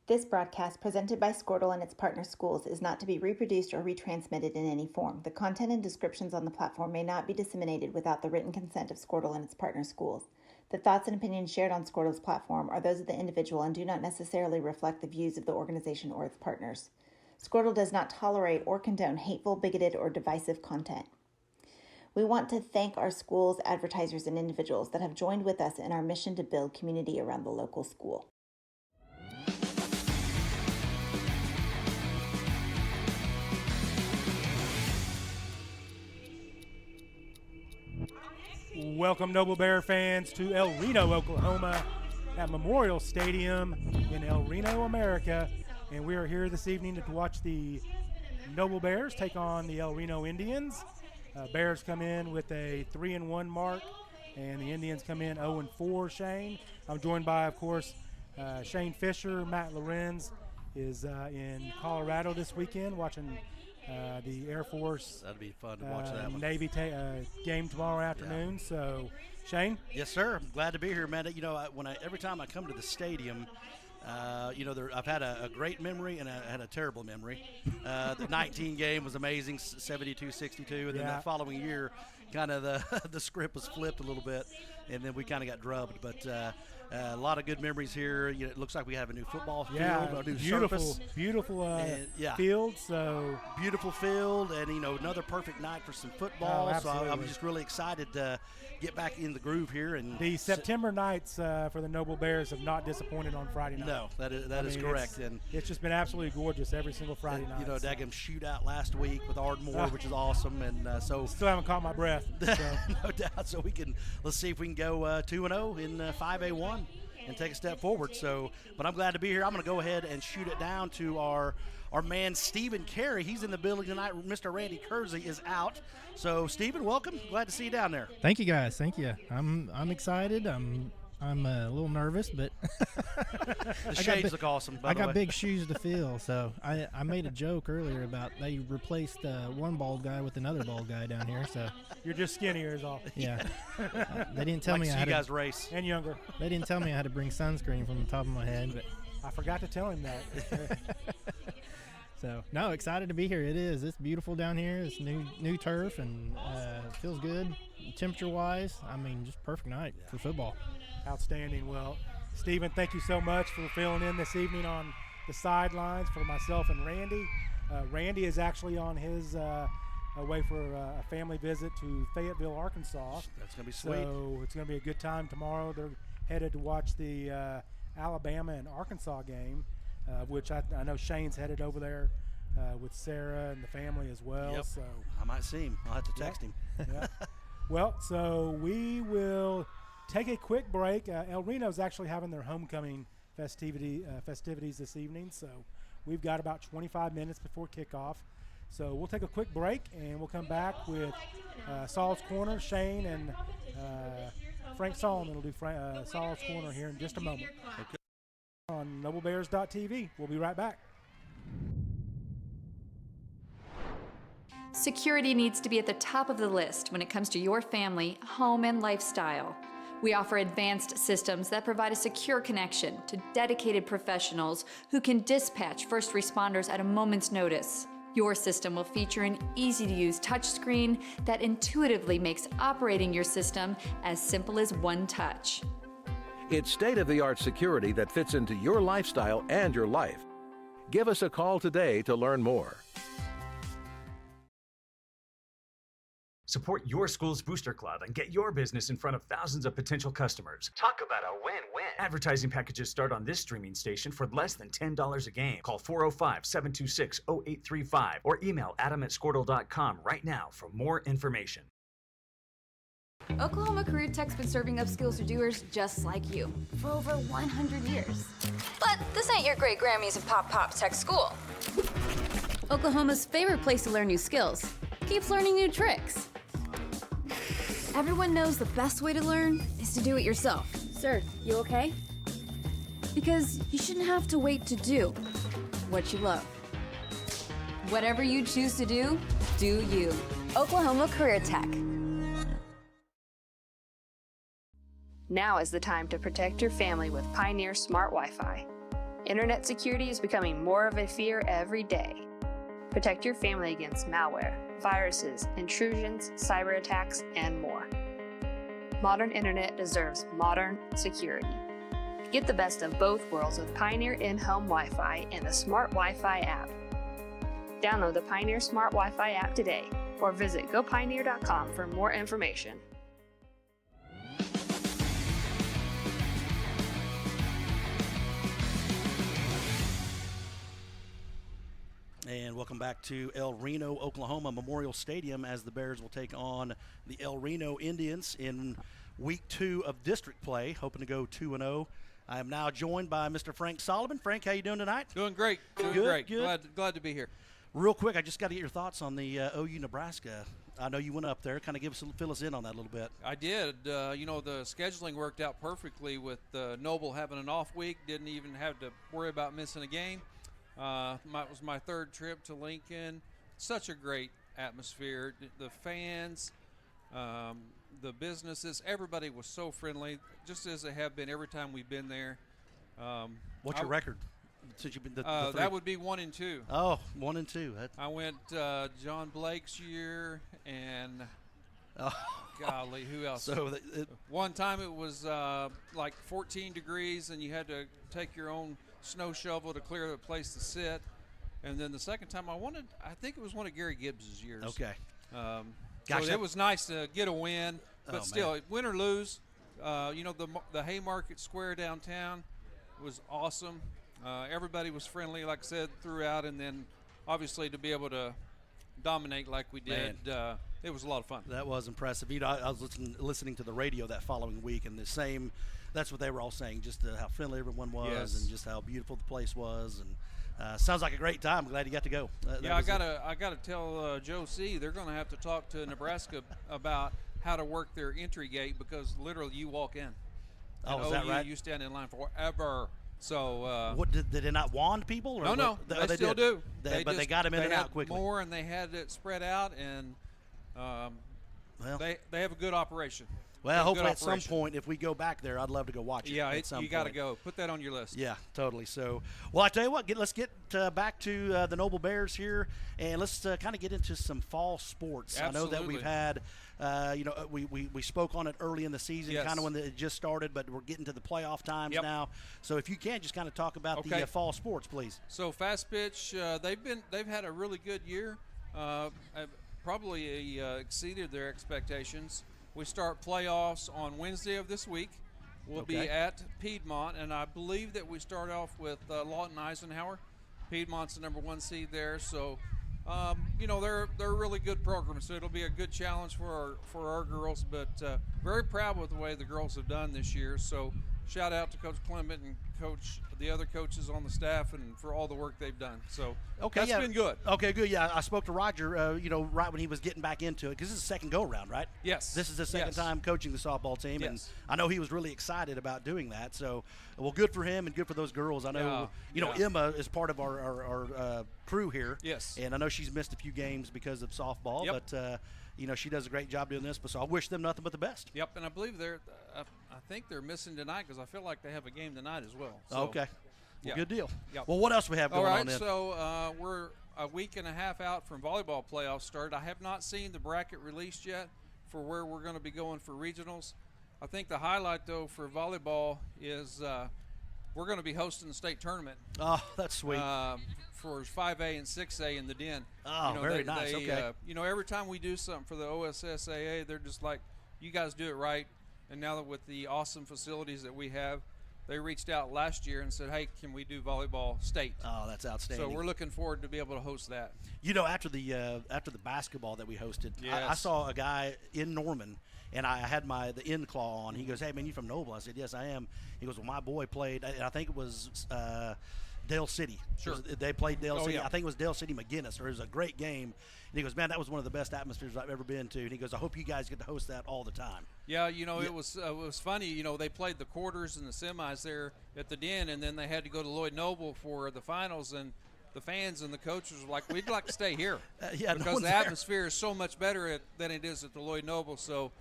This broadcast, presented by Squirtle and its partner schools, is not to be reproduced or retransmitted in any form. The content and descriptions on the platform may not be disseminated without the written consent of Squirtle and its partner schools. The thoughts and opinions shared on Squirtle's platform are those of the individual and do not necessarily reflect the views of the organization or its partners. Squirtle does not tolerate or condone hateful, bigoted, or divisive content. We want to thank our schools, advertisers, and individuals that have joined with us in our mission to build community around the local school. Welcome, Noble Bear fans, to El Reno, Oklahoma, at Memorial Stadium in El Reno, America. And we are here this evening to watch the Noble Bears take on the El Reno Indians. Bears come in with a 3-1 mark, and the Indians come in 0-4, Shane. I'm joined by, of course, Shane Fisher. Matt Lorenz is in Colorado this weekend watching the Air Force. That'd be fun to watch that one. Navy game tomorrow afternoon. Yeah. So, Shane? Yes, sir. I'm glad to be here, man. You know, every time I come to the stadium, I've had a great memory and I had a terrible memory. The 19 game was amazing, 72-62, and then that following year, kind of the script was flipped a little bit, and then we kind of got drubbed. But a lot of good memories here. You know, it looks like we have a new football field, a new surface. Beautiful field. So beautiful field, and another perfect night for some football. So I'm just really excited to get back in the groove here. And the September nights for the Noble Bears have not disappointed on Friday night. No, that is correct. And it's just been absolutely gorgeous every single Friday night. Daggum shootout last week with Ardmore, which is awesome, and so still haven't caught my breath. So. No doubt. So let's see if we can go 2-0 in 5A1 and take a step forward. So, but I'm glad to be here. I'm going to go ahead and shoot it down to our man Stephen Carey. He's in the building tonight. Mr. Randy Kersey is out. So, Stephen, welcome. Glad to see you down there. Thank you, guys. Thank you. I'm excited. I'm a little nervous, but the shades look awesome. I got big shoes to fill, so I made a joke earlier about they replaced one bald guy with another bald guy down here. So you're just skinnier is all. Yeah. They didn't tell me I had you guys race and younger. They didn't tell me I had to bring sunscreen from the top of my head, but I forgot to tell him that. So no, excited to be here. It is. It's beautiful down here. It's new turf and feels good. Temperature wise, I mean, just perfect night for football. Outstanding. Well, Stephen, thank you so much for filling in this evening on the sidelines for myself and Randy. Randy is actually on his way for a family visit to Fayetteville, Arkansas. That's going to be sweet. So it's going to be a good time tomorrow. They're headed to watch the Alabama and Arkansas game, which I know Shane's headed over there with Sarah and the family as well. Yep. So I might see him. I'll have to text him. Yeah. Well, so we will take a quick break. El Reno's actually having their homecoming festivities this evening, so we've got about 25 minutes before kickoff. So we'll take a quick break, and we'll come back with Saul's Corner. Shane and Frank Solomon will do Saul's Corner here in just a moment. Okay. On NobleBears.tv. We'll be right back. Security needs to be at the top of the list when it comes to your family, home, and lifestyle. We offer advanced systems that provide a secure connection to dedicated professionals who can dispatch first responders at a moment's notice. Your system will feature an easy-to-use touchscreen that intuitively makes operating your system as simple as one touch. It's state-of-the-art security that fits into your lifestyle and your life. Give us a call today to learn more. Support your school's booster club and get your business in front of thousands of potential customers. Talk about a win-win. Advertising packages start on this streaming station for less than $10 a game. Call 405-726-0835 or email adam@squirtle.com right now for more information. Oklahoma Career Tech's been serving up skills to doers just like you for over 100 years. But this ain't your great Grammys and Pop Tech school. Oklahoma's favorite place to learn new skills keeps learning new tricks. Everyone knows the best way to learn is to do it yourself. Sir, you okay? Because you shouldn't have to wait to do what you love. Whatever you choose to do you. Oklahoma Career Tech. Now is the time to protect your family with Pioneer Smart Wi-Fi. Internet security is becoming more of a fear every day. Protect your family against malware, viruses, intrusions, cyber attacks, and more. Modern internet deserves modern security. Get the best of both worlds with Pioneer in-home Wi-Fi and the Smart Wi-Fi app. Download the Pioneer Smart Wi-Fi app today or visit gopioneer.com for more information. And welcome back to El Reno, Oklahoma Memorial Stadium as the Bears will take on the El Reno Indians in week 2 of district play, hoping to go 2-0. I am now joined by Mr. Frank Solomon. Frank, how you doing tonight? Doing great. Doing good, great. Good. Glad to be here. Real quick, I just got to get your thoughts on the OU Nebraska. I know you went up there. Kind of fill us in on that a little bit. I did. The scheduling worked out perfectly with Noble having an off week. Didn't even have to worry about missing a game. It was my 3rd trip to Lincoln. Such a great atmosphere. The fans, the businesses, everybody was so friendly, just as they have been every time we've been there. What's your record since you've been the that would be 1-2. Oh, 1-2. I went John Blake's year and golly, who else? So one time it was like 14 degrees and you had to take your own snow shovel to clear the place to sit. And then the second time I think it was one of Gary Gibbs's years. Okay. So it was nice to get a win, but still, win or lose, the Haymarket Square downtown was awesome. Everybody was friendly, like I said, throughout, and then obviously to be able to dominate like we did, it was a lot of fun. That was impressive. I was listening to the radio that following week, and that's what they were all saying, just how friendly everyone was and just how beautiful the place was. And sounds like a great time. I'm glad you got to go. I gotta tell Joe C. They're going to have to talk to Nebraska about how to work their entry gate, because literally you walk in. Oh, is that right? You stand in line forever. So what did they not wand people? Or no, they still do. But they got them in and out quickly. More, and they had it spread out, and they have a good operation. Well, hopefully at some point, if we go back there, I'd love to go watch it. Yeah, you got to go. Put that on your list. Yeah, totally. So, well, I tell you what, let's get back to the Noble Bears here, and let's kind of get into some fall sports. Absolutely. I know that we've had, we spoke on it early in the season, kind of when it just started, but we're getting to the playoff times now. So, if you can, just kind of talk about the fall sports, please. So, fast pitch, they've had a really good year. Probably exceeded their expectations. We start playoffs on Wednesday of this week. We'll be at Piedmont, and I believe that we start off with Lawton Eisenhower. Piedmont's the number 1 seed there, so they're a really good program. So it'll be a good challenge for our girls. But very proud with the way the girls have done this year. So shout out to Coach Clement and the other coaches on the staff, and for all the work they've done. So that's been good. Okay, good. Yeah, I spoke to Roger, right when he was getting back into it, because this is the second go-around, right? Yes. This is the second time coaching the softball team, and I know he was really excited about doing that. So, well, good for him and good for those girls. I know, Emma is part of our crew here. Yes. And I know she's missed a few games because of softball, but she does a great job doing this. But so I wish them nothing but the best. Yep, and I believe I think they're missing tonight, because I feel like they have a game tonight as well. So, okay. Well, good deal. Yep. Well, what else we have going on then? So we're a week and a half out from volleyball playoffs start. I have not seen the bracket released yet for where we're going to be going for regionals. I think the highlight, though, for volleyball is we're going to be hosting the state tournament. Oh, that's sweet. For 5A and 6A in the Den. Oh, very nice. Okay. Every time we do something for the OSSAA, they're just like, you guys do it right. And now that with the awesome facilities that we have, they reached out last year and said, hey, can we do volleyball state? Oh, that's outstanding. So we're looking forward to be able to host that. After the basketball that we hosted, I saw a guy in Norman, and I had the end claw on. He goes, hey, man, you from Noble? I said, yes, I am. He goes, well, my boy played, I think it was Dale City. Sure. They played Dale City. Yeah. I think it was Dale City McGinnis, or it was a great game. And he goes, man, that was one of the best atmospheres I've ever been to. And he goes, I hope you guys get to host that all the time. Yeah, it was funny. They played the quarters and the semis there at the Den, and then they had to go to Lloyd Noble for the finals. And the fans and the coaches were like, we'd like to stay here because the atmosphere is so much better than it is at the Lloyd Noble. So,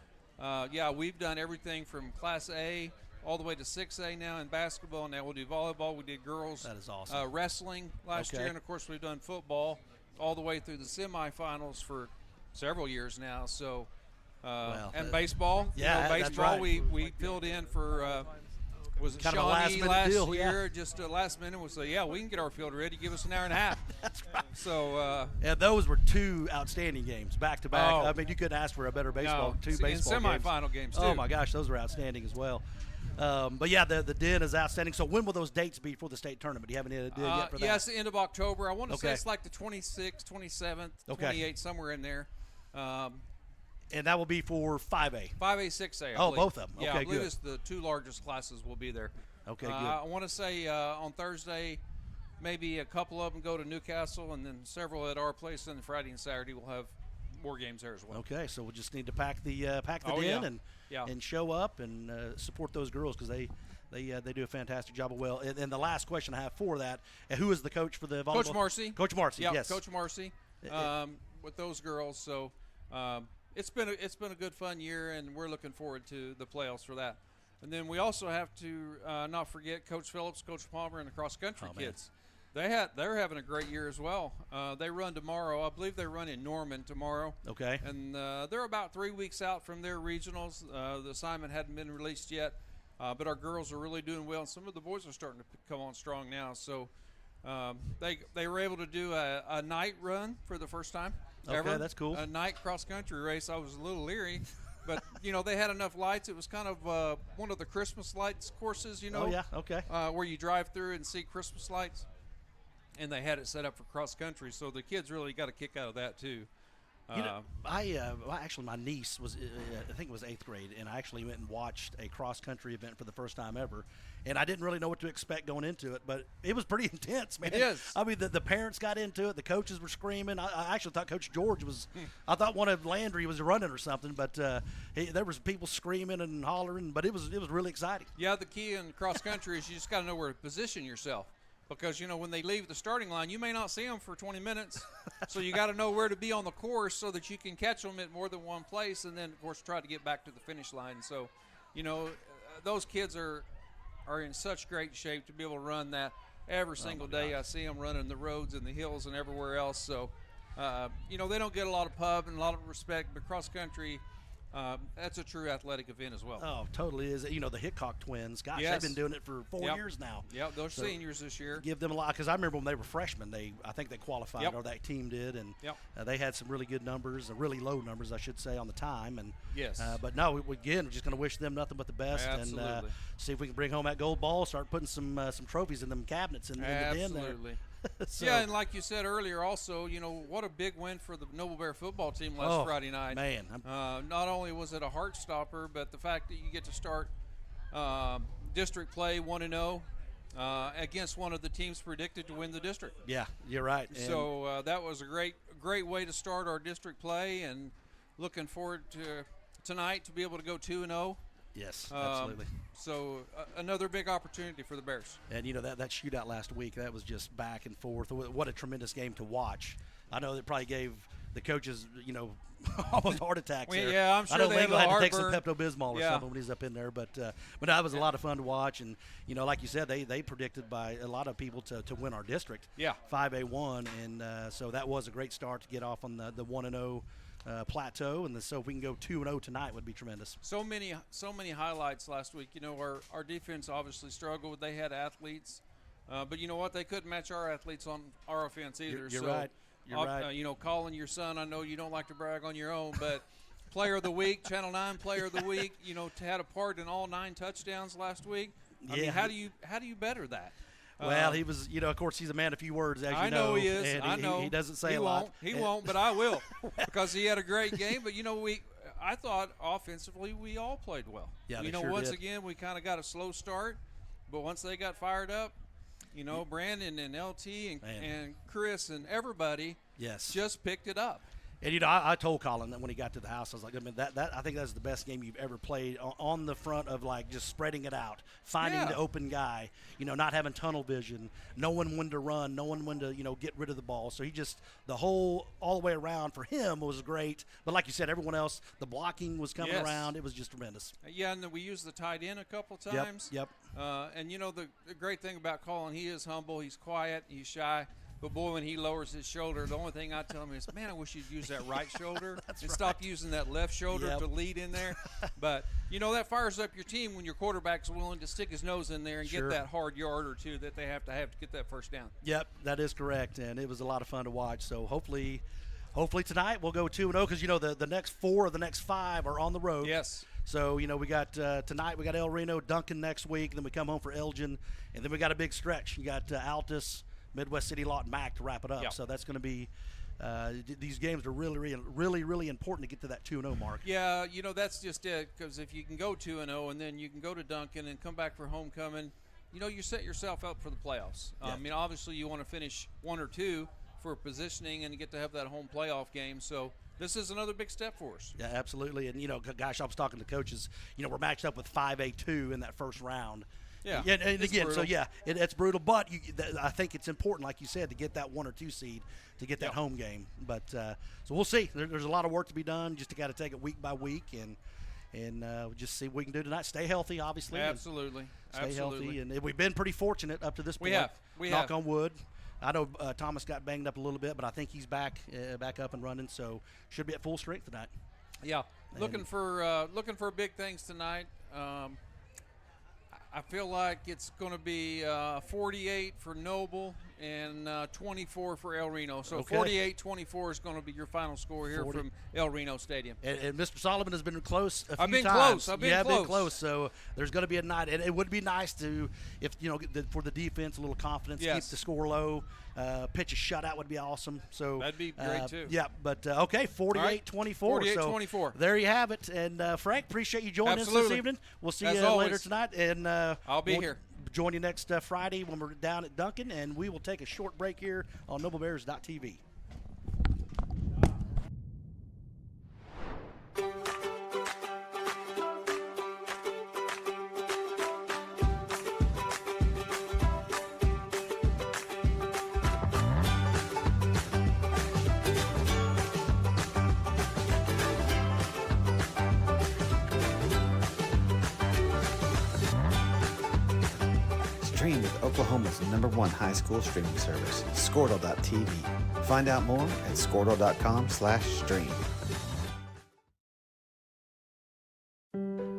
we've done everything from Class A all the way to 6A now in basketball. Now we'll do volleyball. We did girls that is awesome. Wrestling last year, and of course we've done football all the way through the semifinals for several years now. So and baseball. Yeah, baseball. that's right. We filled in for. Was it kind Shawnee of a last deal, year? Just last minute. We said, yeah, we can get our field ready. Give us an hour and a half. That's right. So and those were 2 outstanding games back to back. Oh. I mean, you couldn't ask for a better baseball. No, 2 baseball in semifinal games too. Oh my gosh, those were outstanding as well. But yeah, the Den is outstanding. So when will those dates be for the state tournament? Do you have any idea yet for that? Yes, the end of October. I want to say it's like the 26th, 27th, 28th, somewhere in there. And that will be for 5A. 5A, 6A. Oh, both of them. Yeah, Okay, I believe good. it's the 2 largest classes will be there. Okay, good. I want to say on Thursday, maybe a couple of them go to Newcastle, and then several at our place. And Friday and Saturday we'll have more games there as well. Okay, so we'll just need to pack the Den and show up and support those girls because they do a fantastic job. Well, and the last question I have for that, who is the coach for the volleyball? Coach Marcy. Coach Marcy. Yes. Coach Marcy. With those girls, so it's been a good fun year, and we're looking forward to the playoffs for that. And then we also have to not forget Coach Phillips, Coach Palmer, and the cross country kids. They're having a great year as well. They run tomorrow. I believe they run in Norman tomorrow. Okay. And they're about 3 weeks out from their regionals. The assignment hadn't been released yet, but our girls are really doing well, and some of the boys are starting to come on strong now. So they were able to do a night run for the first time ever. Okay, that's cool. A night cross country race. I was a little leery. But, they had enough lights. It was kind of one of the Christmas lights courses, Oh, yeah, okay. where you drive through and see Christmas lights. And they had it set up for cross country. So the kids really got a kick out of that, too. Actually, my niece was, I think it was 8th grade, and I actually went and watched a cross-country event for the first time ever. And I didn't really know what to expect going into it, but it was pretty intense, man. It is. I mean, the parents got into it. The coaches were screaming. I actually thought Coach George was I thought one of Landry was running or something, but there was people screaming and hollering, but it was really exciting. Yeah, the key in cross-country is you just got to know where to position yourself. Because, when they leave the starting line, you may not see them for 20 minutes. So you got to know where to be on the course so that you can catch them at more than one place and then, of course, try to get back to the finish line. So, those kids are in such great shape to be able to run that every single day. gosh. I see them running the roads and the hills and everywhere else. So, they don't get a lot of pub and a lot of respect, but cross-country – that's a true athletic event as well. Oh, totally is. The Hickok twins, gosh, Yes. they've been doing it for 4 years now. Yep, they're seniors this year. Give them a lot because I remember when they were freshmen, I think they qualified, Yep. or that team did, and Yep. they had some really good numbers, really low numbers, I should say, on the time. And Yes. but no, we're just going to wish them nothing but the best, Absolutely. and see if we can bring home that gold ball, start putting some trophies in them cabinets in the den there. Absolutely. So- Yeah, and like you said earlier, also, what a big win for the Noble Bear football team last Friday night. Man, not only was it a heart stopper, but the fact that you get to start district play 1-0 against one of the teams predicted to win the district. Yeah, you're right. And So that was a great way to start our district play, and looking forward to tonight to be able to go 2-0. yes, absolutely. So another big opportunity for the Bears. And that shootout last week, that was just back and forth. What a tremendous game to watch. I know it probably gave the coaches, almost heart attacks. Well, there. yeah, I'm sure I know they had Lingo had to take some heartburn. Pepto-Bismol or Yeah. something when he's up in there, but that was a lot of fun to watch. And like you said, they predicted by a lot of people to win our district. Yeah. 5A1, and so that was a great start to get off on the 1-0 plateau, and so if we can go 2-0 tonight would be tremendous. So many highlights last week. Our defense obviously struggled. They had athletes, but you know what? They couldn't match our athletes on our offense either. You're so, right. You're right. Colin, your son, I know you don't like to brag on your own, but Player of the Week, Channel 9 Player of the Week, had a part in all 9 touchdowns last week. I mean, how do you better that? Well, he was, of course, he's a man of few words, as you know. I know he is. And I know. He doesn't say a lot. He won't, but I will, because he had a great game. But, I thought offensively we all played well. Yeah, they sure once did. again, we kind of got a slow start, but once they got fired up, Brandon and LT and Chris and everybody yes. just picked it up. And, I told Colin that when he got to the house, I was like, I mean, I think that's the best game you've ever played on the front of, like, just spreading it out, finding the open guy, not having tunnel vision, knowing when to run, knowing when to, get rid of the ball. So he just, all the way around for him was great. But like you said, everyone else, the blocking was coming around. It was just tremendous. Yeah, and then we used the tight end a couple times. Yep. And, the great thing about Colin, he is humble, he's quiet, he's shy. But, boy, when he lowers his shoulder, the only thing I tell him is, man, I wish you'd use that right shoulder and stop using that left shoulder to lead in there. But, that fires up your team when your quarterback's willing to stick his nose in there and get that hard yard or two that they have to get that first down. Yep, that is correct, and it was a lot of fun to watch. So hopefully tonight we'll go 2-0 because, the next 4 of the next 5 are on the road. Yes. So, we got tonight we got El Reno, Duncan next week, then we come home for Elgin, and then we got a big stretch. You got Altus, Midwest City, Lawton, Mac to wrap it up. So that's going to be these games are really important to get to that 2-0 mark. Yeah, that's just it, because if you can go 2-0 and then you can go to Duncan and come back for homecoming, you set yourself up for the playoffs. I mean, obviously you want to finish 1 or 2 for positioning and get to have that home playoff game. So this is another big step for us. Yeah, absolutely. And, gosh, I was talking to coaches, we're matched up with 5A2 in that first round. Yeah, and again, brutal. So it's brutal, but I think it's important, like you said, to get that 1 or 2 seed to get that home game. But so we'll see. There's a lot of work to be done. Just got to take it week by week and we'll just see what we can do tonight. Stay healthy, obviously. Absolutely. Stay healthy, and we've been pretty fortunate up to this point. We Knock on wood. I know Thomas got banged up a little bit, but I think he's back up and running, so should be at full strength tonight. Yeah, looking for big things tonight. I feel like it's going to be 48 for Noble and 24 for El Reno. So 48-24 is going to be your final score here from El Reno Stadium. And Mr. Solomon has been close a few times. I've been close. So there's going to be a night. And it would be nice to, if for the defense, a little confidence, keep the score low. Pitch a shutout would be awesome. So that'd be great too. Yeah, but 48-24. 48-24. So there you have it. And Frank, appreciate you joining us this evening. We'll see you later tonight. And I'll be here. Join you next Friday when we're down at Duncan, and we will take a short break here on NobleBears.tv. Stream with Oklahoma's #1 high school streaming service, Squirtle.tv. Find out more at Squirtle.com/stream.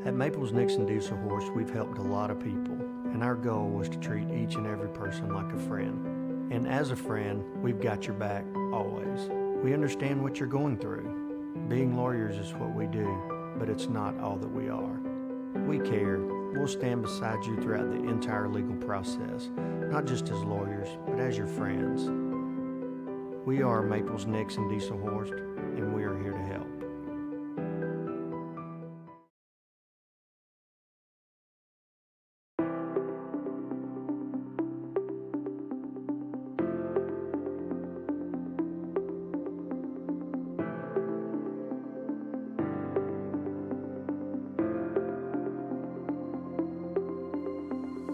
At Maples Nixon Diesel Horse, we've helped a lot of people, and our goal was to treat each and every person like a friend. And as a friend, we've got your back, always. We understand what you're going through. Being lawyers is what we do, but it's not all that we are. We care. We'll stand beside you throughout the entire legal process, not just as lawyers, but as your friends. We are Maples Nixon Diesel Horse, and we are here to help.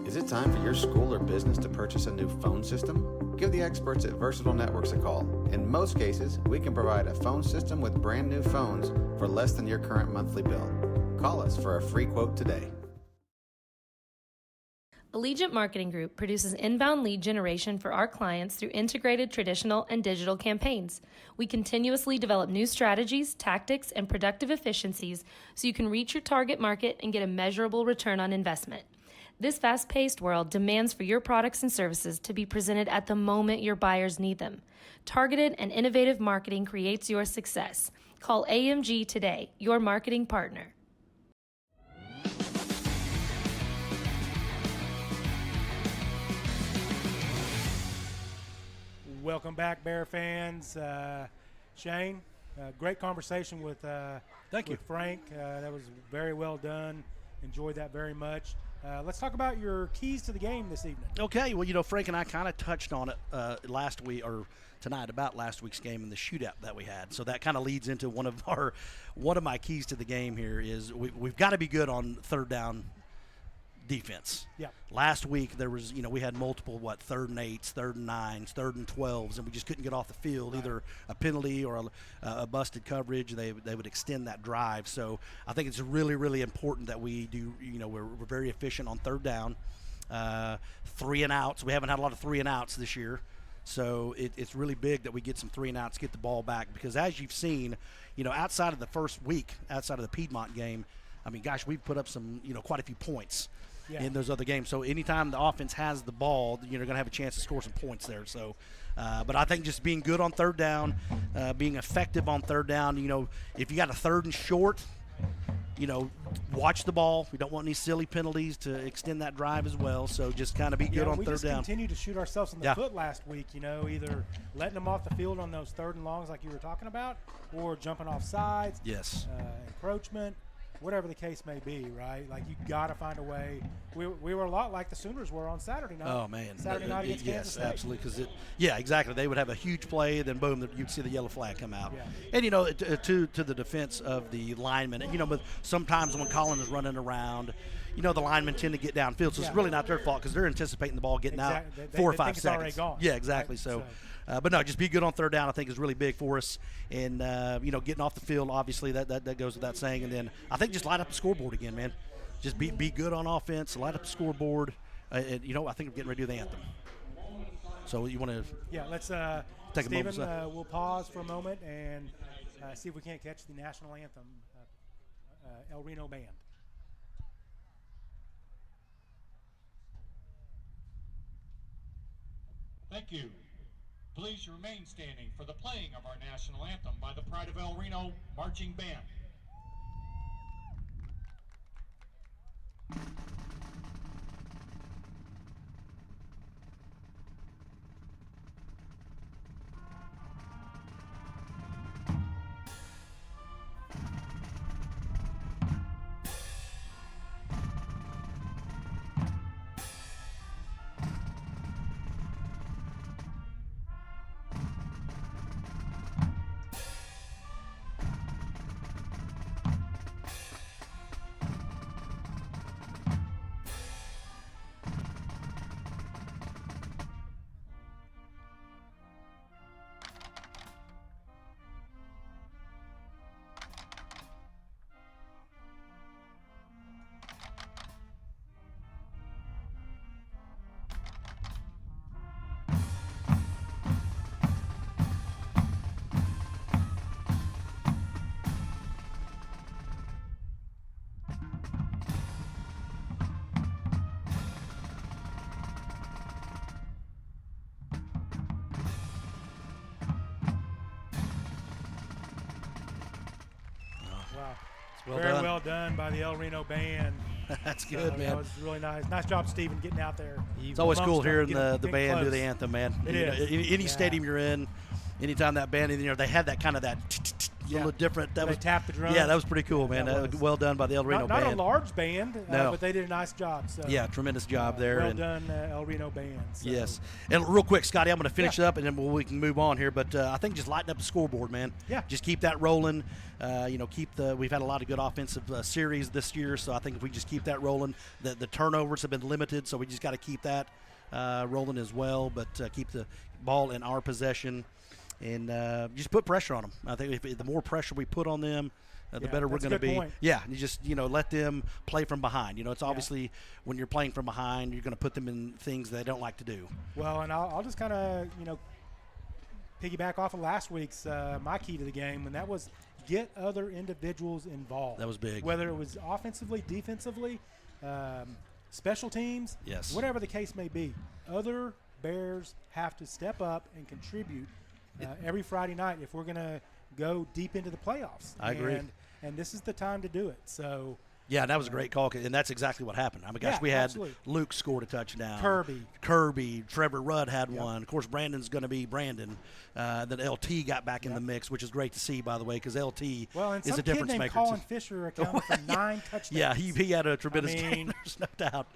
Is it time for your school or business to purchase a new phone system? Give the experts at Versatile Networks a call. In most cases, we can provide a phone system with brand new phones for less than your current monthly bill. Call us for a free quote today. Allegiant Marketing Group produces inbound lead generation for our clients through integrated traditional and digital campaigns. We continuously develop new strategies, tactics, and productive efficiencies so you can reach your target market and get a measurable return on investment. This fast-paced world demands for your products and services to be presented at the moment your buyers need them. Targeted and innovative marketing creates your success. Call AMG today, your marketing partner. Welcome back, Bear fans. Shane, great conversation with Frank. That was very well done. Enjoyed that very much. Let's talk about your keys to the game this evening. Okay, well, Frank and I kind of touched on it last week or tonight about last week's game and the shootout that we had. So that kind of leads into one of my keys to the game here is we've got to be good on third down defense. Yeah. Last week there was, we had multiple 3rd and 8s, 3rd and 9s, 3rd and 12s, and we just couldn't get off the field. Right. Either a penalty or a busted coverage. They would extend that drive. So I think it's really, really important that we do. We're very efficient on third down. 3 and outs. We haven't had a lot of 3 and outs this year. So it's really big that we get some 3 and outs, get the ball back, because as you've seen, outside of the first week, outside of the Piedmont game, I mean, gosh, we've put up some, quite a few points in those other games. So anytime the offense has the ball, you're going to have a chance to score some points there. So, but I think just being good on third down, being effective on third down, if you got a 3rd and short, watch the ball. We don't want any silly penalties to extend that drive as well. So just kind of be good on third down. We just continued to shoot ourselves in the foot last week, either letting them off the field on those 3rd and longs like you were talking about, or jumping off sides. Yes. Encroachment. Whatever the case may be, right? Like, you got to find a way. We were a lot like the Sooners were on Saturday night. Oh, man. Saturday night against Kansas State. Yes, absolutely. Exactly. They would have a huge play, then boom, you'd see the yellow flag come out. Yeah. And, to the defense of the linemen, but sometimes when Colin is running around, the linemen tend to get downfield, so it's really not their fault because they're anticipating the ball getting out 4 or 5 seconds. Already gone. Yeah, exactly. Right? So but no, just be good on third down, I think, is really big for us. And, getting off the field, obviously, that goes without saying. And then I think just light up the scoreboard again, man. Just be good on offense, light up the scoreboard. I think we're getting ready to do the anthem. So you want to let's take Stephen, a moment. We'll pause for a moment and see if we can't catch the national anthem, El Reno Band. Thank you. Please remain standing for the playing of our national anthem by the Pride of El Reno Marching Band. Very well done by the El Reno Band. That's good, man. That was really nice. Nice job, Stephen, getting out there. It's always cool hearing the band close. do the anthem, man. It is. Any stadium you're in, anytime that band, they had that kind of that little different. They tapped the drums. Yeah, that was pretty cool, man. Well done by the El Reno band. Not a large band, no. but they did a nice job. So, tremendous job there. Well done, El Reno band. So. Yes. And real quick, Scotty, I'm going to finish up, and then we can move on here. But I think just lighten up the scoreboard, man. Yeah. Just keep that rolling. We've had a lot of good offensive series this year, so I think if we just keep that rolling, the turnovers have been limited, so we just got to keep that rolling as well. But keep the ball in our possession. And just put pressure on them. I think the more pressure we put on them, the better we're going to be. Point. Yeah, you just let them play from behind. It's obviously when you're playing from behind, you're going to put them in things they don't like to do. Well, and I'll just kind of piggyback off of last week's my key to the game, and that was get other individuals involved. That was big. Whether it was offensively, defensively, special teams, whatever the case may be, other Bears have to step up and contribute. Every Friday night if we're going to go deep into the playoffs. I agree. And this is the time to do it. So yeah, that was a great call, and that's exactly what happened. I mean, gosh, we had absolutely. Luke scored a touchdown. Kirby. Trevor Rudd had one. Of course, Brandon's going to be Brandon. Then LT got back in the mix, which is great to see, by the way, because LT is a difference maker. Colin Fisher accounted for 9 touchdowns. Yeah, he had a tremendous game. There's no doubt.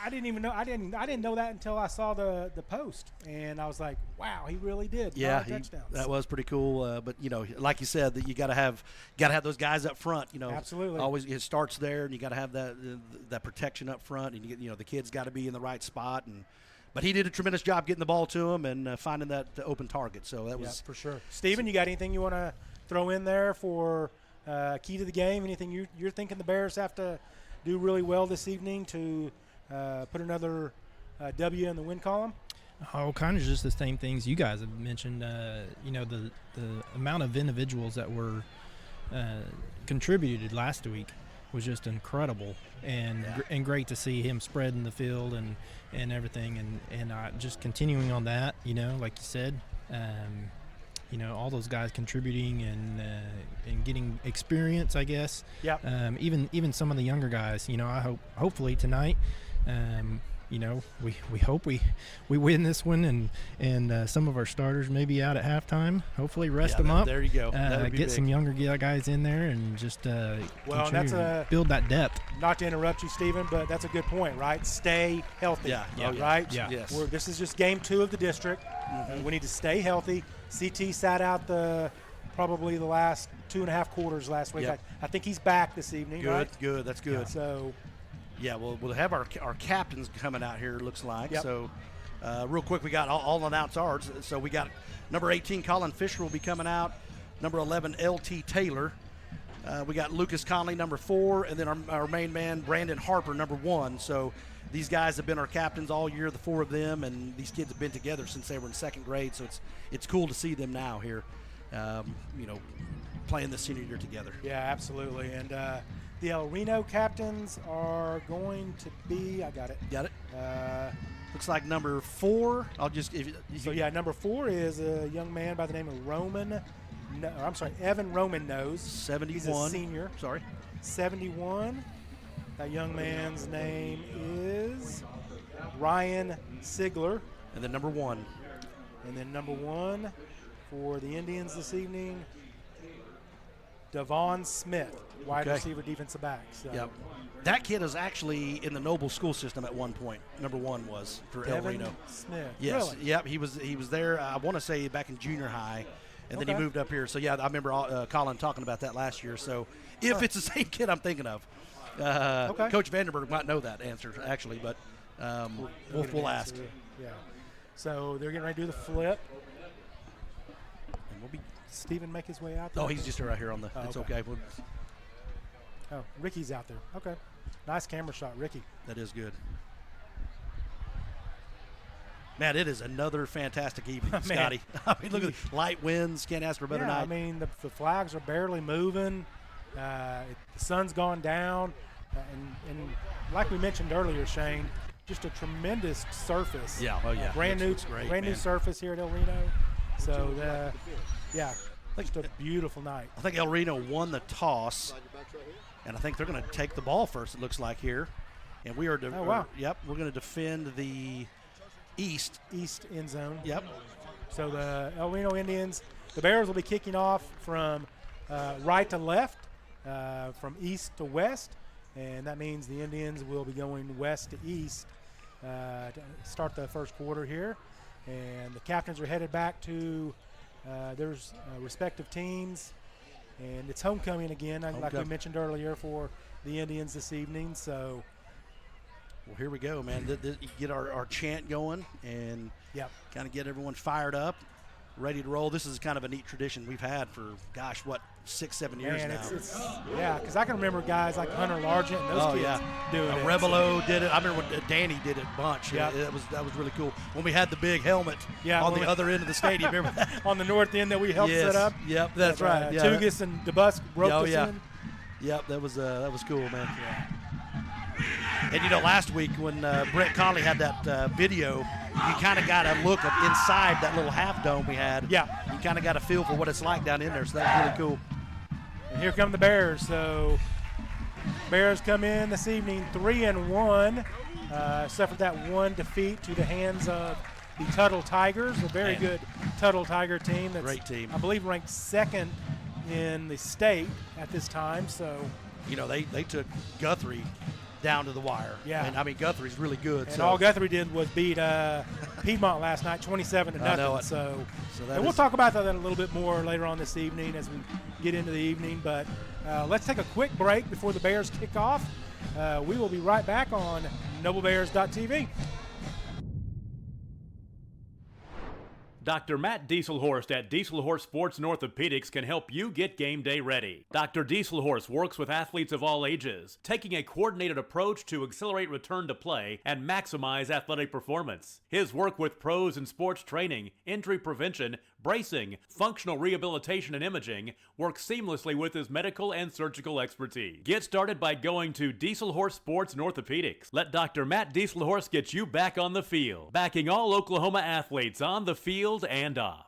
I didn't even know. I didn't know that until I saw the post, and I was like, wow, he really did. Yeah, touchdowns. That was pretty cool. But like you said, that you got to have those guys up front. Absolutely. Always it starts there, and you got to have that protection up front, and you get the kids got to be in the right spot. But he did a tremendous job getting the ball to him and finding that open target. So that was for sure. Steven, you got anything you want to throw in there for key to the game? Anything you're thinking the Bears have to do really well this evening to put another W in the win column? Oh, kind of just the same things you guys have mentioned. The amount of individuals that were contributed last week was just incredible, and great to see him spreading the field and everything, and just continuing on that. Like you said, all those guys contributing and getting experience, I guess. Yeah. Even some of the younger guys. Hopefully tonight. We hope we win this one, and some of our starters may be out at halftime. Hopefully rest them up. There you go. Get some younger guys in there and just build that depth. Not to interrupt you, Stephen, but that's a good point, right? Stay healthy. Right? Yeah. Yes. This is just game 2 of the district. We need to stay healthy. CT sat out probably the last 2.5 quarters last week. Yep. I think he's back this evening. Good, right? good. That's good. Yeah, so. Yeah, we'll have our captains coming out here, it looks like. Yep. So, real quick, we got all announced ours. So we got number 18, Colin Fisher, will be coming out. Number 11, LT Taylor. We got Lucas Conley, number 4, and then our main man, Brandon Harper, number 1. So these guys have been our captains all year, the 4 of them, and these kids have been together since they were in 2nd grade. So it's cool to see them now here, playing the senior year together. Yeah, absolutely. And the El Reno captains are going to be, I got it. Got it? Looks like number 4. Number 4 is a young man by the name of Evan Roman Nose. 71. He's a senior. Sorry. 71. That young man's name is Ryan Sigler. And then number 1. And then number 1 for the Indians this evening, Devon Smith, wide receiver, defensive back. So. Yep. That kid is actually in the Noble school system at one point. Number 1 was for El Reno. Smith. Yes. Really? Yep. He was there. I want to say back in junior high, and then he moved up here. So yeah, I remember Colin talking about that last year. So if it's the same kid I'm thinking of, Coach Vandenberg might know that answer actually, but we'll ask. Yeah. So they're getting ready to do the flip. And we'll be. Steven make his way out there? Oh, he's just right here on the. It's okay. Ricky's out there. Okay. Nice camera shot, Ricky. That is good. Man, it is another fantastic evening, Scotty. I mean, look at the light winds. Can't ask for a better night. I mean, the flags are barely moving. The sun's gone down. And like we mentioned earlier, Shane, just a tremendous surface. Yeah. Oh, yeah. Brand new surface here at El Reno. So, just a beautiful night. I think El Reno won the toss, and I think they're going to take the ball first, it looks like here. And we are we're going to defend the east end zone. Yep. So the El Reno Indians, the Bears will be kicking off from right to left, from east to west, and that means the Indians will be going west to east to start the first quarter here. And the captains are headed back to their respective teams, and it's homecoming again, like we mentioned earlier, for the Indians this evening. So, well, here we go, man. Get our chant going and kind of get everyone fired up, ready to roll. This is kind of a neat tradition we've had for, 6-7 years now. Because I can remember guys like Hunter Largent and those kids doing it. Revelo did it. I remember when Danny did it a bunch. Yeah, that was really cool. When we had the big helmet on the other end of the stadium, remember that? On the north end that we helped set up. Yep, that's right. Tugas and DeBusk roped us in. Yep, that was cool, man. Yeah. And last week when Brett Conley had that video, you kind of got a look of inside that little half dome we had. Yeah. You kind of got a feel for what it's like down in there, so that was really cool. And here come the Bears. So Bears come in this evening 3-1, suffered that one defeat to the hands of the Tuttle Tigers, a very good Tuttle Tiger team. That's, great team. I believe ranked 2nd in the state at this time. So, they took Guthrie down to the wire. Yeah. And, I mean, Guthrie's really good. And so. all Guthrie did was beat Piedmont last night 27-0. I know it. So that and we'll talk about that a little bit more later on this evening as we get into the evening. But let's take a quick break before the Bears kick off. We will be right back on NobleBears.tv. Dr. Matt Dieselhorst at Dieselhorst Sports and Orthopedics can help you get game day ready. Dr. Dieselhorst works with athletes of all ages, taking a coordinated approach to accelerate return to play and maximize athletic performance. His work with pros in sports training, injury prevention, bracing, functional rehabilitation, and imaging works seamlessly with his medical and surgical expertise. Get started by going to Dieselhorst Sports and Orthopedics. Let Dr. Matt Dieselhorst get you back on the field, backing all Oklahoma athletes on the field and off.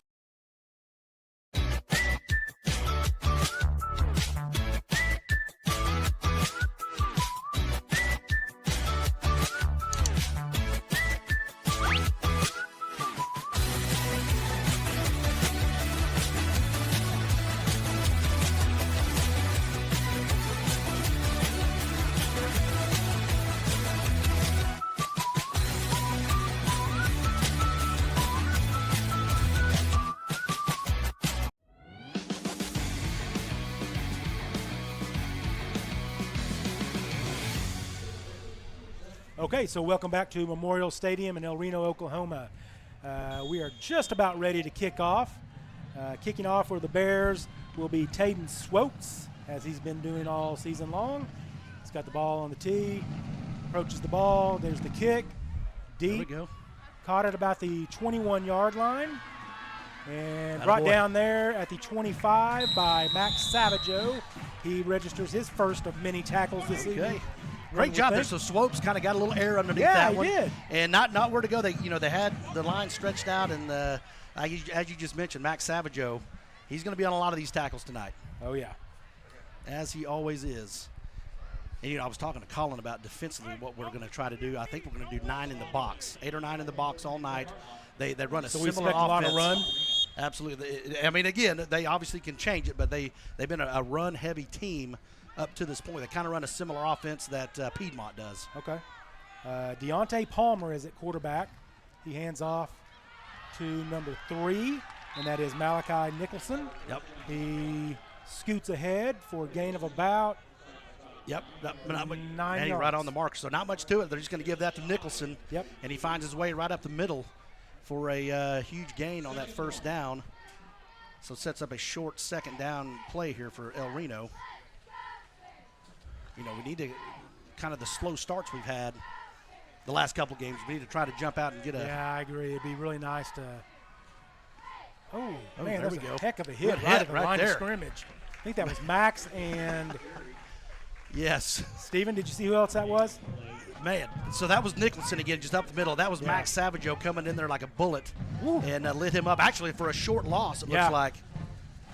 Okay, so welcome back to Memorial Stadium in El Reno, Oklahoma. We are just about ready to kick off. Kicking off for the Bears will be Taden Swotes, as he's been doing all season long. He's got the ball on the tee, approaches the ball, there's the kick, deep. There we go. Caught at about the 21-yard line, and Attaboy. brought down there at the 25 by Max Savaggio. He registers his first of many tackles this evening. Great job there. So Swopes kind of got a little air underneath that one. Yeah, he did. And not where to go. They had the line stretched out, and as you just mentioned, Max Savaggio, he's going to be on a lot of these tackles tonight. Oh, yeah. As he always is. And, I was talking to Colin about defensively what we're going to try to do. I think we're going to do 9 in the box, 8 or 9 in the box all night. They run a similar offense. So we expect a lot of run? Absolutely. I mean, again, they obviously can change it, but they've been a run-heavy team up to this point. They kind of run a similar offense that Piedmont does. Okay. Deontay Palmer is at quarterback. He hands off to number 3, and that is Malachi Nicholson. Yep. He scoots ahead for a gain of about 9 yards. Right on the mark. So not much to it. They're just going to give that to Nicholson. Yep. And he finds his way right up the middle for a huge gain on that first down. So it sets up a short second down play here for El Reno. We need to kind of the slow starts we've had the last couple games. We need to try to jump out and get a. Yeah, I agree. It'd be really nice to. Oh man, there that's we go. a heck of a Good hit right at the right line there. of scrimmage. I think that was Max and. Yes. Steven, did you see who else that was? Man, so that was Nicholson again, just up the middle. That was Max Savaggio coming in there like a bullet. Woo. And lit him up. Actually, for a short loss, it looks like.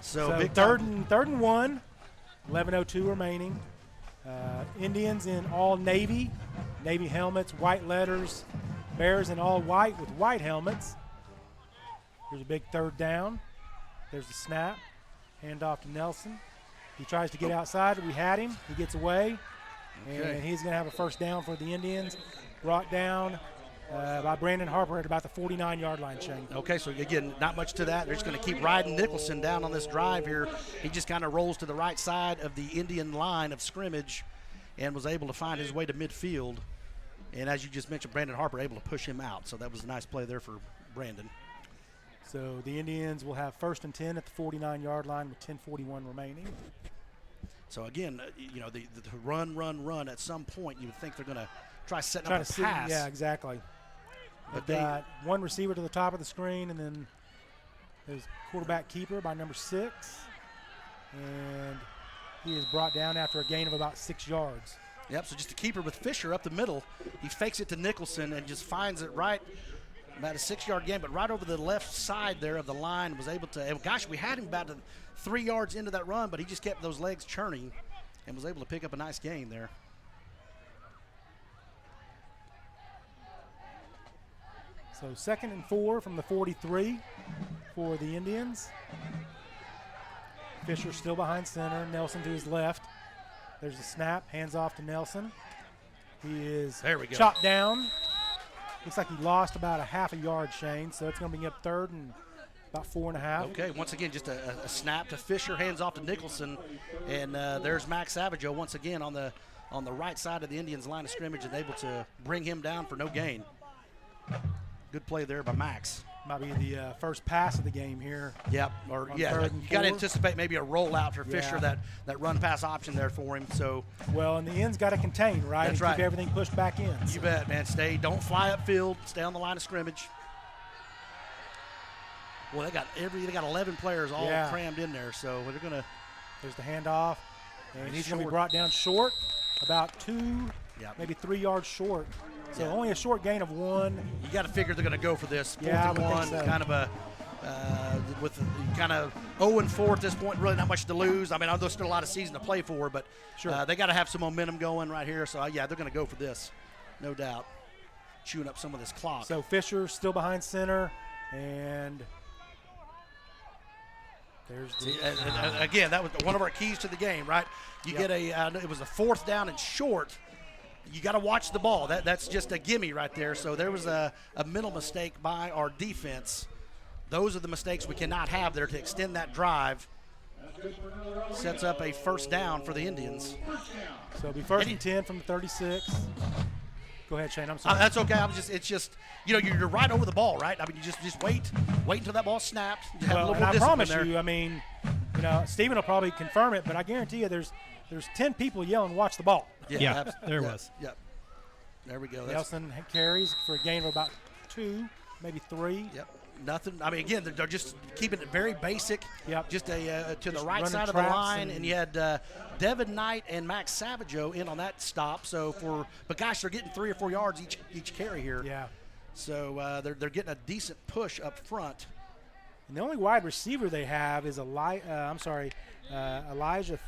So big third and 1, 11:02 remaining. Indians in all navy helmets, white letters. Bears in all white with white helmets. Here's a big third down. There's the snap. Hand off to Nelson. He tries to get outside. We had him. He gets away. Okay. And he's going to have a first down for the Indians. Brought down by Brandon Harper at about the 49-yard line, Shane. Okay, so again, not much to that. They're just going to keep riding Nicholson down on this drive here. He just kind of rolls to the right side of the Indian line of scrimmage and was able to find his way to midfield. And as you just mentioned, Brandon Harper able to push him out. So that was a nice play there for Brandon. So the Indians will have 1st and 10 at the 49-yard line with 10:41 remaining. So again, the run. At some point, you would think they're going to try setting up a pass. Yeah, exactly. But they got one receiver to the top of the screen, and then there's quarterback keeper by number 6, and he is brought down after a gain of about 6 yards. Yep. So just a keeper with Fisher up the middle. He fakes it to Nicholson and just finds it right. About a 6-yard gain, but right over the left side there of the line was able to. Gosh, we had him about 3 yards into that run, but he just kept those legs churning and was able to pick up a nice gain there. So 2nd and 4 from the 43 for the Indians. Fisher still behind center. Nelson to his left. There's a snap. Hands off to Nelson. He is there we go. chopped down. Looks like he lost about a half a yard, Shane, so it's going to be up third and about 4.5. Okay, once again, just a snap to Fisher, hands off to Nicholson, and there's Max Savageau once again on the right side of the Indians' line of scrimmage and able to bring him down for no gain. Good play there by Max. Might be the first pass of the game here. Yep, or yeah, you got to anticipate maybe a rollout for Fisher, that run pass option there for him. So well, and the end's got to contain, right? That's and right. Keep everything pushed back in. You bet, man. Don't fly upfield. Stay on the line of scrimmage. Well, they got 11 players all crammed in there, so they're gonna. There's the handoff, and he's gonna be brought down short, about 2, maybe 3 yards short. So only a short gain of 1. You got to figure they're going to go for this. 4th and 1, so. Kind of a with kind of 0-4 at this point. Really not much to lose. I mean, there's still a lot of season to play for, but they got to have some momentum going right here. So they're going to go for this, no doubt. Chewing up some of this clock. So Fisher still behind center, and there's and again, that was one of our keys to the game, right? You get it was a 4th down and short. You got to watch the ball. That's just a gimme right there. So there was a mental mistake by our defense. Those are the mistakes we cannot have there to extend that drive. Sets up a first down for the Indians. So it'll be 1st and 10 from the 36. Go ahead, Shane. I'm sorry. That's okay. It's just you're right over the ball, right? I mean, you just wait until that ball snaps. Well, and I promise you, I mean, Stephen will probably confirm it, but I guarantee you, there's 10 people yelling, "Watch the ball." Yeah, there was. Yep. There we go. Nelson carries for a gain of about 2, maybe 3. Yep. Nothing. I mean, again, they're just keeping it very basic. Yep. Just to the right side of the line, and you had Devin Knight and Max Savageau in on that stop. So but gosh, they're getting 3 or 4 yards each carry here. Yeah. So they're getting a decent push up front. And the only wide receiver they have is Elijah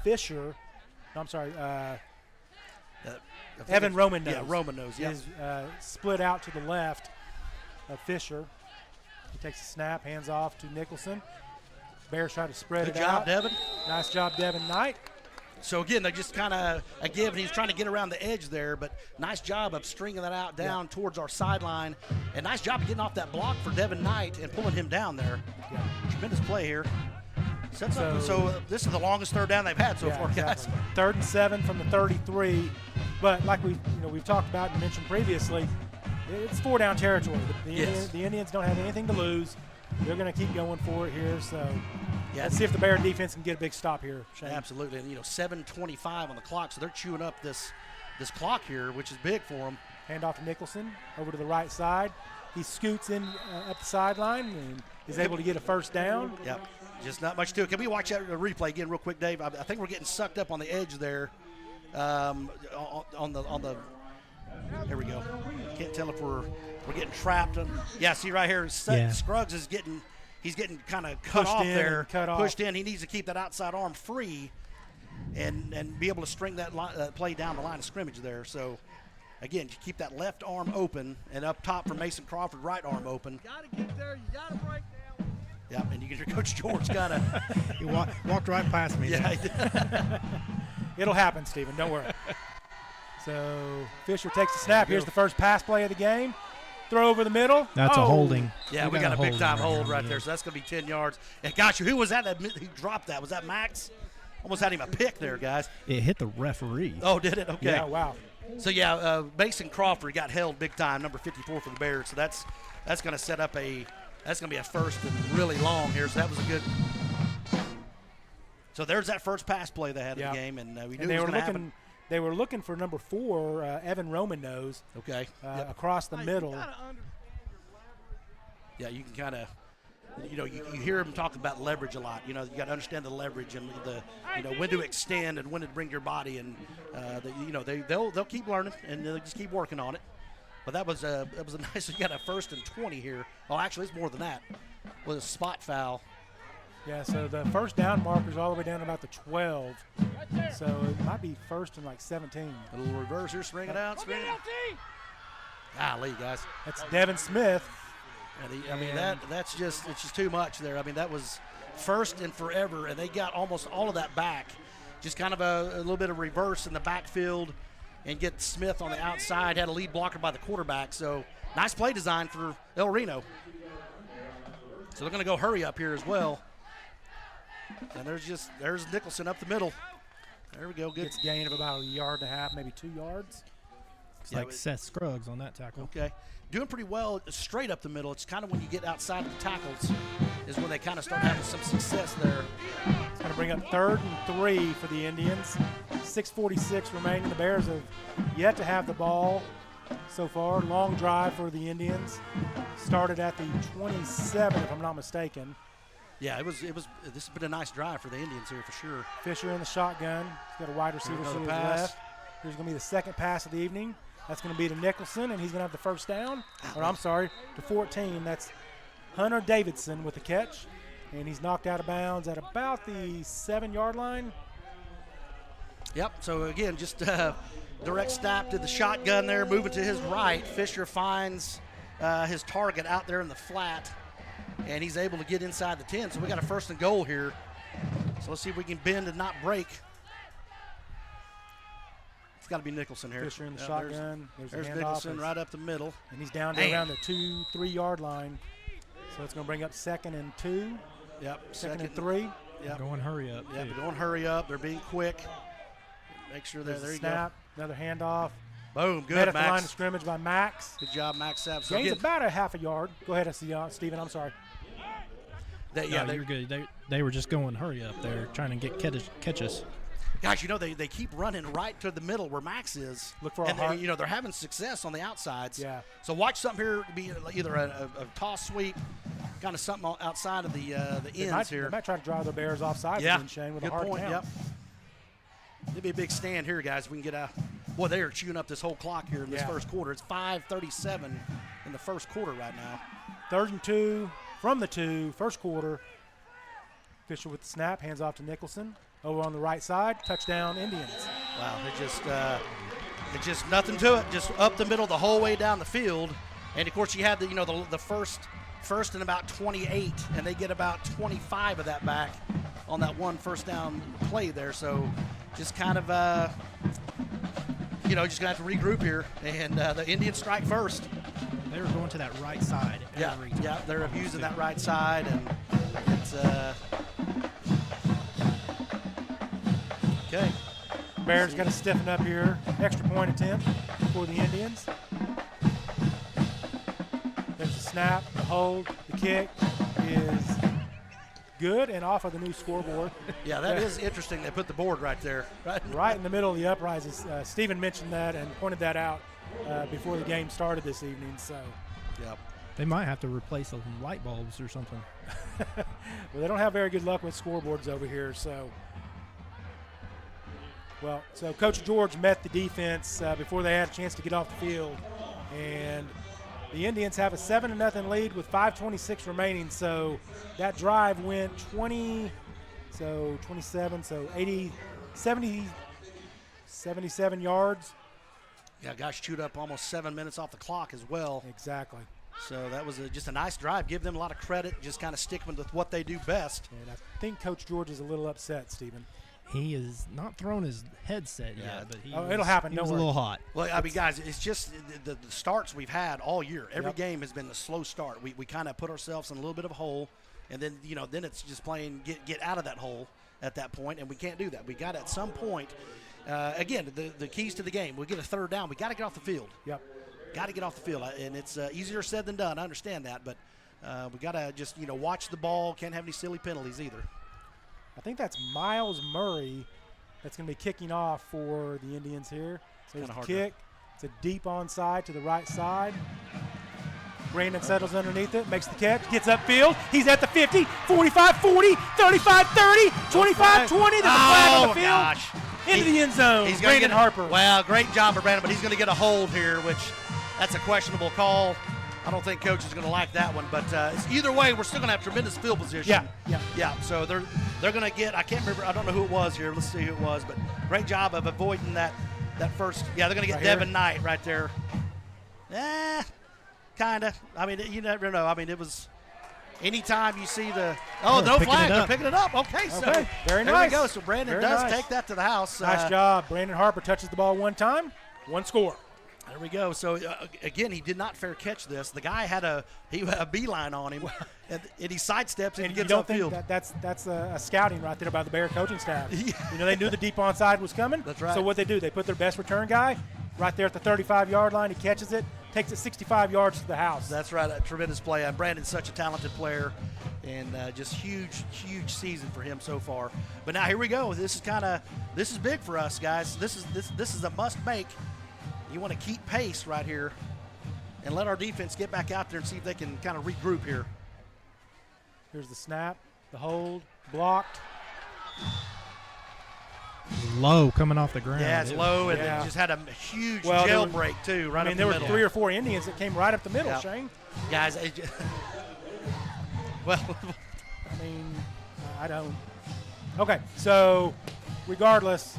Fisher. No, I'm sorry. Evan Roman Nose. Yeah, Roman Nose. Yeah. Is split out to the left of Fisher. He takes a snap, hands off to Nicholson. Bears try to spread it out. Good job, Devin. Nice job, Devin Knight. So, again, they just kind of a give, and he's trying to get around the edge there, but nice job of stringing that out down towards our sideline, and nice job of getting off that block for Devin Knight and pulling him down there. Yeah. Tremendous play here. So this is the longest third down they've had so far, guys. 3rd and 7 from the 33, but like we've talked about and mentioned previously, it's 4-down territory. The Indians don't have anything to lose. They're going to keep going for it here. So let's see if the Bear defense can get a big stop here, Shane. Absolutely. And 7:25 on the clock, so they're chewing up this clock here, which is big for them. Hand off to Nicholson over to the right side. He scoots in up the sideline and is able to get a first down. Yep. Just not much to it. Can we watch that replay again real quick, Dave? I think we're getting sucked up on the edge there. On the there we go. Can't tell if we're getting trapped. See right here, Scruggs is getting kind of cut off there, pushed in. He needs to keep that outside arm free and be able to string that play down the line of scrimmage there. So again, you keep that left arm open, and up top for Mason Crawford, right arm open. You got to get there. You got to break down. Yeah, and you get your Coach George got to. He walked right past me. Yeah. It'll happen, Stephen. Don't worry. So Fisher takes the snap. Here's the first pass play of the game. Throw over the middle. That's a holding. Yeah, we got a big-time hold right there, so that's going to be 10 yards. And gosh, who was that who dropped that? Was that Max? Almost had him a pick there, guys. It hit the referee. Oh, did it? Okay. Yeah, wow. So, Mason Crawford got held big time, number 54 for the Bears. So that's going to set up that's going to be a first and really long here. So that was a good. So there's that first pass play they had in the game, and we knew it was going to happen. They were looking for number 4, Evan Roman Nose. Okay. Across the middle. Yeah, you can kind of, you hear them talk about leverage a lot. You got to understand the leverage and when to extend and when to bring your body, and they'll keep learning and they'll just keep working on it. But that was a nice. You got a 1st and 20 here. Well, actually, it's more than that. With a spot foul. Yeah, so the first down marker's all the way down to about the 12. So it might be 1st and like 17. A little reverse here, swing it out. Golly, guys. That's Devin Smith. And it's just too much there. I mean, that was 1st and forever, and they got almost all of that back. Just kind of a little bit of reverse in the backfield, and get Smith on the outside. Had a lead blocker by the quarterback. So nice play design for El Reno. So they're going to go hurry up here as well. And there's Nicholson up the middle. There we go. Good. Gets gain of about 1.5 yards, maybe 2 yards. Looks like Seth Scruggs on that tackle. Okay. Doing pretty well straight up the middle. It's kind of when you get outside of the tackles is when they kind of start having some success there. It's going to bring up 3rd and 3 for the Indians. 6:46 remaining. The Bears have yet to have the ball so far. Long drive for the Indians. Started at the 27, if I'm not mistaken. Yeah, this has been a nice drive for the Indians here for sure. Fisher in the shotgun. He's got a wide receiver to his left. Here's going to be the second pass of the evening. That's going to be to Nicholson, and he's going to have the first down. Or I'm sorry, to 14. That's Hunter Davidson with the catch. And he's knocked out of bounds at about the 7-yard line. Yep, so again, just direct snap to the shotgun there, moving to his right. Fisher finds his target out there in the flat, and he's able to get inside the 10. So we got a 1st and goal here. So let's see if we can bend and not break. It's got to be Nicholson here. Fisher in the shotgun. There's Nicholson right up the middle. And he's down to around the 2-3 yard line. So it's going to bring up 2nd and 2. Yep. Second and 3. Yep. Going hurry up. Yep, they're going hurry up. They're being quick. Make sure there you snap, go. Another handoff. Boom, good, Met at Max. the line of scrimmage by Max. Good job, Max Sapp. So gains about a 1/2 yard. Go ahead, Stephen. I'm sorry. You're good. They were just going hurry up there, trying to catch us. Guys, they keep running right to the middle where Max is. Look for and they're having success on the outsides. Yeah. So watch something here be either a toss sweep, kind of something outside of the ends here. They might try to drive the Bears offside again, Shane, with good a hard point. count. Yep. It'd be a big stand here, guys. If we can get out. Boy, they are chewing up this whole clock here in this first quarter. It's 5:37 in the first quarter right now. 3rd and 2 from the 2, first quarter. Fisher with the snap, hands off to Nicholson. Over on the right side, touchdown Indians. Wow, it's just nothing to it. Just up the middle the whole way down the field. And of course you had the first and about 28, and they get about 25 of that back on that one first down play there. So just kind of just gonna have to regroup here, and the Indians strike first. They were going to that right side every time. Yeah, they're abusing that right side, and it's okay. Bears got to stiffen up here. Extra point attempt for the Indians. There's the snap, the hold, the kick is good and off of the new scoreboard. Yeah, that is interesting. They put the board right there. Right in the middle of the uprises. Stephen mentioned that and pointed that out before the game started this evening. So, yep. They might have to replace some light bulbs or something. Well, they don't have very good luck with scoreboards over here. So Coach George met the defense before they had a chance to get off the field. And the Indians have a 7-0 lead with 5:26 remaining. So that drive went 27, 77 yards. Yeah, guys chewed up almost 7 minutes off the clock as well. Exactly. So that was just a nice drive. Give them a lot of credit. Just kind of stick with what they do best. And I think Coach George is a little upset, Stephen. He has not thrown his headset yet, but it'll happen. He was a little hot. Well, I mean, guys, it's just the starts we've had all year. Every game has been a slow start. We kind of put ourselves in a little bit of a hole, and then then it's just playing get out of that hole at that point, and we can't do that. We got at some point. Again, the keys to the game. We get a 3rd down. We got to get off the field. Yep. Got to get off the field, and it's easier said than done. I understand that, but we got to just watch the ball. Can't have any silly penalties either. I think that's Miles Murray that's going to be kicking off for the Indians here. So it's a kick. It's a deep onside to the right side. Brandon settles underneath it, makes the catch, gets upfield. He's at the 50, 45, 40, 35, 30, 25, 20. There's a flag on the field. Gosh. Into the end zone. He's Brandon Harper. Well, great job for Brandon, but he's going to get a hold here, which that's a questionable call. I don't think Coach is going to like that one, but it's either way, we're still going to have tremendous field position. Yeah. So they're going to get. I can't remember. I don't know who it was here. Let's see who it was, but great job of avoiding that first. Yeah, they're going to get Devin Knight right there. Kind of. I mean, you never know. I mean, it was. Anytime you see no flag, they're picking it up. Okay, so very there nice. we go. So Brandon does take that to the house. Nice job. Brandon Harper touches the ball one time. One score. There we go. So, again, he did not fair catch this. The guy had a beeline on him, and he sidesteps and gets upfield. That's a scouting right there by the Bear coaching staff. Yeah. They knew the deep onside was coming. That's right. So what they do, they put their best return guy right there at the 35-yard line. He catches it, takes it 65 yards to the house. That's right. A tremendous play. Brandon's such a talented player, and just huge season for him so far. But now here we go. This is big for us, guys. This is a must make. You want to keep pace right here and let our defense get back out there and see if they can kind of regroup here. Here's the snap, the hold, blocked. Low coming off the ground. Yeah, it's low, and it just had a huge jailbreak, too, right up the middle. There were 3 or 4 Indians that came right up the middle, Shane. Guys, well. I don't. Okay, so regardless,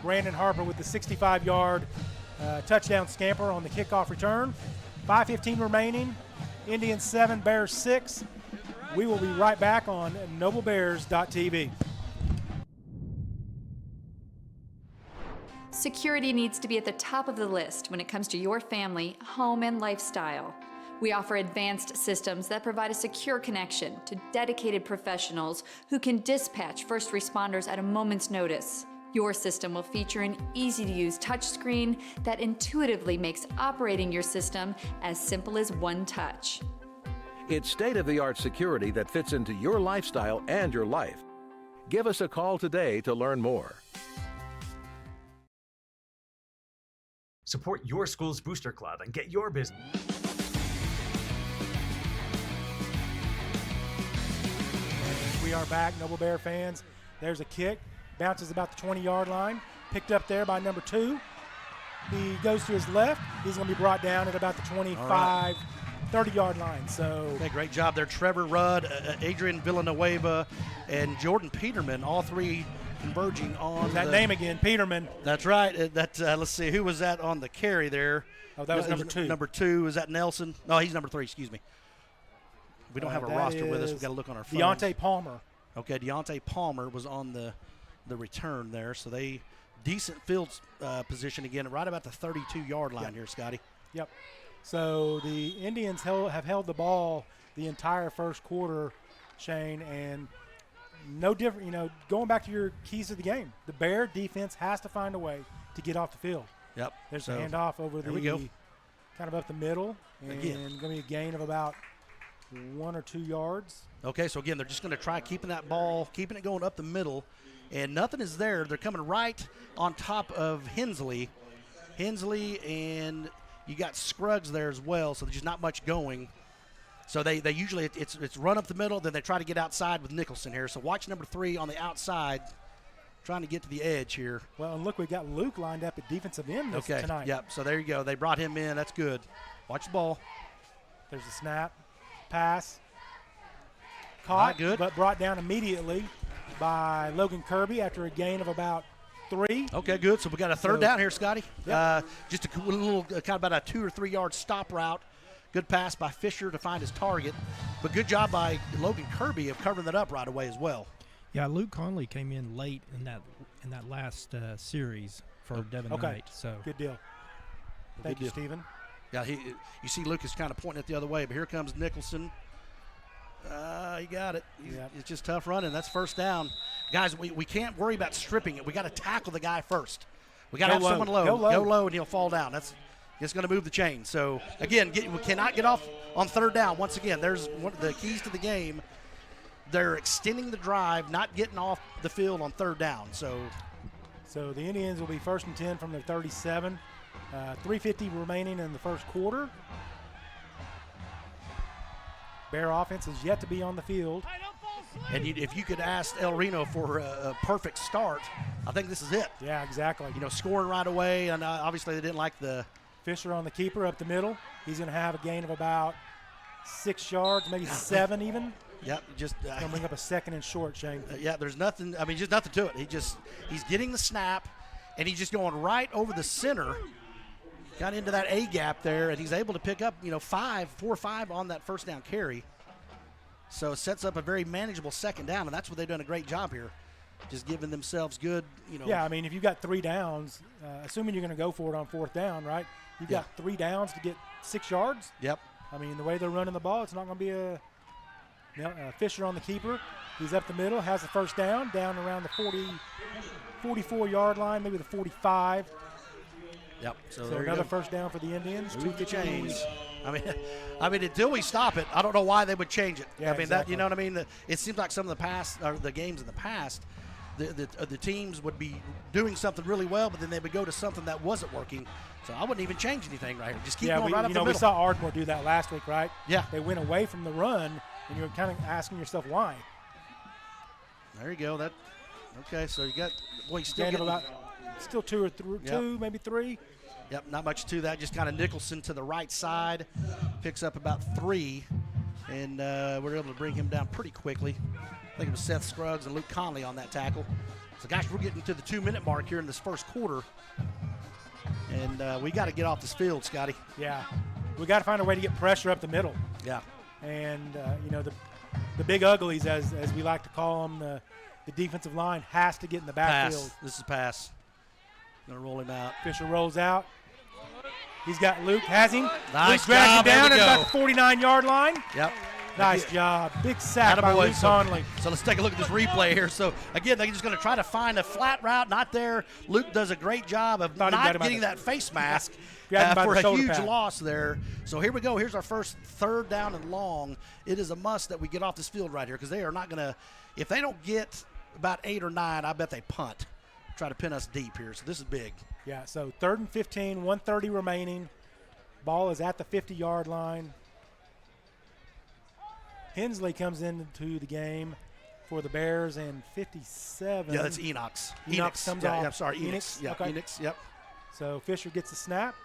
Brandon Harper with the 65-yard touchdown scamper on the kickoff return. 5:15 remaining. Indians 7, Bears 6. We will be right back on NobleBears.tv. Security needs to be at the top of the list when it comes to your family, home, and lifestyle. We offer advanced systems that provide a secure connection to dedicated professionals who can dispatch first responders at a moment's notice. Your system will feature an easy-to-use touchscreen that intuitively makes operating your system as simple as one touch. It's state-of-the-art security that fits into your lifestyle and your life. Give us a call today to learn more. Support your school's booster club and get your business. We are back, Noble Bear fans. There's a kick. Bounces about the 20-yard line. Picked up there by number 2. He goes to his left. He's going to be brought down at about the 25, 30-yard line. So great job there. Trevor Rudd, Adrian Villanueva, and Jordan Peterman, all three converging on that name again, Peterman. That's right. Let's see. Who was that on the carry there? Oh, that was number 2. Number 2. Is that Nelson? No, he's number 3. Excuse me. We don't have a roster with us. We've got to look on our phones. Deontay Palmer. Okay, Deontay Palmer was on the return there. So they decent field position again, right about the 32-yard line here, Scotty. Yep. So the Indians have held the ball the entire first quarter, Shane, and no different. Going back to your keys of the game, the Bear defense has to find a way to get off the field. Yep. There's a handoff over the kind of up the middle, and going to be a gain of about 1 or 2 yards. Okay, so again, they're just going to try keeping that ball, keeping it going up the middle, and nothing is there. They're coming right on top of Hensley, and you got Scruggs there as well, so there's just not much going. So they usually it's run up the middle, then they try to get outside with Nicholson here. So watch number 3 on the outside, trying to get to the edge here. Well, and look, we got Luke lined up at defensive end tonight. Yep. So there you go. They brought him in. That's good. Watch the ball. There's a snap, pass, caught, good, but brought down immediately by Logan Kirby after a gain of about 3. Okay, good. So we got a third down here, Scotty. Yep. Just a little kind of about a 2 or 3 yard stop route. Good pass by Fisher to find his target, but good job by Logan Kirby of covering that up right away as well. Yeah, Luke Conley came in late in that last series for Devin Knight. So good deal. Thank you, Stephen. Yeah, you see Luke is kind of pointing it the other way, but here comes Nicholson. He got it. It's just tough running. That's first down. Guys, we can't worry about stripping it. We got to tackle the guy first. We got to have someone low. Go low, and he'll fall down. It's going to move the chain. So, again, we cannot get off on third down. Once again, there's one of the keys to the game. They're extending the drive, not getting off the field on third down. So the Indians will be 1st and 10 from their 37. 3:50 remaining in the first quarter. Bear offense is yet to be on the field. And if you could ask El Reno for a perfect start, I think this is it. Yeah, exactly. Scoring right away, and obviously they didn't like the Fisher on the keeper up the middle. He's going to have a gain of about 6 yards, maybe 7 even. Yep, just going to bring up a 2nd and short, Shane. Yeah, there's nothing. I mean, just nothing to it. He's getting the snap, and he's just going right over the center. Got into that A gap there, and he's able to pick up 4 or 5 on that first down carry. So it sets up a very manageable second down, and that's what they've done a great job here. just giving themselves good, Yeah, I mean, if you've got 3 downs, assuming you're going to go for it on 4th down, right? You've got 3 downs to get 6 yards. Yep. I mean, the way they're running the ball, it's not going to be a Fisher on the keeper. He's up the middle, has the first down around the 44-yard line, maybe the 45. Yep. So another first down for the Indians. Move the chains. I mean, until we stop it, I don't know why they would change it. Yeah, I mean, exactly. that, you know what I mean? It seems like some of the games in the past, the teams would be doing something really well, but then they would go to something that wasn't working. So I wouldn't even change anything right here. Just keep going right up the middle. We saw Ardmore do that last week, right? Yeah. They went away from the run, and you're kind of asking yourself why. There you go. Okay, so you got you still get still 2 or 3, Yep. 2, maybe 3. Yep, not much to that. Just kind of Nicholson to the right side, picks up about 3, and we're able to bring him down pretty quickly. I think it was Seth Scruggs and Luke Conley on that tackle. So, guys, we're getting to the 2-minute mark here in this first quarter, and we got to get off this field, Scotty. Yeah, we got to find a way to get pressure up the middle. Yeah, and the big uglies, as we like to call them, the defensive line has to get in the backfield. This is pass. Going to roll him out. Fisher rolls out. He's got Luke. Has him. Nice Luke drags job. him down There at we about the 49-yard line. Yep. Nice job. Big sack by Attaboy. Luke Conley. So let's take a look at this replay here. So, again, they're just going to try to find a flat route. Not there. Luke does a great job of not getting that face mask for a huge loss there. So here we go. Here's our first 3rd down and long. It is a must that we get off this field right here because they are not going to – if they don't get about 8 or 9, I bet they punt. Try to pin us deep here. So this is big. Yeah, so 3rd and 15, 1:30 remaining. Ball is at the 50-yard line. Hensley comes into the game for the Bears and 57. Yeah, that's Enox. Enox comes off. Yeah, I'm sorry, Enox. Yeah, okay. Enox, yep. So Fisher gets the snap,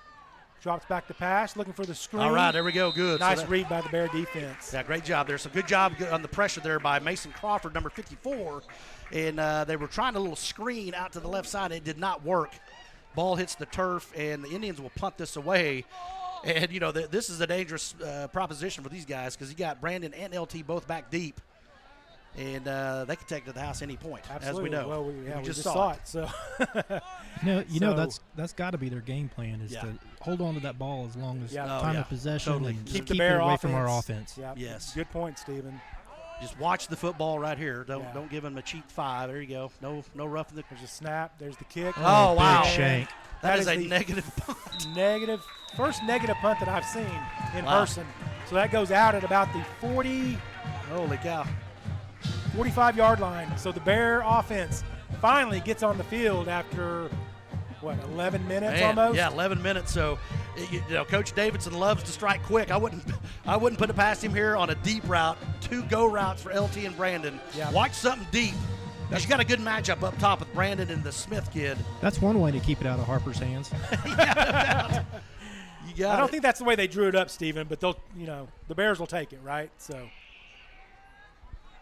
drops back to pass, looking for the screen. All right, there we go. Good. Nice read by the Bear defense. Yeah, great job there. So good job on the pressure there by Mason Crawford, number 54. And they were trying a little screen out to the left side. It did not work. Ball hits the turf, and the Indians will punt this away. And, this is a dangerous proposition for these guys because you got Brandon and LT both back deep. And they can take it to the house any point, Absolutely. as we know. Well, we just saw it. So, that's got to be their game plan is to hold on to that ball as long as time of possession totally. and keep the Bear it away offense from our offense. Yep. Yes. Good point, Stephen. Just watch the football right here. Don't give them a cheap 5. There you go. No roughing the. There's a snap. There's the kick. Oh, wow. Big shank. That is a negative punt. First negative punt that I've seen in person. So that goes out at about the 40. Holy cow. 45-yard line. So the Bear offense finally gets on the field after, 11 minutes almost? Yeah, 11 minutes. So, Coach Davidson loves to strike quick. I wouldn't put it past him here on a deep route. 2 go routes for LT and Brandon. Yeah. Watch something deep. You got a good matchup up top with Brandon and the Smith kid. That's one way to keep it out of Harper's hands. I don't think that's the way they drew it up, Stephen, but they'll, the Bears will take it, right? So,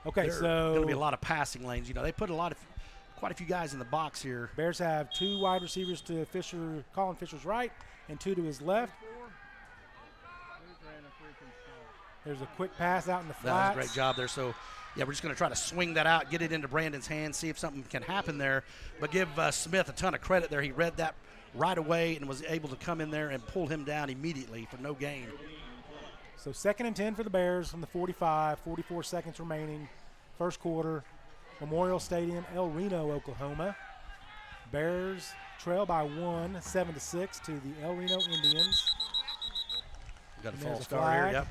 okay, There's going to be a lot of passing lanes. They put quite a few guys in the box here. Bears have 2 wide receivers to Colin Fisher's right and 2 to his left. There's a quick pass out in the flats. That was a great job there. So, yeah, we're just going to try to swing that out, get it into Brandon's hands, see if something can happen there. But give Smith a ton of credit there. He read that right away and was able to come in there and pull him down immediately for no gain. So 2nd and 10 for the Bears from the 45, 44 seconds remaining. First quarter, Memorial Stadium, El Reno, Oklahoma. Bears trail by 1, 7-6 to the El Reno Indians. Got a false start here, yep.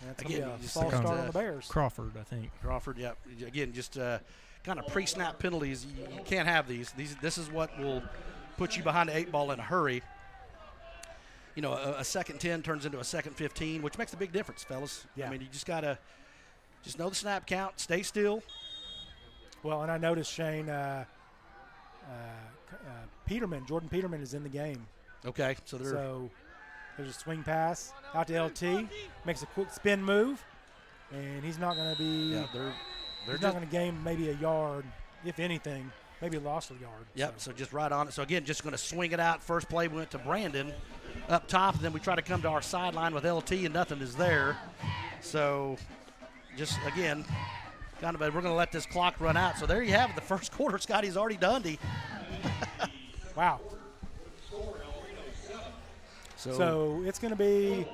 That's again, a false start on the Bears. Crawford, I think. Crawford, yep. Again, just kind of pre-snap penalties. You can't have these. This is what will put you behind the 8 ball in a hurry. A second 10 turns into a second 15, which makes a big difference, fellas. Yeah. I mean, you just got to know the snap count, stay still. Well, and I noticed, Shane, Jordan Peterman is in the game. Okay, so there's a swing pass out to LT, makes a quick spin move, and he's not going to be. Yeah, he's not going to gain maybe a yard, if anything, maybe lost a yard. Yep. So just right on it. So again, just going to swing it out. First play went to Brandon up top, and then we try to come to our sideline with LT, and nothing is there. So just again, we're going to let this clock run out. So there you have it. The first quarter, Scotty's already done. Wow. So it's going to be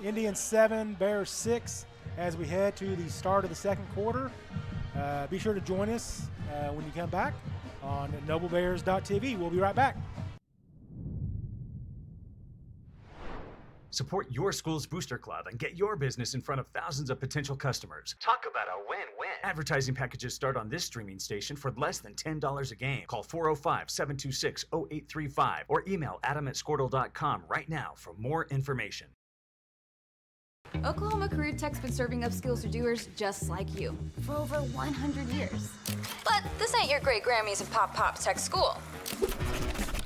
Indians 7, Bears 6 as we head to the start of the second quarter. Be sure to join us when you come back on noblebears.tv. We'll be right back. Support your school's booster club and get your business in front of thousands of potential customers. Talk about a win-win. Advertising packages start on this streaming station for less than $10 a game. Call 405-726-0835 or email adam@squirtle.com right now for more information. Oklahoma Career Tech's been serving up skills to doers just like you for over 100 years. But this ain't your great Grammys and Pop Tech school.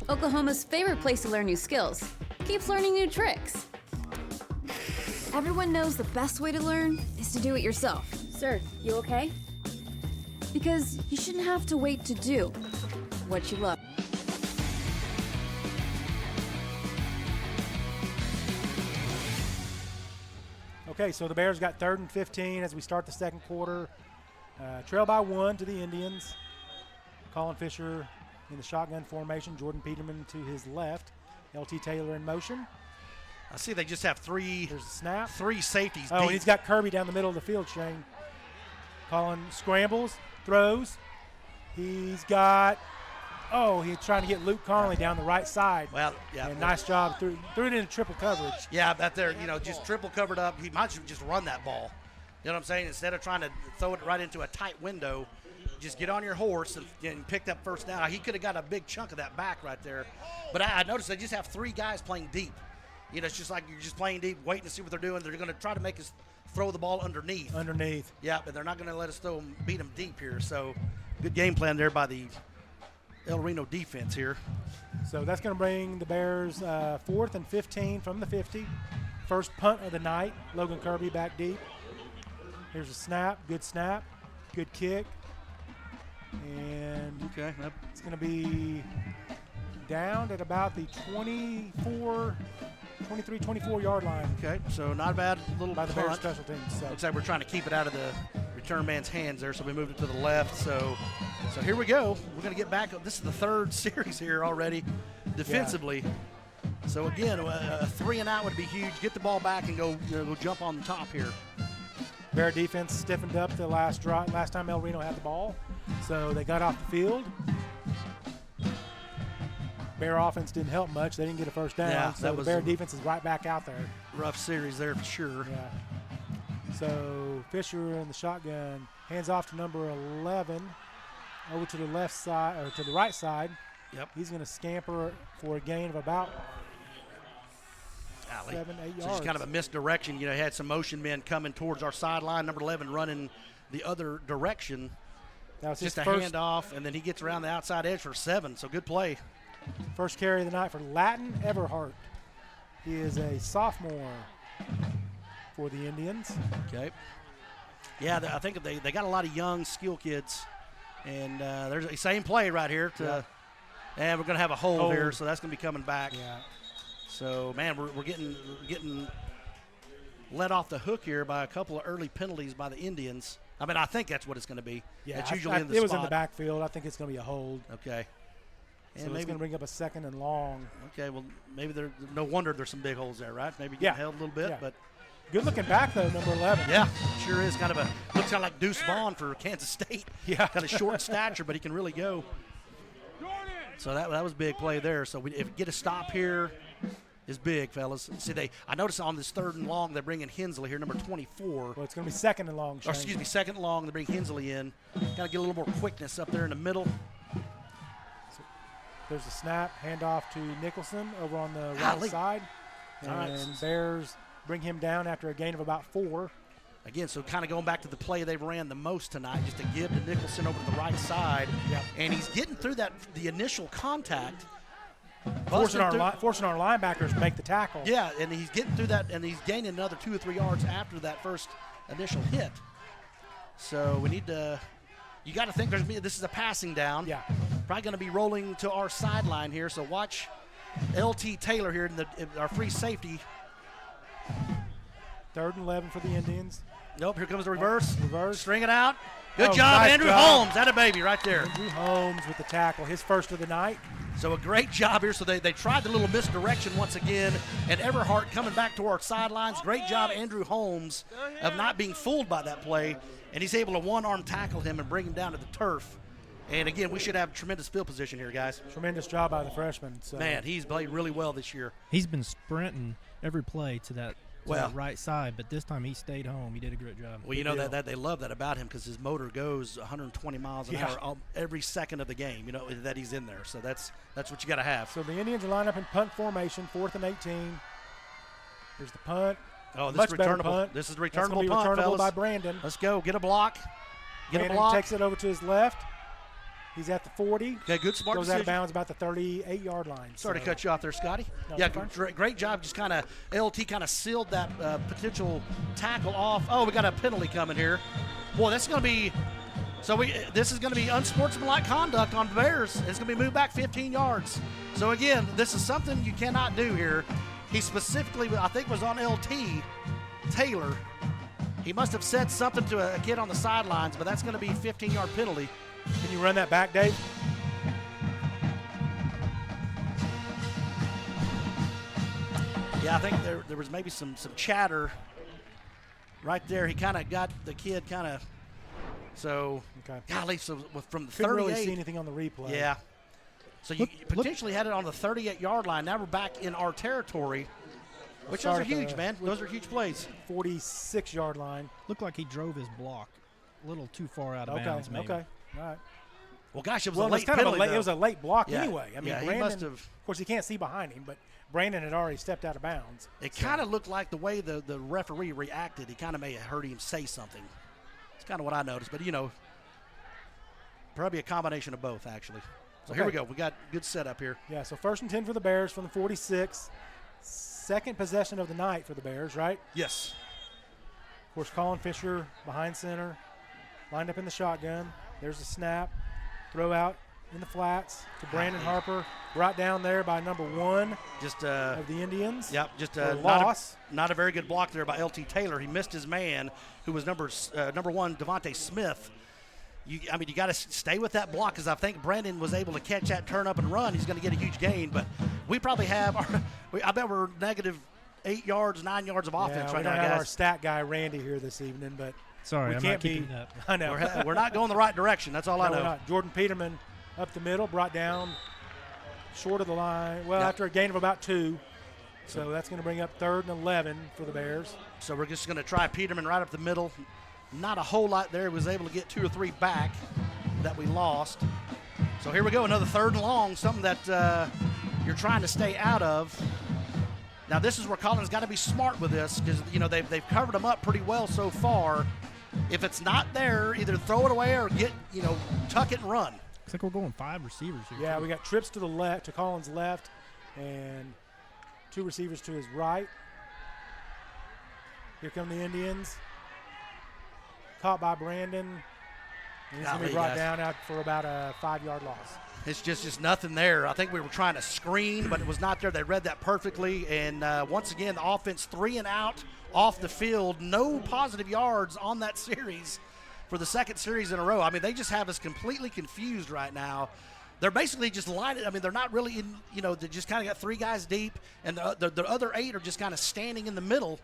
Oklahoma's favorite place to learn new skills keeps learning new tricks. Everyone knows the best way to learn is to do it yourself. Sir, you okay? Because you shouldn't have to wait to do what you love. Okay, so the Bears got 3rd and 15 as we start the second quarter. Trail by 1 to the Indians. Colin Fisher in the shotgun formation. Jordan Peterman to his left. LT Taylor in motion. I see they just have three. There's a snap. 3 safeties. Oh, deep. and he's got Kirby down the middle of the field, Shane. Colin scrambles, throws. He's got, he's trying to get Luke Conley down the right side. Well, yeah. And nice job. Threw it into triple coverage. Yeah, that there, just triple covered up. He might just run that ball. You know what I'm saying? Instead of trying to throw it right into a tight window, just get on your horse and pick that first down. He could have got a big chunk of that back right there. But I noticed they just have 3 guys playing deep. It's just like you're just playing deep, waiting to see what they're doing. They're going to try to make us throw the ball underneath. Yeah, but they're not going to let us beat them deep here. So good game plan there by the El Reno defense here. So that's going to bring the Bears 4th and 15 from the 50. First punt of the night. Logan Kirby back deep. Here's a snap, good kick. And it's going to be down at about the 23-24 yard line. Okay, so not a bad little by the punt. Bears special teams. So. Looks like we're trying to keep it out of the return man's hands there, so we moved it to the left. So here we go. We're going to get back. This is the 3rd series here already defensively. Yeah. So again, a 3 and out would be huge. Get the ball back and go jump on the top here. Bear defense stiffened up the last time El Reno had the ball, so they got off the field. Bear offense didn't help much. They didn't get a first down, so the Bear defense is right back out there. Rough series there for sure. Yeah. So Fisher in the shotgun hands off to number 11 over to the left side or to the right side. Yep. He's going to scamper for a gain of about 7-8 yards. So just kind of a misdirection. He had some motion men coming towards our sideline. Number 11 running the other direction. That was just his a first handoff, and then he gets around the outside edge for 7. So good play. First carry of the night for Latin Everhart. He is a sophomore for the Indians. Okay. Yeah, I think they got a lot of young skill kids. And there's the same play right here. And we're going to have a hold here, so that's going to be coming back. Yeah. So, man, we're getting let off the hook here by a couple of early penalties by the Indians. I mean, I think that's what it's going to be. Yeah, it's usually in the spot. It was in the backfield. I think it's going to be a hold. Okay. So it's going to bring up a 2nd and long. Okay, well, maybe no wonder there's some big holes there, right? Maybe getting held a little bit, but. Good looking back, though, number 11. Yeah, sure is. Looks kind of like Deuce Vaughn for Kansas State. Yeah. Kind of short in stature, but he can really go. So that was a big play there. So if we get a stop here is big, fellas. See, I noticed on this 3rd and long, they're bringing Hensley here, number 24. Well, it's going to be 2nd and long, Shane. Or excuse me, 2nd and long. They bring Hensley in. Kind of get a little more quickness up there in the middle. So there's a snap, handoff to Nicholson over on the right side. And Bears bring him down after a gain of about 4. Again, so kind of going back to the play they've ran the most tonight, just to give to Nicholson over to the right side. Yep. And he's getting through the initial contact. Forcing our linebackers to make the tackle. Yeah, and he's getting through that, and he's gaining another 2 or 3 yards after that first initial hit. So we need to – you got to think this is a passing down. Yeah. Probably going to be rolling to our sideline here, so watch LT Taylor here, our free safety. 3rd and 11 for the Indians. Nope, here comes the reverse. Reverse. String it out. Good Oh, job, nice Andrew job. Holmes. That a baby right there. Andrew Holmes with the tackle, his first of the night. So a great job here. So they tried the little misdirection once again. And Everhart coming back to our sidelines. Great job, Andrew Holmes, of not being fooled by that play. And he's able to one-arm tackle him and bring him down to the turf. And, again, we should have tremendous field position here, guys. Tremendous job by the freshman. So. Man, he's played really well this year. He's been sprinting every play to that Well, right side, but this time he stayed home. He did a great job. Well, you know that they love that about him because his motor goes 120 miles an hour every second of the game. You know that he's in there, so that's what you got to have. So the Indians are lined up in punt formation, 4th and 18. Here's the punt. Oh, this Much is better returnable. punt. This is That's returnable gonna be punt, returnable fellas. by Brandon. Let's go. Get a block. Get Brandon a block. takes it over to his left. He's at the 40. Okay, good smart Goes decision. out of bounds about the 38-yard line. Sorry to cut you off there, Scotty. No, yeah, it's fine. great job. Just kind of LT kind of sealed that potential tackle off. Oh, we got a penalty coming here. Boy, that's going to be. So this is going to be unsportsmanlike conduct on the Bears. It's going to be moved back 15 yards. So again, this is something you cannot do here. He specifically, I think, was on LT Taylor. He must have said something to a kid on the sidelines, but that's going to be a 15-yard penalty. Can you run that back, Dave? Yeah, I think there was maybe some chatter right there. He kind of got the kid kind of. So, golly, so from the 38. Couldn't really see anything on the replay. Yeah. So you potentially had it on the 38-yard line. Now we're back in our territory, which those are huge, man. Those are huge plays. 46-yard line. Looked like he drove his block a little too far out of bounds, maybe. Okay, all right. Well, gosh, it was well, a late kind of penalty, it was a late block Yeah. anyway. I mean, Yeah, he Brandon, must have. Of course, you can't see behind him, but Brandon had already stepped out of bounds. It kind of looked like the way the referee reacted, he kind of may have heard him say something. It's kind of what I noticed. But, you know, probably a combination of both, actually. So here we go. We got good setup here. Yeah, so 1st and 10 for the Bears from the 46. Second possession of the night for the Bears, right? Yes. Of course, Colin Fisher behind center, lined up in the shotgun. There's the snap. Throw out in the flats to Brandon Harper, brought down there by number 1 just of the Indians. Yep, just loss. Not a very good block there by LT Taylor. He missed his man, who was number 1, Devontae Smith. You got to stay with that block because I think Brandon was able to catch that, turn up and run. He's going to get a huge gain, but we probably have I bet we're negative 8 yards, 9 yards of offense right now, we don't have our guys. stat guy Randy here this evening, but sorry, we I'm can't not keeping up. I know we're not going the right direction. That's all I know. We're not. Jordan Peterman up the middle, brought down short of the line. Well, after a gain of about 2, so that's going to bring up 3rd and 11 for the Bears. So we're just going to try Peterman right up the middle. Not a whole lot there. He was able to get 2 or 3 back that we lost. So here we go, another 3rd and long, something that you're trying to stay out of. Now this is where Colin's got to be smart with this because they've covered him up pretty well so far. If it's not there, either throw it away or tuck it and run. Looks like we're going 5 receivers here. Yeah, we got trips to the left, to Colin's left, and 2 receivers to his right. Here come the Indians. Caught by Brandon. And he's going to be brought down out for about a 5-yard loss. It's just nothing there. I think we were trying to screen, but it was not there. They read that perfectly. And once again, the offense 3 and out off the field. No positive yards on that series for the 2nd series in a row. I mean, they just have us completely confused right now. They're basically just lined. I mean, they're not really in, they just kind of got 3 guys deep, and the other 8 are just kind of standing in the middle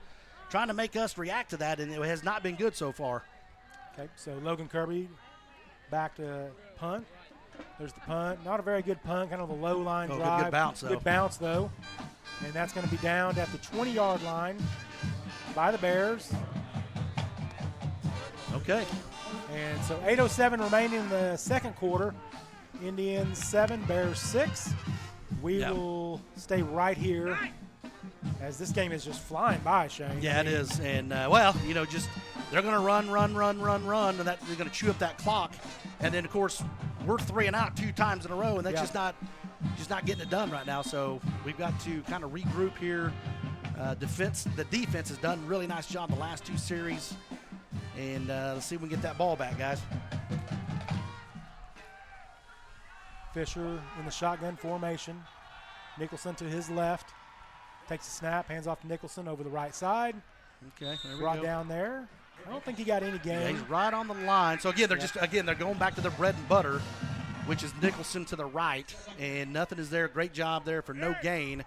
trying to make us react to that, and it has not been good so far. Okay, so Logan Kirby back to punt. There's the punt. Not a very good punt, kind of a low line drive. Good bounce, though. Good bounce, though. And that's going to be downed at the 20-yard line by the Bears. Okay. And so 8:07 remaining in the 2nd quarter. Indians 7, Bears 6. We will stay right here as this game is just flying by, Shane. Yeah, it is. And, just they're going to run, and they're going to chew up that clock. And then, of course, we're 3 and out 2 times in a row, and that's just not getting it done right now. So we've got to kind of regroup here. The defense has done a really nice job the last 2 series. And let's see if we can get that ball back, guys. Fisher in the shotgun formation. Nicholson to his left. Takes a snap, hands off to Nicholson over the right side. Okay, there we Brought go. down there. I don't think he got any game. Yeah, he's right on the line. So again, they're going back to their bread and butter, which is Nicholson to the right, and nothing is there. Great job there for no gain.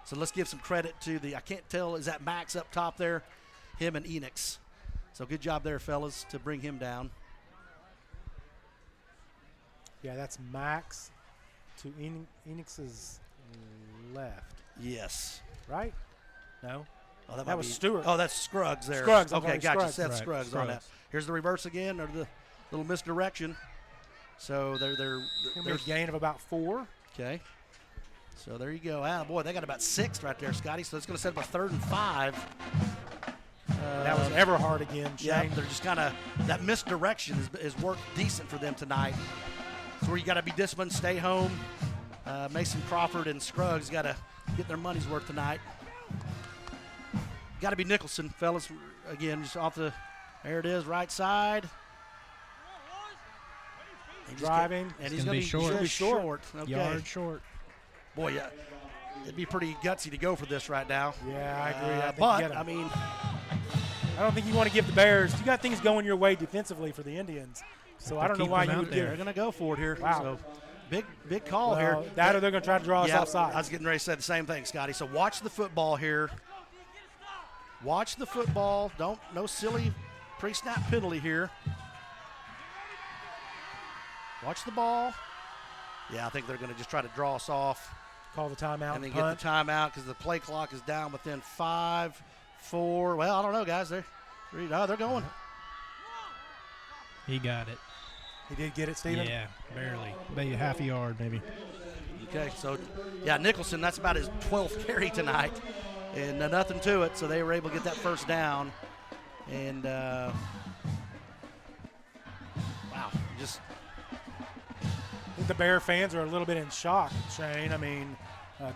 So let's give some credit to I can't tell, is that Max up top there? Him and Enix. So good job there, fellas, to bring him down. Yeah, that's Max to Enix's left. Yes. Right? No. Oh, that was Stewart. Oh, that's Scruggs there. Scruggs. Okay, gotcha. Scruggs. Seth Scruggs on that. Here's the reverse again, or the little misdirection. So there's a gain of about 4. Okay. So there you go. Ah, boy, they got about 6 right there, Scotty. So it's going to set up a 3rd and 5. That was Everhart again, Shane. Yeah, they're just kind of, that misdirection is worked decent for them tonight. So where you got to be disciplined, stay home. Mason Crawford and Scruggs got to get their money's worth tonight. Got to be Nicholson, fellas. Again, just off the, there it is, right side. Driving. And he's going to be short. Okay. Yard short. Boy, yeah, it'd be pretty gutsy to go for this right now. Yeah, I agree. I don't think you want to give the Bears. You got things going your way defensively for the Indians. So I don't know why you would give. They're going to go for it here. Wow. So big call here. That or they're going to try to draw us offside. I was getting ready to say the same thing, Scotty. So watch the football here. Watch the football. No silly pre-snap penalty here. Watch the ball. Yeah, I think they're going to just try to draw us off. Call the timeout. And then get the timeout because the play clock is down within 5, 4. Well, I don't know, guys. They're going. He got it. He did get it, Steven? Yeah, barely. Maybe half a yard, maybe. Okay, so, yeah, Nicholson, that's about his 12th carry tonight. And nothing to it, so they were able to get that first down. And, wow, just. I think the Bear fans are a little bit in shock, Shane. I mean,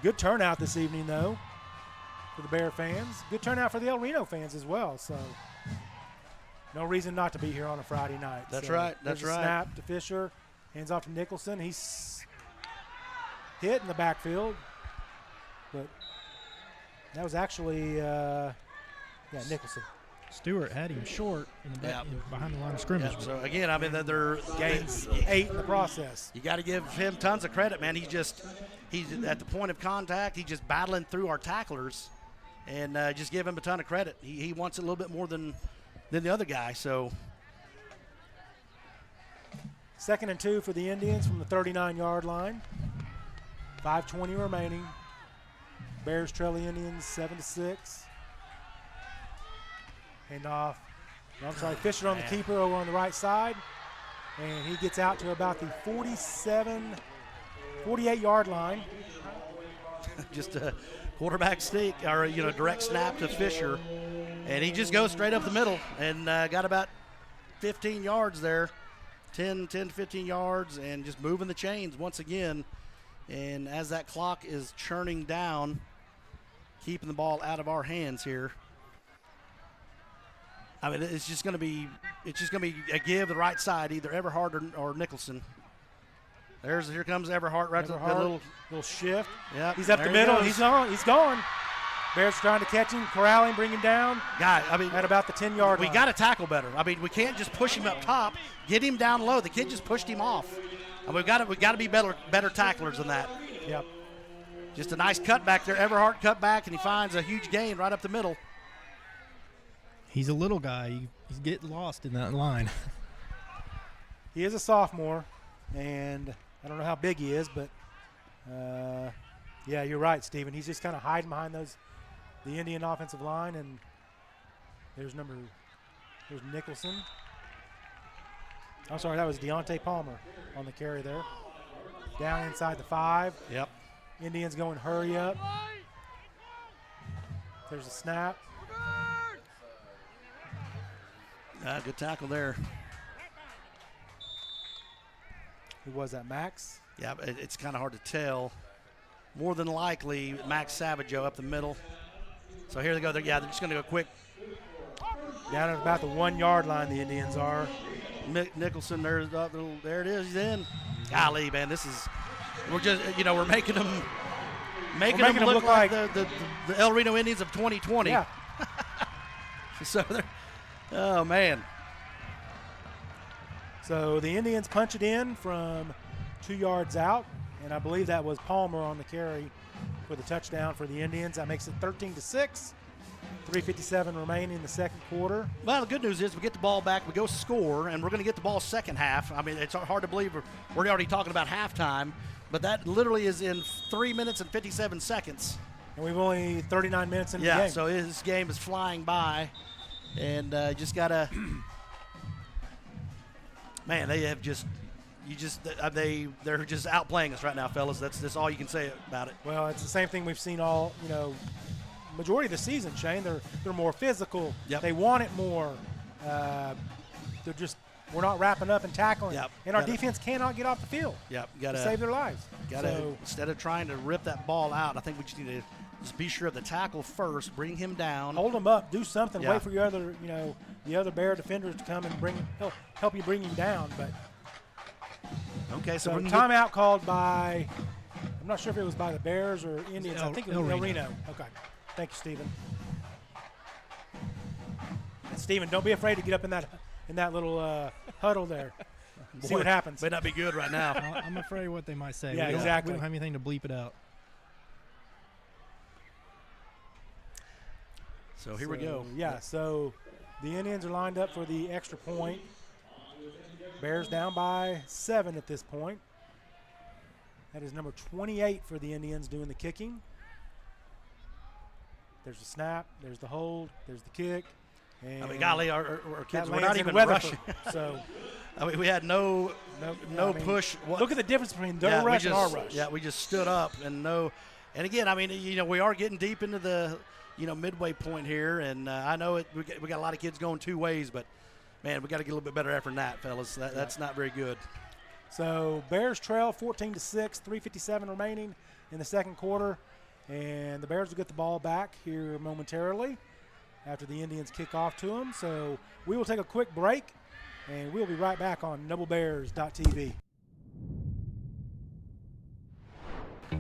good turnout this evening, though, for the Bear fans. Good turnout for the El Reno fans as well. So, no reason not to be here on a Friday night. That's so right. That's right. Snap to Fisher. Hands off to Nicholson. He's hit in the backfield. But that was actually, Nicholson. Stewart had him short in the back, behind the line of scrimmage. Yeah, so, again, I mean, they're gains 8 in the process. You got to give him tons of credit, man. He's at the point of contact. He's just battling through our tacklers, and just give him a ton of credit. He wants it a little bit more than the other guy. So 2nd and 2 for the Indians from the 39-yard line. 5:20 remaining. Bears trail the Indians 7-6. Handoff. Fisher on the keeper over on the right side. And he gets out to about the 48-yard line. Just a quarterback sneak, or, direct snap to Fisher. And he just goes straight up the middle and got about 15 yards there. 10 to 15 yards, and just moving the chains once again. And as that clock is churning down, keeping the ball out of our hands here. I mean, it's just going to be a give the right side, either Everhart or Nicholson. Here comes Everhart, right Everhart, to the little shift. Yeah, he's up the middle. He's gone. Bears trying to catch him, corral him, bring him down. At about the 10-yard line. We got to tackle better. I mean, we can't just push him up top, get him down low. The kid just pushed him off. And we got to be better tacklers than that. Yep. Just a nice cutback there. Everhart cut back, and he finds a huge gain right up the middle. He's a little guy. He's getting lost in that line. He is a sophomore, and I don't know how big he is, but yeah, you're right, Steven. He's just kind of hiding behind the Indian offensive line, and there's Nicholson. I'm sorry, that was Deontay Palmer on the carry there. Down inside the 5. Yep. Indians going hurry up. There's a snap. Good tackle there. Who was that, Max? Yeah, it's kind of hard to tell. More than likely, Max Savageau up the middle. So here they go. They're just going to go quick. Down at about the 1-yard line, the Indians are. Nicholson, there it is. He's in. Golly, man, we're making them look like the El Reno Indians of 2020. Yeah. So Oh, man. So the Indians punch it in from 2 yards out, and I believe that was Palmer on the carry for the touchdown for the Indians. That makes it 13-6. 3:57 remaining in the second quarter. Well, the good news is we get the ball back, we go score, and we're going to get the ball second half. I mean, it's hard to believe we're already talking about halftime, but that literally is in 3 minutes and 57 seconds. And we've only 39 minutes into the game. Yeah, so this game is flying by, and just got to – man, they have just – they're just outplaying us right now, fellas. That's all you can say about it. Well, it's the same thing we've seen all, majority of the season, Shane. They're more physical. Yep. They want it more. We're not wrapping up and tackling. Yep. And our defense cannot get off the field. Yep. To save their lives. Instead of trying to rip that ball out, I think we just need to just be sure of the tackle first, bring him down. Hold him up, do something, Yeah. wait for your other, the other Bear defenders to come and help you bring him down. But okay, so timeout called by, I'm not sure if it was by the Bears or Indians. I think it was El El Reno. Reno. Okay. Thank you, Stephen. And Stephen, don't be afraid to get up in that little huddle there. See what happens. May not be good right now. I'm afraid of what they might say. Yeah, We exactly. don't have anything to bleep it out. So here we go. Yeah, so the Indians are lined up for the extra point. Bears down by 7 at this point. That is number 28 for the Indians doing the kicking. There's the snap, there's the hold, there's the kick. And I mean, golly, our kids were not even Weatherford, rushing. So, I mean, we had no push. Look at the difference between their rush and our rush. Yeah, we just stood up and no. And again, I mean, we are getting deep into the, midway point here, and I know we got a lot of kids going 2 ways, but man, we got to get a little bit better effort than that, fellas. That's not very good. So Bears trail 14-6, 3:57 remaining in the second quarter, and the Bears will get the ball back here momentarily after the Indians kick off to them. So we will take a quick break, and we'll be right back on NobleBears.tv.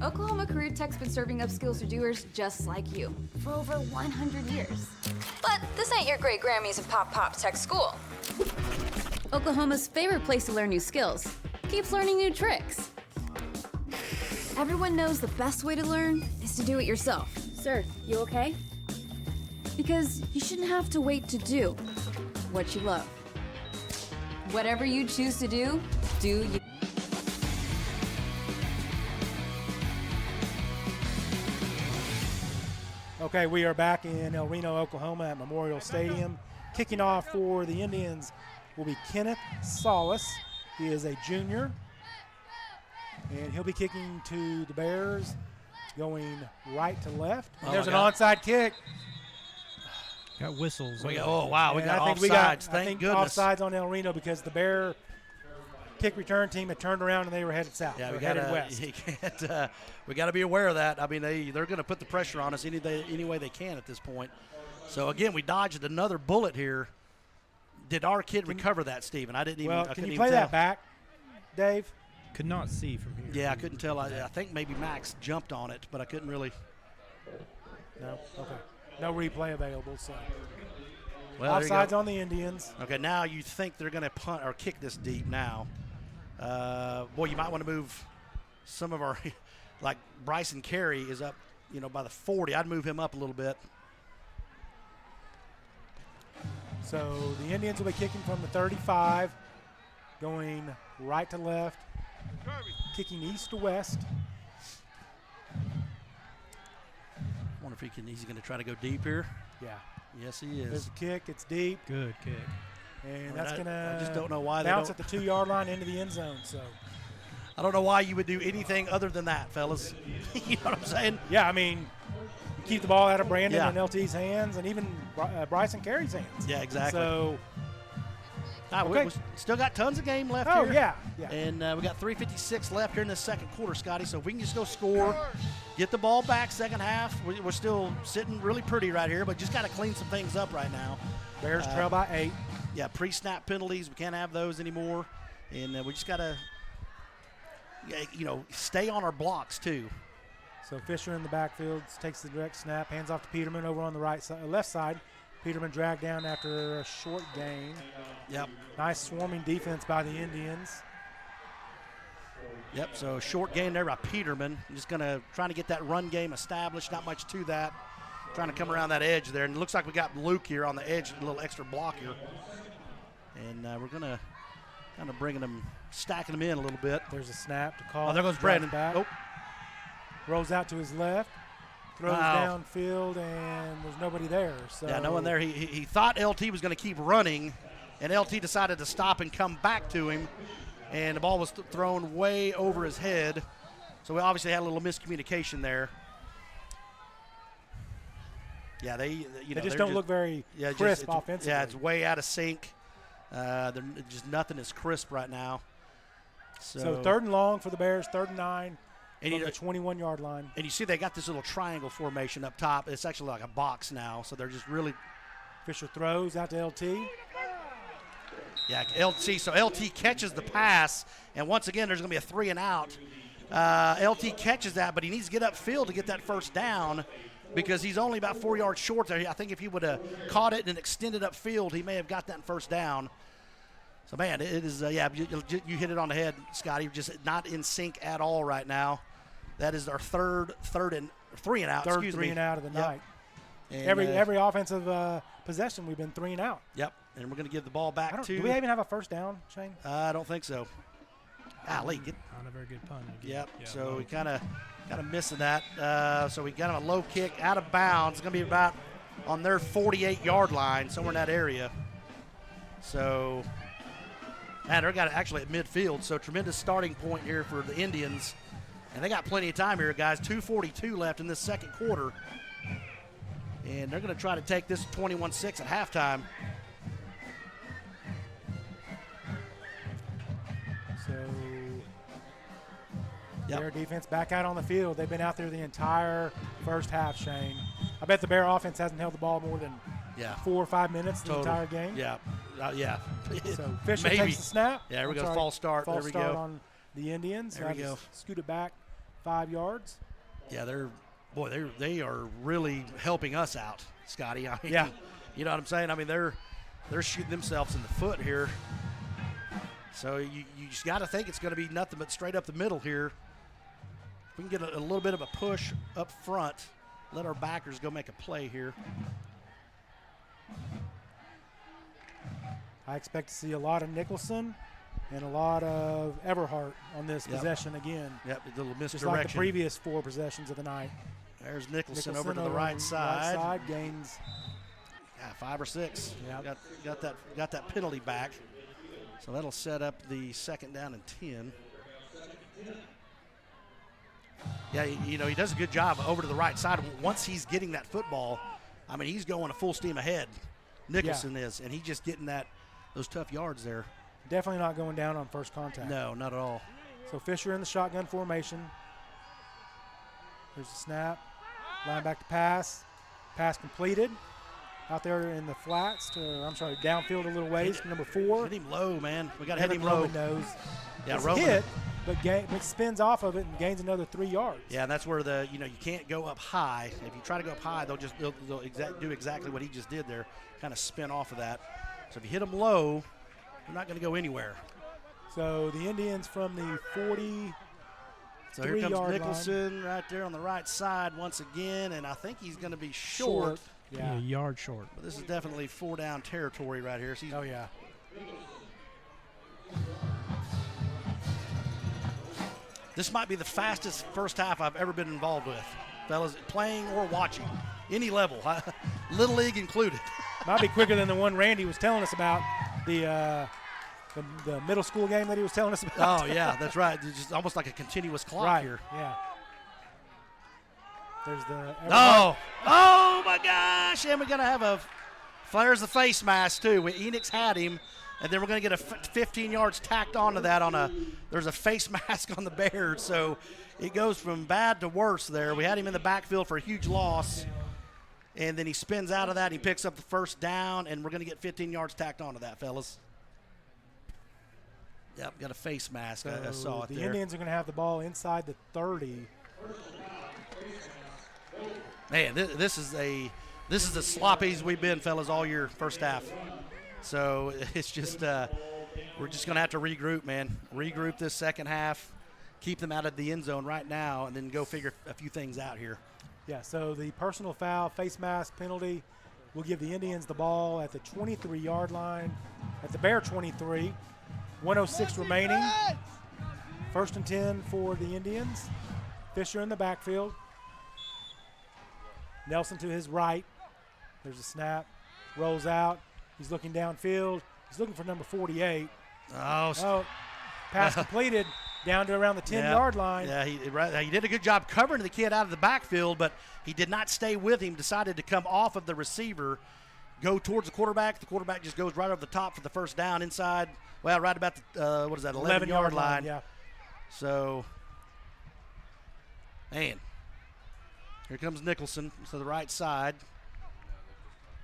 Oklahoma Career Tech's been serving up skills to doers just like you for over 100 years. But this ain't your great Grammys and Pop Tech school. Oklahoma's favorite place to learn new skills keeps learning new tricks. Everyone knows the best way to learn is to do it yourself. Sir, you okay? Because you shouldn't have to wait to do what you love. Whatever you choose to do you. Okay, we are back in El Reno, Oklahoma at Memorial Stadium. Kicking off for the Indians will be Kenneth Salas. He is a junior, and he'll be kicking to the Bears, going right to left. And there's an onside kick. Got whistles. We got offsides. Thank goodness. Offsides on El Reno because the Bear kick return team had turned around and they were headed south. Yeah, headed west. We got to be aware of that. I mean, they're going to put the pressure on us any way they can at this point. So again, we dodged another bullet here. Did our kid recover that, Stephen? I didn't even. Well, I can couldn't you even play tell. that back, Dave? Could not see from here. Yeah, I couldn't tell. I think maybe Max jumped on it, but I couldn't really. No. Okay. No replay available. So. Well, offsides on the Indians. Okay, now you think they're going to punt or kick this deep now. Boy, you might want to move some of our, like Bryson Carey is up, by the 40. I'd move him up a little bit. So the Indians will be kicking from the 35, going right to left, kicking east to west. I wonder if he's going to try to go deep here. Yeah. Yes, he is. There's a kick. It's deep. Good kick. And that's going to I just don't know why they bounce don't. at the 2-yard line into the end zone. So I don't know why you would do anything other than that, fellas. You know what I'm saying? Yeah, I mean, keep the ball out of Brandon Yeah. and LT's hands and even Bryson Carey's hands. Yeah, exactly. So we still got tons of game left Oh, here. yeah. And we got 3:56 left here in the second quarter, Scotty. So if we can just go score, get the ball back second half. We're still sitting really pretty right here, but just got to clean some things up right now. Bears trail by 8. Yeah, pre-snap penalties. We can't have those anymore. And we just got to, stay on our blocks too. So Fisher in the backfield takes the direct snap, hands off to Peterman over on the left side. Peterman dragged down after a short gain. Yep. Nice swarming defense by the Indians. Yep, so short gain there by Peterman. Just trying to get that run game established. Not much to that. Trying to come around that edge there. And it looks like we got Luke here on the edge, a little extra block here. And we're going to kind of stacking them in a little bit. There's a snap to call. Oh, there goes Brandon. Back. Oh. Rolls out to his left. Throws downfield, and there's nobody there. So yeah, no one there. He thought LT was going to keep running, and LT decided to stop and come back to him, and the ball was thrown way over his head. So we obviously had a little miscommunication there. Yeah, they just don't look very crisp offensively. Yeah, it's way out of sync. Just nothing is crisp right now. So 3rd and long for the Bears, 3rd and 9. And from the 21-yard line. And you see they got this little triangle formation up top. It's actually like a box now, so they're just really. Fisher throws out to LT. Yeah, LT. So LT catches the pass, and once again, there's going to be a 3 and out. LT catches that, but he needs to get upfield to get that first down because he's only about 4 yards short there. I think if he would have caught it and extended upfield, he may have got that first down. So, man, it is, you hit it on the head, Scotty. Just not in sync at all right now. That is our third and 3 and out. Third 3 and out of the night. And every offensive possession, we've been 3 and out. Yep, and we're going to give the ball back to. Do we even have a first down, Shane? I don't think so. Golly, not a very good punt. Yep. Yeah, so we kind of missing that. So we got him a low kick out of bounds. It's going to be about on their 48-yard line, somewhere in that area. So. Man, they're got it actually at midfield, so tremendous starting point here for the Indians. And they got plenty of time here, guys. 2:42 left in this second quarter. And they're going to try to take this 21-6 at halftime. So their defense back out on the field. They've been out there the entire first half, Shane. I bet the Bear offense hasn't held the ball more than 4 or 5 minutes the entire game. Yeah. Yeah. So Fisher takes the snap. Yeah, here we go. False start. False there we start go. on the Indians. There we go. Scoot it back 5 yards. Yeah, they are really helping us out, Scotty. I mean, yeah. You know what I'm saying? I mean, they're shooting themselves in the foot here. So you just got to think it's going to be nothing but straight up the middle here. If we can get a little bit of a push up front, let our backers go make a play here. I expect to see a lot of Nicholson and a lot of Everhart on this possession again. Yep, a little misdirection. Just like the previous 4 possessions of the night. There's Nicholson over to the right side. Right side gains. Yeah, 5 or 6. Yeah, got that penalty back. So that'll set up the 2nd down and 10. Yeah, he does a good job over to the right side. Once he's getting that football, I mean, he's going a full steam ahead. Nicholson is, and he's just getting those tough yards there. Definitely not going down on first contact. No, not at all. So Fisher in the shotgun formation. There's a snap. Line back to pass. Pass completed. Out there in the flats downfield a little ways. Number 4. Hit him low, man. We got to hit him low. Roman knows. Yeah, it's Roman hit, but spins off of it and gains another 3 yards. Yeah, and that's where you can't go up high. If you try to go up high, they'll do exactly what he just did there, kind of spin off of that. So if you hit them low, they're not going to go anywhere. So the Indians from the 40. So here comes Nicholson right there on the right side once again, and I think he's going to be short. Yeah, a yard short. But this is definitely 4 down territory right here. Oh, yeah. This might be the fastest first half I've ever been involved with, fellas, playing or watching, any level, Little League included. Might be quicker than the one Randy was telling us about, the middle school game that he was telling us about. Oh, yeah, that's right. It's just almost like a continuous clock here. Yeah. There's the. Oh my gosh! And we're gonna have there's the face mask too. Enix had him, and then we're gonna get a 15 yards tacked onto that there's a face mask on the Bears, so it goes from bad to worse there. We had him in the backfield for a huge loss, and then he spins out of that. He picks up the first down, and we're gonna get 15 yards tacked onto that, fellas. Yep, got a face mask. So I saw it the there. Indians are gonna have the ball inside the 30. Man, this is This is as sloppy as we've been, fellas, all year, first half. So it's just we're just going to have to regroup, man. Regroup this second half, keep them out of the end zone right now, and then go figure a few things out here. Yeah, so the personal foul, face mask penalty will give the Indians the ball at the 23-yard line, at the Bear 23. 1:06 remaining. 1st and 10 for the Indians. Fisher in the backfield. Nelson to his right. There's a snap. Rolls out. He's looking downfield. He's looking for number 48. Oh, pass completed down to around the 10-yard line. Yeah, he did a good job covering the kid out of the backfield, but he did not stay with him, decided to come off of the receiver, go towards the quarterback. The quarterback just goes right over the top for the first down inside, well, right about the, 11-yard line. Yeah. So, man, here comes Nicholson to the right side.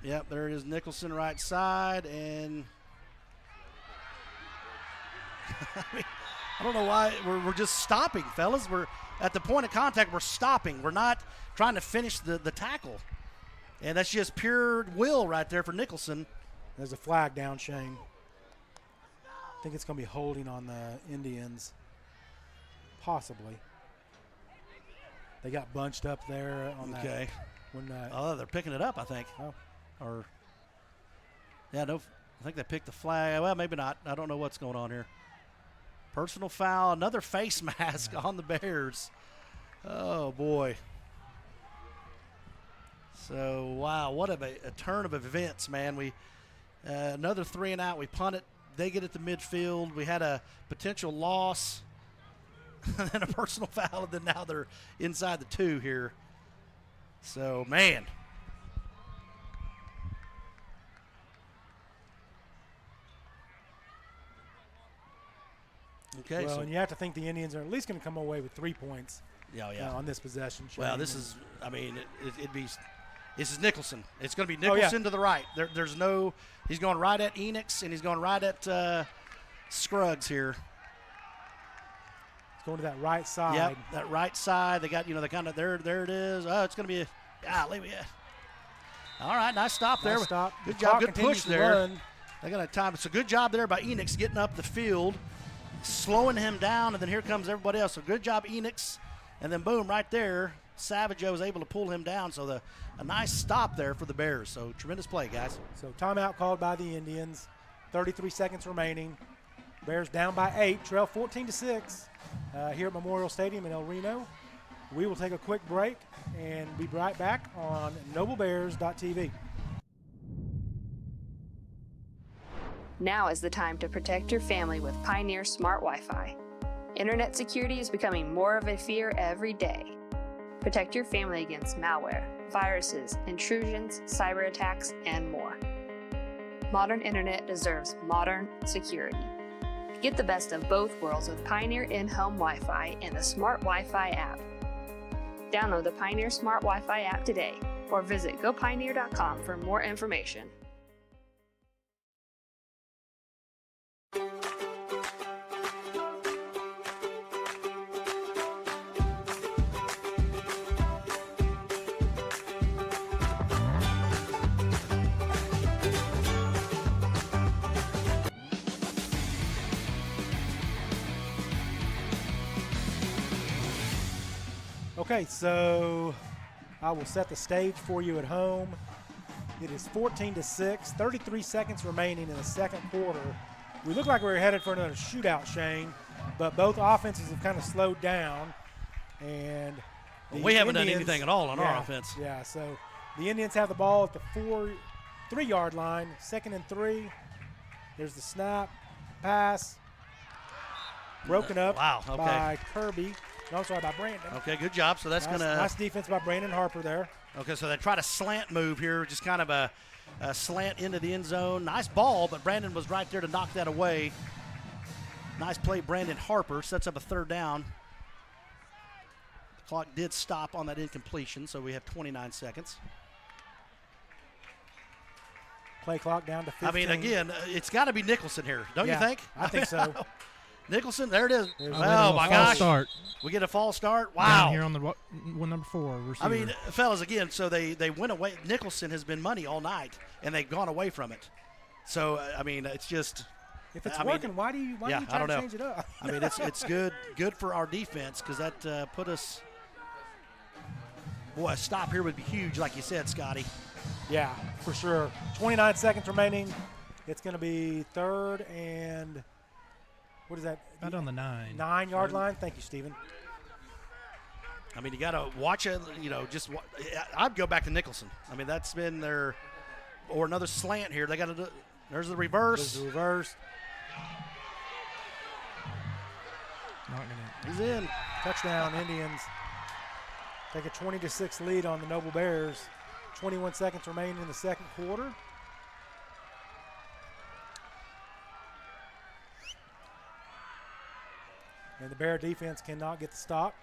Yep, there it is, Nicholson right side, and I don't know why we're just stopping, fellas. We're at the point of contact, we're stopping. We're not trying to finish the tackle. And that's just pure will right there for Nicholson. There's a flag down, Shane. I think it's going to be holding on the Indians. Possibly. They got bunched up there on okay. that. They're picking it up, I think. Oh. Or, yeah, no, I think they picked the flag. Well, maybe not. I don't know what's going on here. Personal foul, another face mask on the Bears. Oh, boy. So, wow, what a turn of events, man. We another 3 and out. We punt it. They get it to midfield. We had a potential loss and then a personal foul, and then now they're inside the 2 here. So, man. Okay. Well, so and you have to think the Indians are at least going to come away with 3 points. On this possession. Well, this is, I mean, this is Nicholson. It's going to be Nicholson to the right. There's no, he's going right at Enix, and he's going right at Scruggs here. It's going to that right side. Yep, that right side. They got, they kind of, there it is. Oh, it's going to be all right, nice stop there. Nice stop. Good job, good push there. They got a time. It's a good job there by Enix getting up the field, slowing him down, and then here comes everybody else. So good job, Enix. And then, boom, right there, Savageau was able to pull him down. So a nice stop there for the Bears. So tremendous play, guys. So timeout called by the Indians. 33 seconds remaining. Bears down by 8, trail 14-6 here at Memorial Stadium in El Reno. We will take a quick break and be right back on NobleBears.tv. Now is the time to protect your family with Pioneer Smart Wi-Fi. Internet security is becoming more of a fear every day. Protect your family against malware, viruses, intrusions, cyber attacks, and more. Modern internet deserves modern security. Get the best of both worlds with Pioneer in-home Wi-Fi and the Smart Wi-Fi app. Download the Pioneer Smart Wi-Fi app today or visit gopioneer.com for more information. Okay, so I will set the stage for you at home. It is 14-6, 33 seconds remaining in the second quarter. We look like we're headed for another shootout, Shane, but both offenses have kind of slowed down. And we haven't done anything at all on our offense. Yeah, so the Indians have the ball at the 3-yard line, 2nd and 3. There's the snap, pass, broken up by Kirby. No, I'm sorry, by Brandon. Okay, good job. So that's nice defense by Brandon Harper there. Okay, so they try to slant move here, just kind of a slant into the end zone. Nice ball, but Brandon was right there to knock that away. Nice play, Brandon Harper sets up a 3rd down. The clock did stop on that incompletion, so we have 29 seconds. Play clock down to 15. I mean, again, it's got to be Nicholson here, don't you think? I think so. Nicholson, there it is. Oh, my gosh. Start. We get a false start. Wow. Down here on the one number 4 receiver. I mean, fellas, again, so they went away. Nicholson has been money all night, and they've gone away from it. So, I mean, it's just. If it's working, why do you try to change it up? I mean, it's good for our defense because that put us. Boy, a stop here would be huge, like you said, Scotty. Yeah, for sure. 29 seconds remaining. It's going to be 3rd and what is that? About on the 9. 9-yard line. Thank you, Stephen. I mean, you got to watch it. I'd go back to Nicholson. I mean, that's been their or another slant here. They got to do. There's the reverse. There's the reverse. Not gonna. He's in. Touchdown, Indians. Take a 20-6 lead on the Noble Bears. 21 seconds remaining in the second quarter. And the Bear defense cannot get the stop.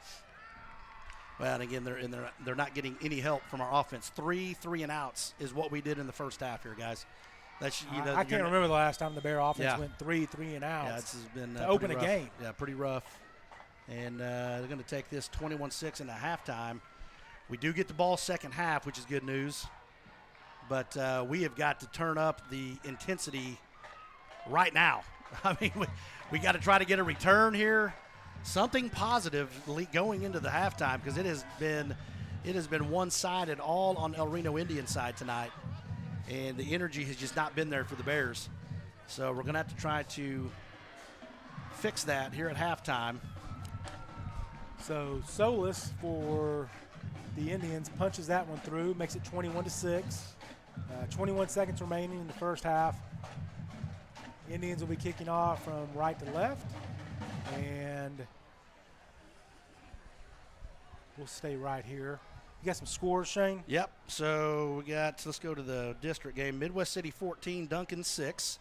Well, and again, they're not getting any help from our offense. 3 and-outs is what we did in the first half here, guys. That's I can't remember the last time the Bear offense went 3 and-outs. Yeah, this has been to open a rough. game. Yeah, pretty rough. And they're going to take this 21-6 into halftime. We do get the ball second half, which is good news. But we have got to turn up the intensity right now. I mean, we got to try to get a return here. Something positive going into the halftime because it has been one-sided all on El Reno Indian side tonight. And the energy has just not been there for the Bears. So we're going to have to try to fix that here at halftime. So Solis for the Indians punches that one through, makes it 21-6. 21 seconds remaining in the first half. Indians will be kicking off from right to left. And we'll stay right here. You got some scores, Shane? Yep. So we got, let's go to the district game. Midwest City 14, Duncan 6.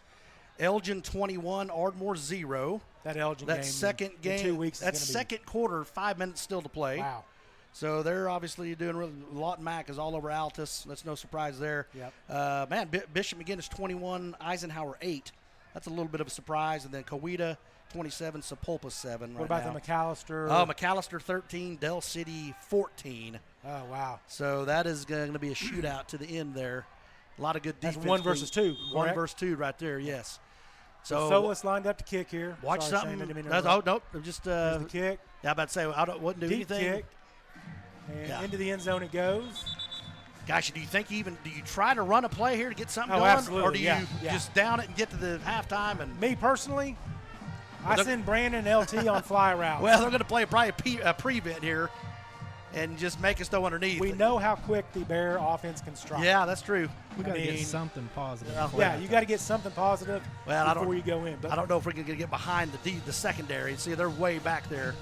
Elgin 21, Ardmore 0. That Elgin that game second in game. 2 weeks. That's second quarter, 5 minutes still to play. Wow. So they're obviously doing really. Lawton Mack is all over Altus. That's no surprise there. Yep. Man, Bishop McGinnis 21, Eisenhower 8. That's a little bit of a surprise. And then Coweta 27, Sepulpa 7. What about the McAllister? Oh, McAllister 13, Del City 14. Oh, wow. So that is going to be a shootout to the end there. A lot of good defense. That's 1 versus 2. One correct? versus 2 right there, yes. So Solis lined up to kick here. Watch Sorry, something. Shane, I didn't mean to That's, interrupt. oh, nope. Just Here's the kick. Yeah, I'm about to say, I wouldn't do Deep anything. kick. And into the end zone it goes. Gosh, do you try to run a play here to get something going? Absolutely. Or do you just down it and get to the halftime? And me personally, I send Brandon and LT on fly routes. Well, they're going to play probably a prevent here and just make us go underneath. We know how quick the Bear offense can strike. Yeah, that's true. We got to get something positive. Yeah, you got to get something positive before you go in. But I don't know if we're going to get behind the secondary. See, they're way back there.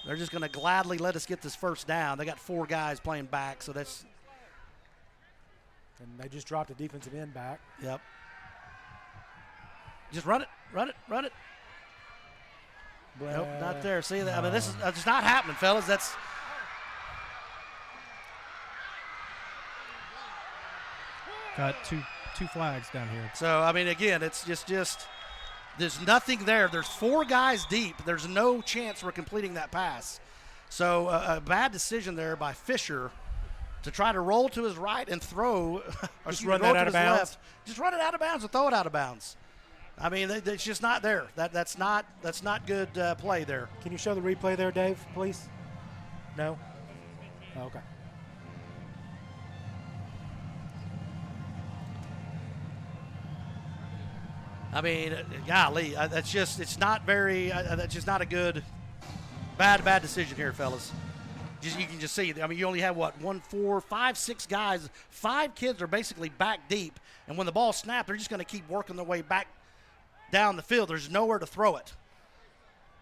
They're just going to gladly let us get this first down. They got 4 guys playing back, so that's. And they just dropped a defensive end back. Yep. Just run it. Nope, not there. See that? I mean, this is it's not happening, fellas. That's. Got two flags down here. So I mean, again, it's just there's nothing there. There's 4 guys deep. There's no chance we're completing that pass. So a bad decision there by Fisher to try to roll to his right and throw. Just run that out of bounds. Left. Just run it out of bounds and throw it out of bounds. I mean, it's just not there. That's not good play there. Can you show the replay there, Dave, please? No? Oh, okay. I mean, golly, that's just not a good, bad decision here, fellas. You can just see. I mean, you only have 1, 4, 5, 6 guys. 5 kids are basically back deep, and when the ball snapped, they're just going to keep working their way back down the field. There's nowhere to throw it,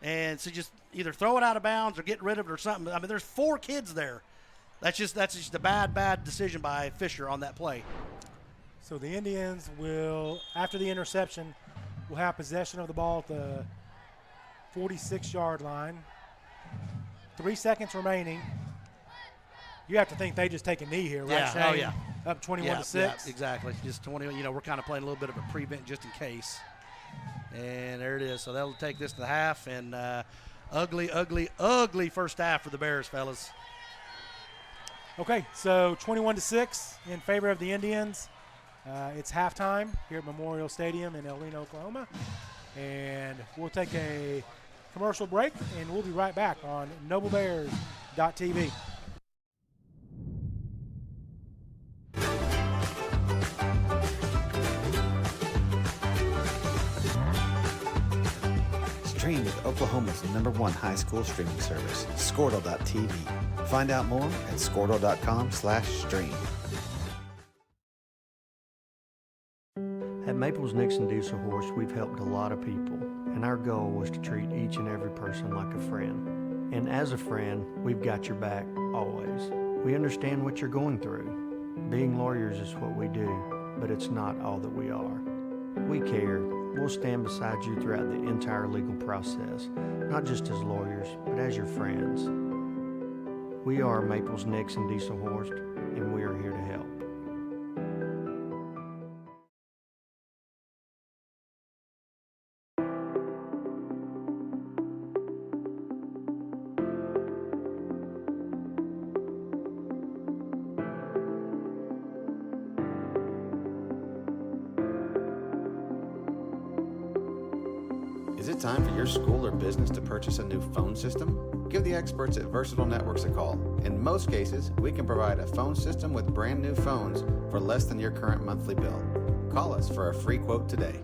and so just either throw it out of bounds or get rid of it or something. I mean, there's 4 kids there. That's just a bad decision by Fisher on that play. So the Indians will, after the interception, will have possession of the ball at the 46-yard line. 3 seconds remaining. You have to think they just take a knee here, right, Yeah. Shane? Oh, yeah. Up 21-6. Yeah, exactly. Just 20. We're kind of playing a little bit of a prevent just in case. And there it is. So they'll take this to the half, and ugly, ugly, ugly first half for the Bears, fellas. Okay, so 21-6 in favor of the Indians. It's halftime here at Memorial Stadium in El Reno, Oklahoma. And we'll take a commercial break, and we'll be right back on NobleBears.tv. Stream with Oklahoma's #1 high school streaming service, Squirtle.tv. Find out more at Squirtle.com/stream. At Maples Nixon Diesel Horse, we've helped a lot of people, and our goal was to treat each and every person like a friend. And as a friend, we've got your back always. We understand what you're going through. Being lawyers is what we do, but it's not all that we are. We care. We'll stand beside you throughout the entire legal process, not just as lawyers, but as your friends. We are Maples Nixon Diesel Horse, and we are here to help. Is it time for your school or business to purchase a new phone system? Give the experts at Versatile Networks a call. In most cases, we can provide a phone system with brand new phones for less than your current monthly bill. Call us for a free quote today.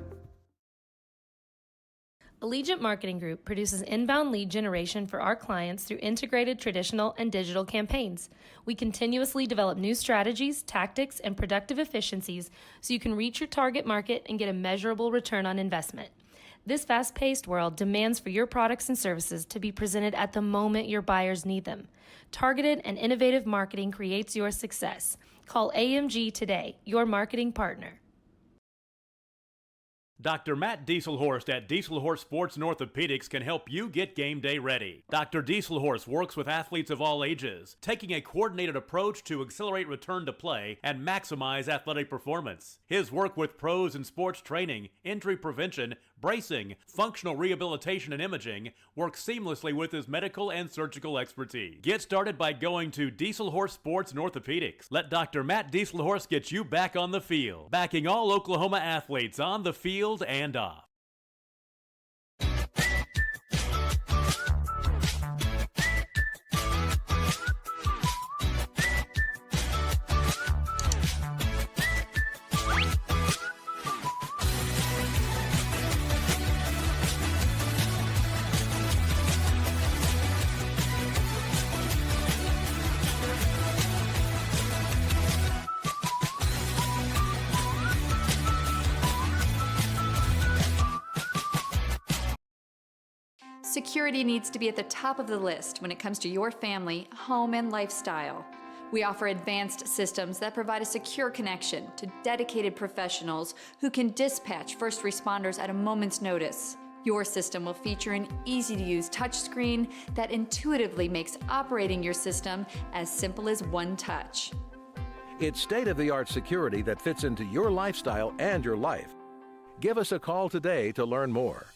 Allegiant Marketing Group produces inbound lead generation for our clients through integrated traditional and digital campaigns. We continuously develop new strategies, tactics, and productive efficiencies so you can reach your target market and get a measurable return on investment. This fast-paced world demands for your products and services to be presented at the moment your buyers need them. Targeted and innovative marketing creates your success. Call AMG today, your marketing partner. Dr. Matt Dieselhorst at Dieselhorst Sports and Orthopedics can help you get game day ready. Dr. Dieselhorst works with athletes of all ages, taking a coordinated approach to accelerate return to play and maximize athletic performance. His work with pros in sports training, injury prevention, bracing, functional rehabilitation, and imaging works seamlessly with his medical and surgical expertise. Get started by going to Dieselhorst Sports and Orthopedics. Let Dr. Matt Dieselhorst get you back on the field, backing all Oklahoma athletes on the field and off. Security needs to be at the top of the list when it comes to your family, home, and lifestyle. We offer advanced systems that provide a secure connection to dedicated professionals who can dispatch first responders at a moment's notice. Your system will feature an easy-to-use touchscreen that intuitively makes operating your system as simple as one touch. It's state-of-the-art security that fits into your lifestyle and your life. Give us a call today to learn more.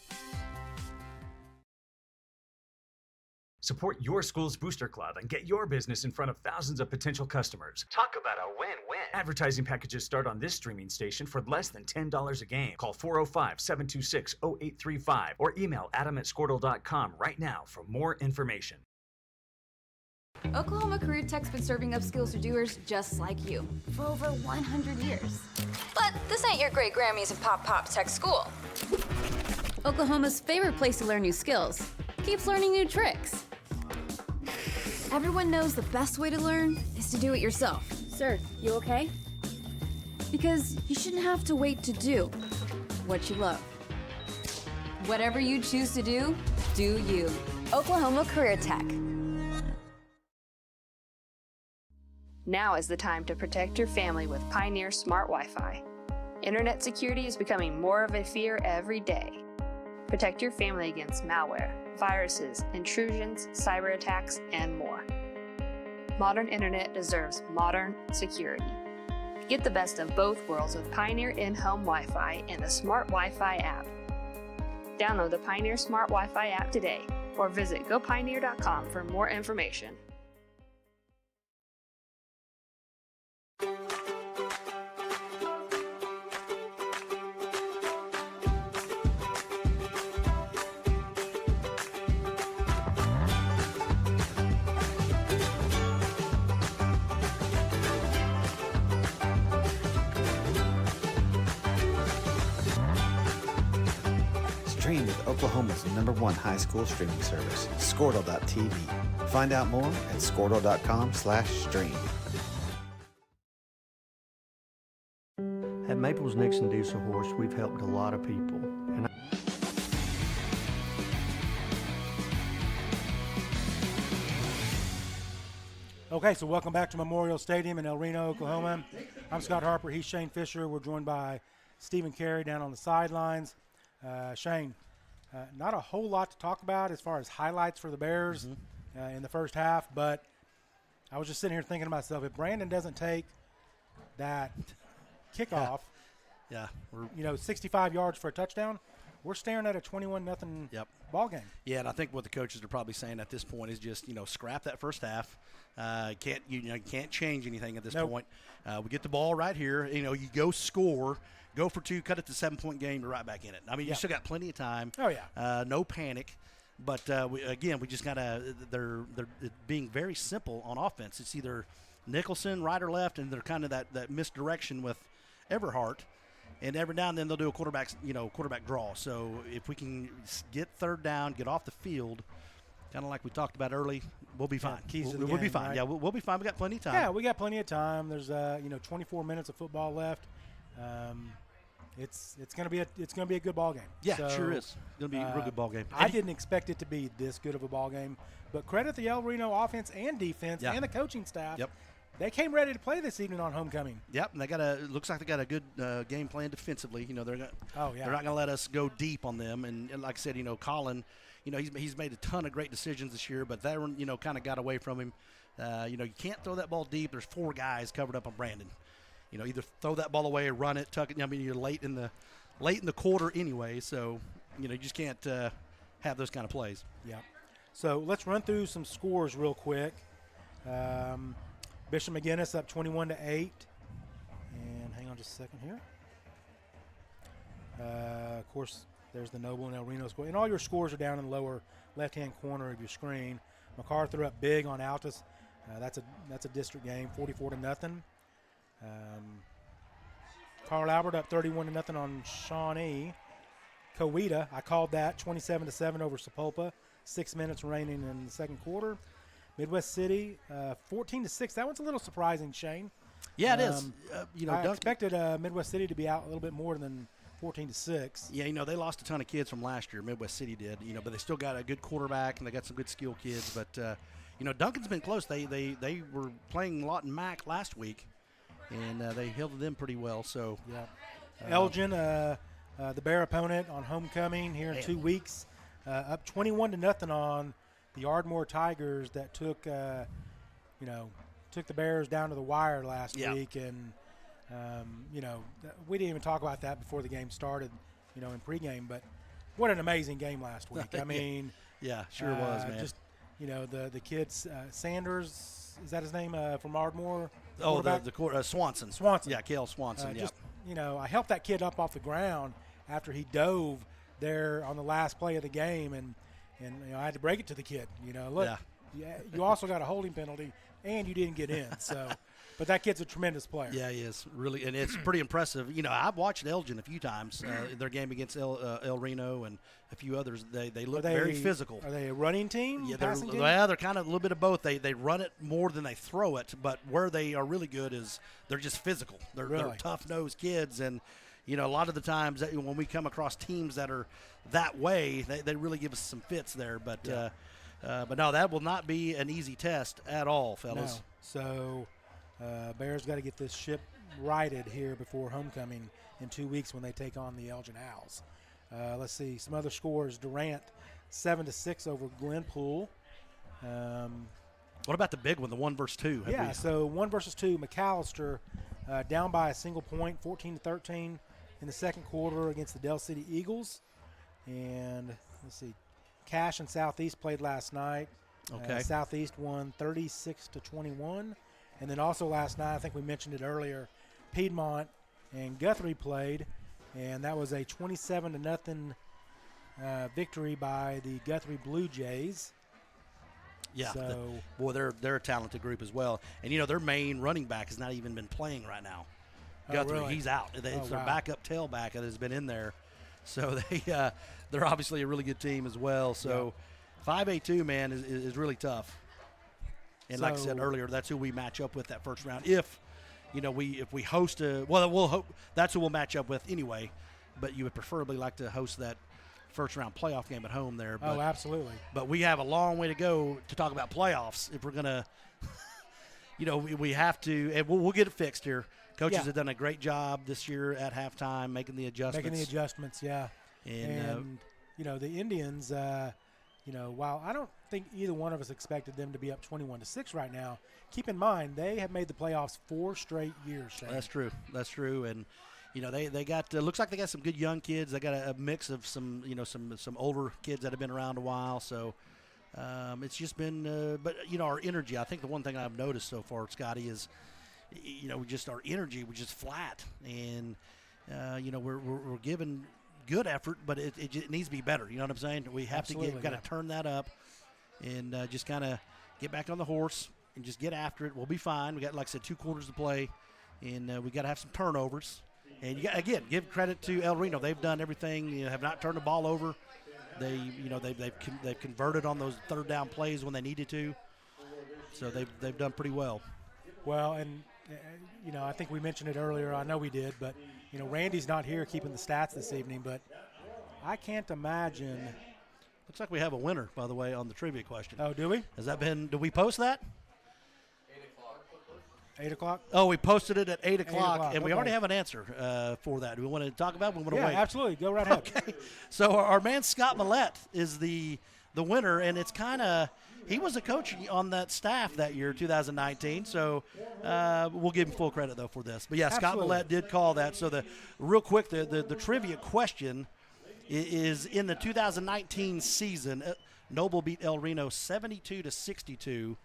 Support your school's booster club and get your business in front of thousands of potential customers. Talk about a win-win. Advertising packages start on this streaming station for less than $10 a game. Call 405-726-0835 or email adam@squirtle.com right now for more information. Oklahoma Career Tech's been serving upskills to doers just like you for over 100 years. But this ain't your great Grammys and Pop Tech school. Oklahoma's favorite place to learn new skills keeps learning new tricks. Everyone knows the best way to learn is to do it yourself. Sir, you okay? Because you shouldn't have to wait to do what you love. Whatever you choose to do, do you. Oklahoma Career Tech. Now is the time to protect your family with Pioneer Smart Wi-Fi. Internet security is becoming more of a fear every day. Protect your family against malware, viruses, intrusions, cyber attacks, and more. Modern internet deserves modern security. Get the best of both worlds with Pioneer in-home Wi-Fi and the Smart Wi-Fi app. Download the Pioneer Smart Wi-Fi app today or visit gopioneer.com for more information. Stream with Oklahoma's #1 high school streaming service, Squirtle.tv. Find out more at squirtle.com/stream. At Maples Nixon Diesel Horse, we've helped a lot of people. And Okay, so welcome back to Memorial Stadium in El Reno, Oklahoma. I'm Scott Harper. He's Shane Fisher. We're joined by Stephen Carey down on the sidelines. Shane, not a whole lot to talk about as far as highlights for the Bears in the first half, but I was just sitting here thinking to myself, if Brandon doesn't take that kickoff, we're 65 yards for a touchdown, we're staring at a 21-0 ball game. Yeah, and I think what the coaches are probably saying at this point is just scrap that first half. Can't change anything at this point. We get the ball right here. You go score, go for 2, cut it to 7-point game, you're right back in it. I mean, you still got plenty of time. Oh yeah. No panic. But we just gotta. They're being very simple on offense. It's either Nicholson, right or left, and they're kind of that misdirection with Everhart. And every now and then they'll do a quarterback draw. So if we can get third down, get off the field, kind of like we talked about early, we'll be fine. We'll be fine. Right? Yeah, we'll be fine. We got plenty of time. Yeah, we got plenty of time. There's 24 minutes of football left. It's gonna be a good ball game. Yeah, so, sure is. It's gonna be a real good ball game. I didn't expect it to be this good of a ball game, but credit the El Reno offense and defense and the coaching staff. Yep. They came ready to play this evening on homecoming. Yep, and looks like they got a good game plan defensively. They're not going to let us go deep on them. And like I said, Colin, he's made a ton of great decisions this year, but that one, kind of got away from him. You can't throw that ball deep. There's 4 guys covered up on Brandon. Either throw that ball away or run it, tuck it. I mean, you're late in the quarter anyway, so you just can't have those kind of plays. Yeah. So let's run through some scores real quick. Bishop McGinnis up 21-8. And hang on just a second here. Of course, there's the Noble and El Reno score. And all your scores are down in the lower left-hand corner of your screen. MacArthur up big on Altus. That's a district game, 44-0. Carl Albert up 31-0 on Shawnee. Coweta, I called that, 27-7 over Sapulpa. 6 minutes remaining in the second quarter. Midwest City, 14-6. That one's a little surprising, Shane. Yeah, it is. I expected Midwest City to be out a little bit more than 14-6. Yeah, they lost a ton of kids from last year. Midwest City did. But they still got a good quarterback and they got some good skill kids. But Duncan's been close. They were playing Lawton Mac last week, and they held them pretty well. So Elgin, the Bear opponent on homecoming here in 2 weeks, up 21-0 on the Ardmore Tigers that took the Bears down to the wire last week, and we didn't even talk about that before the game started, in pregame. But what an amazing game last week! I mean, sure was, man. Just the kids, Sanders, is that his name from Ardmore? Oh, the Swanson. Yeah, Cale Swanson. I helped that kid up off the ground after he dove there on the last play of the game, and I had to break it to the kid. Look, you also got a holding penalty, and you didn't get in. So, but that kid's a tremendous player. Yeah, he is really, and it's pretty impressive. I've watched Elgin a few times. Their game against El Reno and a few others. They look very physical. Are they a running team? Yeah, they're kind of a little bit of both. They run it more than they throw it, but where they are really good is they're just physical. They're tough-nosed kids, and a lot of the times when we come across teams that are that way, they really give us some fits there. But no, that will not be an easy test at all, fellas. No. So Bears got to get this ship righted here before homecoming in 2 weeks when they take on the Elgin Owls. Let's see some other scores. Durant 7-6 over Glenpool. What about the big one, the 1 versus 2? So 1 versus 2. McAllister down by a single point, 14-13 in the second quarter against the Del City Eagles. And let's see, Cash and Southeast played last night. Okay. Southeast won 36-21. And then also last night, I think we mentioned it earlier, Piedmont and Guthrie played, and that was a 27-0 victory by the Guthrie Blue Jays. Yeah, so, they're a talented group as well. And, their main running back has not even been playing right now. Oh, Guthrie, really? he's out. It's their wow. backup tailback that has been in there. So they're obviously a really good team as well. So 5A2, man, is really tough. And like I said earlier, that's who we match up with that first round. If we host that's who we'll match up with anyway. But you would preferably like to host that first round playoff game at home there. But, absolutely. But we have a long way to go to talk about playoffs if we're gonna. We have to, and we'll get it fixed here. Coaches have done a great job this year at halftime, making the adjustments. Yeah. And the Indians, while I don't think either one of us expected them to be up 21-6 right now, keep in mind they have made the playoffs 4 straight years, Shane. That's true. And, they got, looks like they got some good young kids. They got a mix of some older kids that have been around a while. So it's just been, but our energy, I think the one thing I've noticed so far, Scotty, is, just our energy was just flat. And, we're giving good effort, but it needs to be better. You know what I'm saying? We have got to turn that up and just kind of get back on the horse and just get after it. We'll be fine. We got, like I said, 2 quarters to play, and we got to have some turnovers. And you got, again, give credit to El Reno. They've done everything. Have not turned the ball over. They've converted on those third down plays when they needed to. So they've done pretty well. Well, and I think we mentioned it earlier. I know we did, but Randy's not here keeping the stats this evening. But I can't imagine. Looks like we have a winner, by the way, on the trivia question. Oh, do we? Has that been? Do we post that? 8 o'clock? Oh, we posted it at 8 o'clock, 8 o'clock, and we already have an answer for that. Do we want to talk about it? We want to wait? Yeah, absolutely. Go right ahead. Okay. So our man Scott Millette is the winner, and it's kind of he was a coach on that staff that year, 2019. So we'll give him full credit though for this. But yeah, Scott Absolutely. Millette did call that. So real quick, the trivia question is in the 2019 season, Noble beat El Reno 72-62.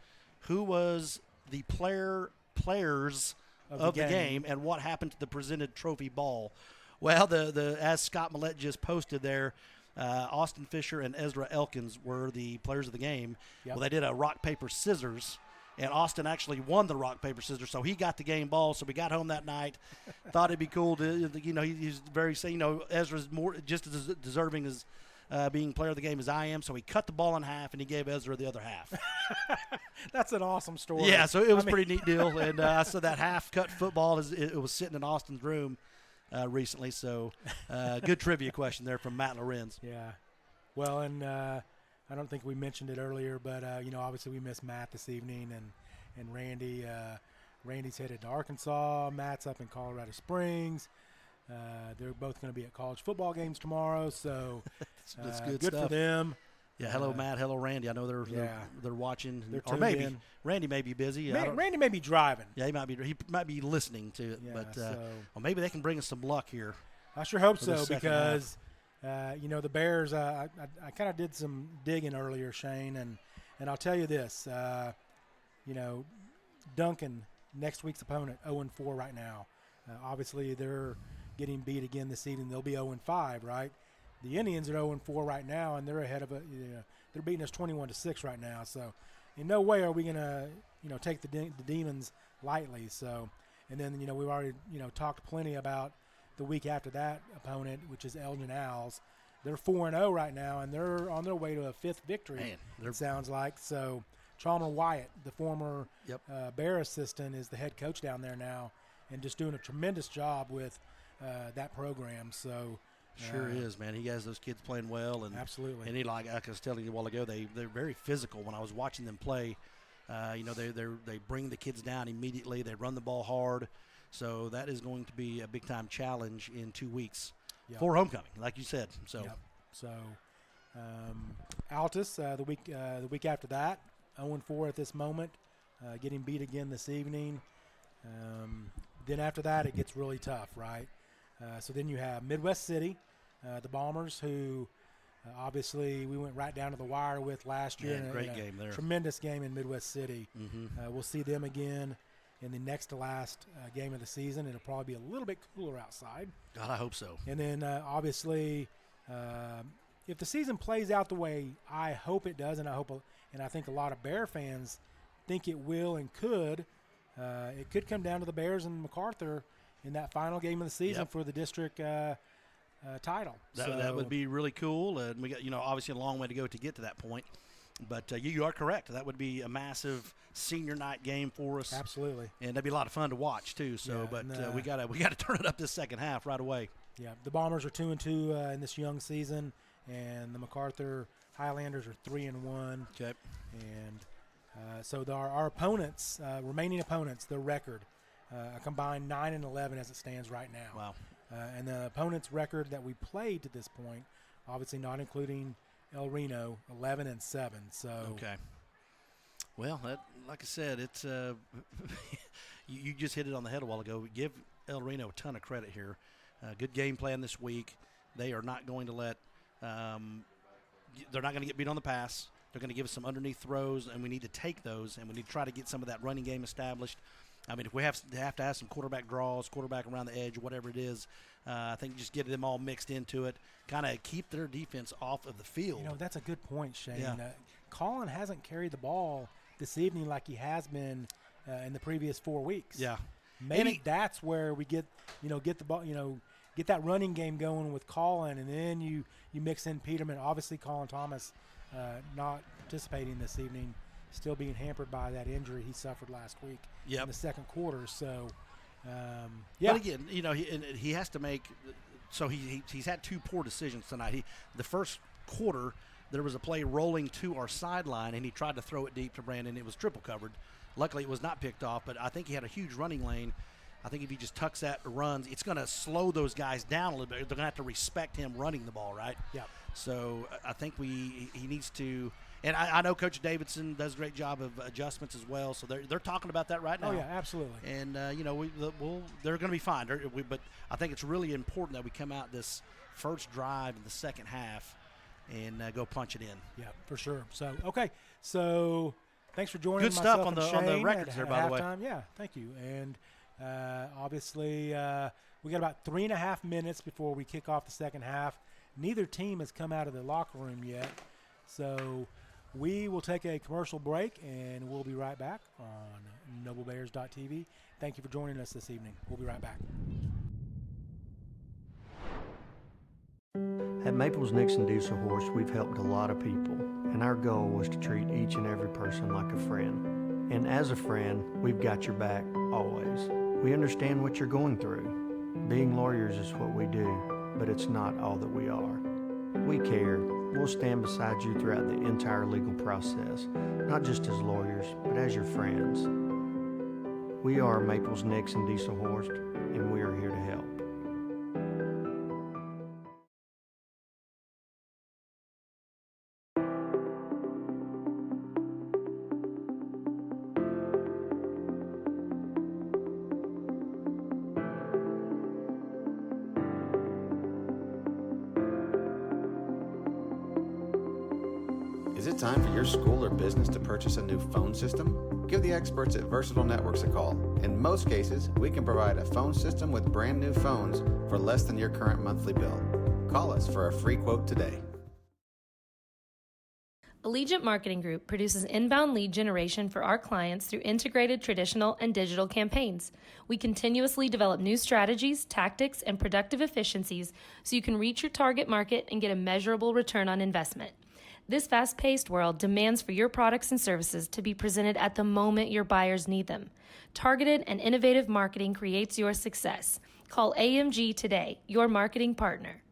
Who was the players of the game, and what happened to the presented trophy ball? Well, as Scott Millette just posted there, Austin Fisher and Ezra Elkins were the players of the game. Yep. Well, they did a rock, paper, scissors, and Austin actually won the rock, paper, scissors, so he got the game ball. So we got home that night, thought it'd be cool to, he's very, Ezra's just as deserving as being player of the game as I am, so he cut the ball in half, and he gave Ezra the other half. That's an awesome story. Yeah, so it was a pretty neat deal. And so that half-cut football, it was sitting in Austin's room recently. So good trivia question there from Matt Lorenz. Yeah. Well, and I don't think we mentioned it earlier, but, obviously we missed Matt this evening and Randy. Randy's headed to Arkansas. Matt's up in Colorado Springs. They're both going to be at college football games tomorrow, so that's good stuff. For them. Yeah, hello Matt, hello Randy. I know they're watching, they're or maybe in. Randy may be busy. Randy may be driving. Yeah, he might be listening to it, but well, maybe they can bring us some luck here. I sure hope so because the Bears. I kind of did some digging earlier, Shane, and I'll tell you this. Duncan, next week's opponent, 0-4 right now. Obviously, they're getting beat again this evening. They'll be 0-5, right? The Indians are 0-4 right now, and they're ahead of it. They're beating us 21-6 right now. So, in no way are we going to, take the Demons lightly. So, and then we've already talked plenty about the week after that opponent, which is Elgin Owls. They're 4-0 right now, and they're on their way to a 5th victory. Man, it sounds like so. Chalmer Wyatt, the former Bear assistant, is the head coach down there now, and just doing a tremendous job with that program. So. Sure is, man. He has those kids playing well, and absolutely. And like I was telling you a while ago, they're very physical. When I was watching them play, they bring the kids down immediately. They run the ball hard, so that is going to be a big time challenge in 2 weeks for homecoming, like you said. So, so Altus the week after that, 0-4 at this moment, getting beat again this evening. Then after that, it gets really tough, right? So then you have Midwest City, the Bombers, who Obviously, we went right down to the wire with last year. Yeah, great game there. Tremendous game in Midwest City. Mm-hmm. We'll see them again in the next to last game of the season. It'll probably be a little bit cooler outside. God, I hope so. And then, obviously, if the season plays out the way I hope it does, and I think a lot of Bear fans think it will and could, it could come down to the Bears and MacArthur in that final game of the season for the district title. That would be really cool, and we got obviously a long way to go to get to that point. But you are correct. That would be a massive senior night game for us. Absolutely, and that'd be a lot of fun to watch too. So, we gotta turn it up this second half right away. Yeah, the Bombers are 2-2 in this young season, and the MacArthur Highlanders are 3-1. Okay, and so our opponents, remaining opponents, their record, a combined 9-11 as it stands right now. Wow. And the opponent's record that we played to this point, obviously not including El Reno, 11-7. So okay. Well, like I said, it's you just hit it on the head a while ago. Give El Reno a ton of credit here. Good game plan this week. They are not going to let. They're not going to get beat on the pass. They're going to give us some underneath throws, and we need to take those, and we need to try to get some of that running game established. I mean, if we have to have some quarterback draws, quarterback around the edge, whatever it is, I think just get them all mixed into it, kind of keep their defense off of the field. That's a good point, Shane. Yeah. Colin hasn't carried the ball this evening like he has been in the previous 4 weeks. Yeah. Maybe that's where we get the ball, get that running game going with Colin, and then you mix in Peterman. Obviously, Colin Thomas not participating this evening, still being hampered by that injury he suffered last week in the second quarter. So, But again, he has to make. So he's had two poor decisions tonight. The first quarter, there was a play rolling to our sideline, and he tried to throw it deep to Brandon. It was triple covered. Luckily, it was not picked off, but I think he had a huge running lane. I think if he just tucks that or runs, it's going to slow those guys down a little bit. They're going to have to respect him running the ball, right? Yeah. So I think he needs to – and I know Coach Davidson does a great job of adjustments as well, so they're talking about that right now. Oh, yeah, absolutely. And, they're going to be fine. But I think it's really important that we come out this first drive in the second half and go punch it in. Yeah, for sure. So, okay. So, thanks for joining Good stuff on myself the records there, by the way. Yeah, thank you. And obviously, we got about 3.5 minutes before we kick off the second half. Neither team has come out of the locker room yet. So we will take a commercial break, and we'll be right back on NobleBears.tv. Thank you for joining us this evening. We'll be right back. At Maples Nixon Diesel Horse, we've helped a lot of people, and our goal was to treat each and every person like a friend. And as a friend, we've got your back always. We understand what you're going through. Being lawyers is what we do, but it's not all that we are. We care. We'll stand beside you throughout the entire legal process, not just as lawyers, but as your friends. We are Maples Nixon Diesel Horse, and we are here to help. Is it time for your school or business to purchase a new phone system? Give the experts at Versatile Networks a call. In most cases, we can provide a phone system with brand new phones for less than your current monthly bill. Call us for a free quote today. Allegiant Marketing Group produces inbound lead generation for our clients through integrated traditional and digital campaigns. We continuously develop new strategies, tactics, and productive efficiencies so you can reach your target market and get a measurable return on investment. This fast-paced world demands for your products and services to be presented at the moment your buyers need them. Targeted and innovative marketing creates your success. Call AMG today, your marketing partner.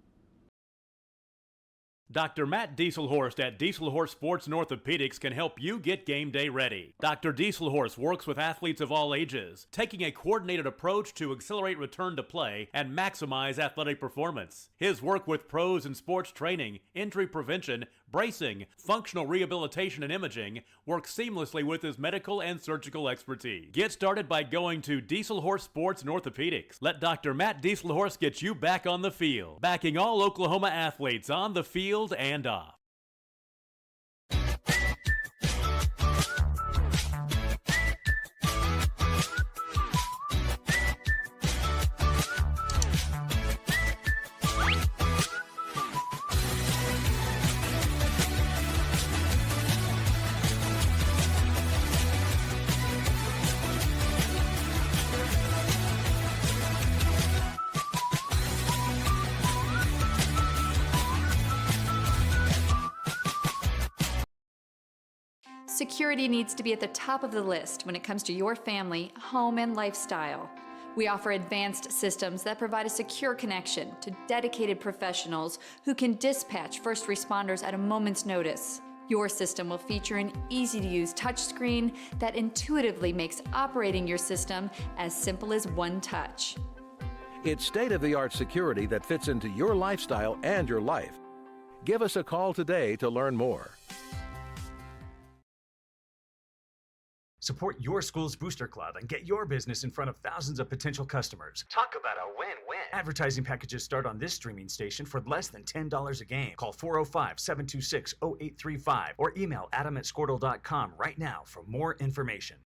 Dr. Matt Dieselhorst at Dieselhorst Sports and Orthopedics can help you get game day ready. Dr. Dieselhorst works with athletes of all ages, taking a coordinated approach to accelerate return to play and maximize athletic performance. His work with pros in sports training, injury prevention, bracing, functional rehabilitation, and imaging work seamlessly with his medical and surgical expertise. Get started by going to Dieselhorse Sports and Orthopedics. Let Dr. Matt Dieselhorse get you back on the field, backing all Oklahoma athletes on the field and off. Security needs to be at the top of the list when it comes to your family, home, and lifestyle. We offer advanced systems that provide a secure connection to dedicated professionals who can dispatch first responders at a moment's notice. Your system will feature an easy-to-use touchscreen that intuitively makes operating your system as simple as one touch. It's state-of-the-art security that fits into your lifestyle and your life. Give us a call today to learn more. Support your school's booster club and get your business in front of thousands of potential customers. Talk about a win-win. Advertising packages start on this streaming station for less than $10 a game. Call 405-726-0835 or email adam@squirtle.com right now for more information.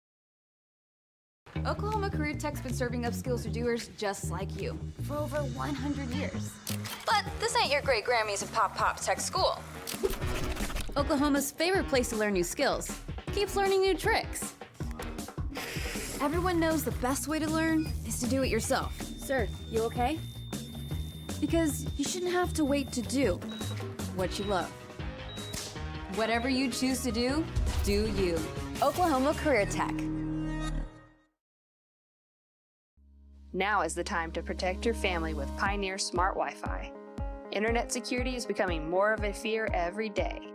Oklahoma Career Tech's been serving up skills to doers just like you for over 100 years. But this ain't your great Grammys and Pop Tech school. Oklahoma's favorite place to learn new skills keeps learning new tricks. Everyone knows the best way to learn is to do it yourself. Sir, you okay? Because you shouldn't have to wait to do what you love. Whatever you choose to do, do you. Oklahoma Career Tech. Now is the time to protect your family with Pioneer Smart Wi-Fi. Internet security is becoming more of a fear every day.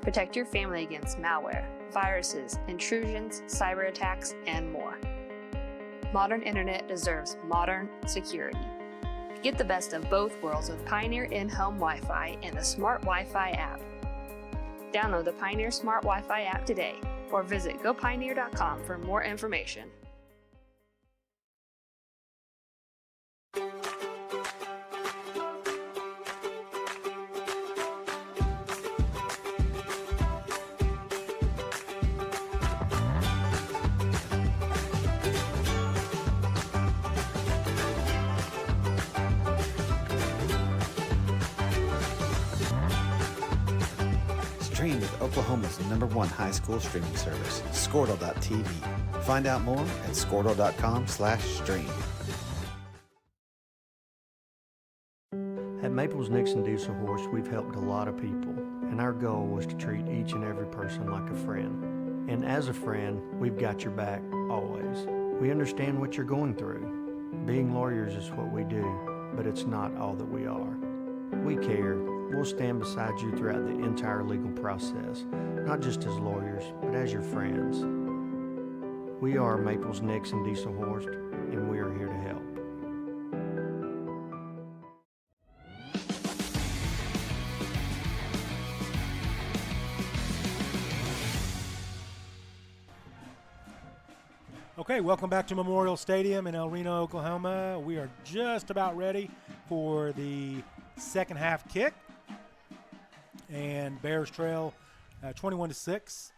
Protect your family against malware, viruses, intrusions, cyber attacks, and more. Modern internet deserves modern security. Get the best of both worlds with Pioneer in-home Wi-Fi and the Smart Wi-Fi app. Download the Pioneer Smart Wi-Fi app today or visit gopioneer.com for more information. Stream with Oklahoma's #1 high school streaming service, Squirtle.tv. Find out more at squirtle.com/stream. At Maples Nixon Diesel Horse, we've helped a lot of people, and our goal was to treat each and every person like a friend. And as a friend, we've got your back always. We understand what you're going through. Being lawyers is what we do, but it's not all that we are. We care. We'll stand beside you throughout the entire legal process, not just as lawyers, but as your friends. We are Maples Nixon Diesel Horse, and we are here to help. Okay, welcome back to Memorial Stadium in El Reno, Oklahoma. We are just about ready for the second half kick. And Bears trail 21-6.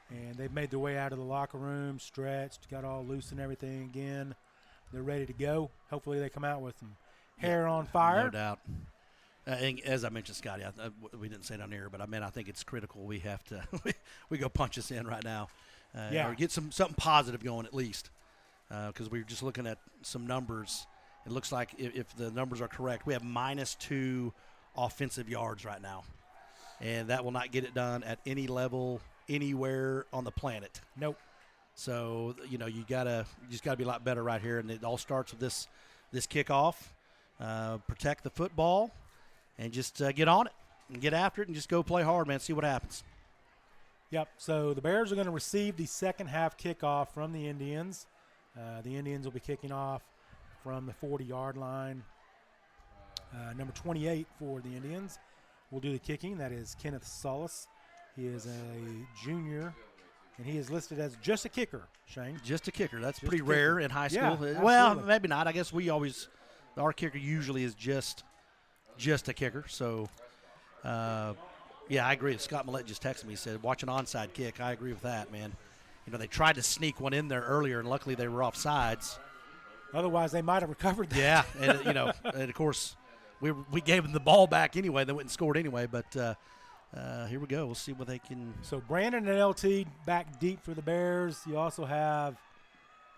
And they've made their way out of the locker room, stretched, got all loose and everything again. They're ready to go. Hopefully they come out with some hair on fire. No doubt. And as I mentioned, Scotty, we didn't say it on here, but I think it's critical we have to we go punch this in right now. Or get something positive going at least, because we were just looking at some numbers. It looks like if the numbers are correct, we have -2 offensive yards right now, and that will not get it done at any level anywhere on the planet. Nope. So you just gotta be a lot better right here, and it all starts with this kickoff. Protect the football, and just get on it and get after it, and just go play hard, man. See what happens. Yep, so the Bears are going to receive the second half kickoff from the Indians. The Indians will be kicking off from the 40-yard line. Number 28 for the Indians will do the kicking. That is Kenneth Solis. He is a junior, and he is listed as just a kicker, Shane. Just a kicker. That's Just pretty a kicker. rare in high school. Yeah, Well, absolutely. maybe not. I guess our kicker usually is just a kicker. So, yeah, I agree. Scott Millette just texted me. He said, watch an onside kick. I agree with that, man. They tried to sneak one in there earlier, and luckily they were off sides. Otherwise, they might have recovered that. Yeah, and, and of course, we gave them the ball back anyway. They went and scored anyway, but here we go. We'll see what they can. So Brandon and LT back deep for the Bears. You also have,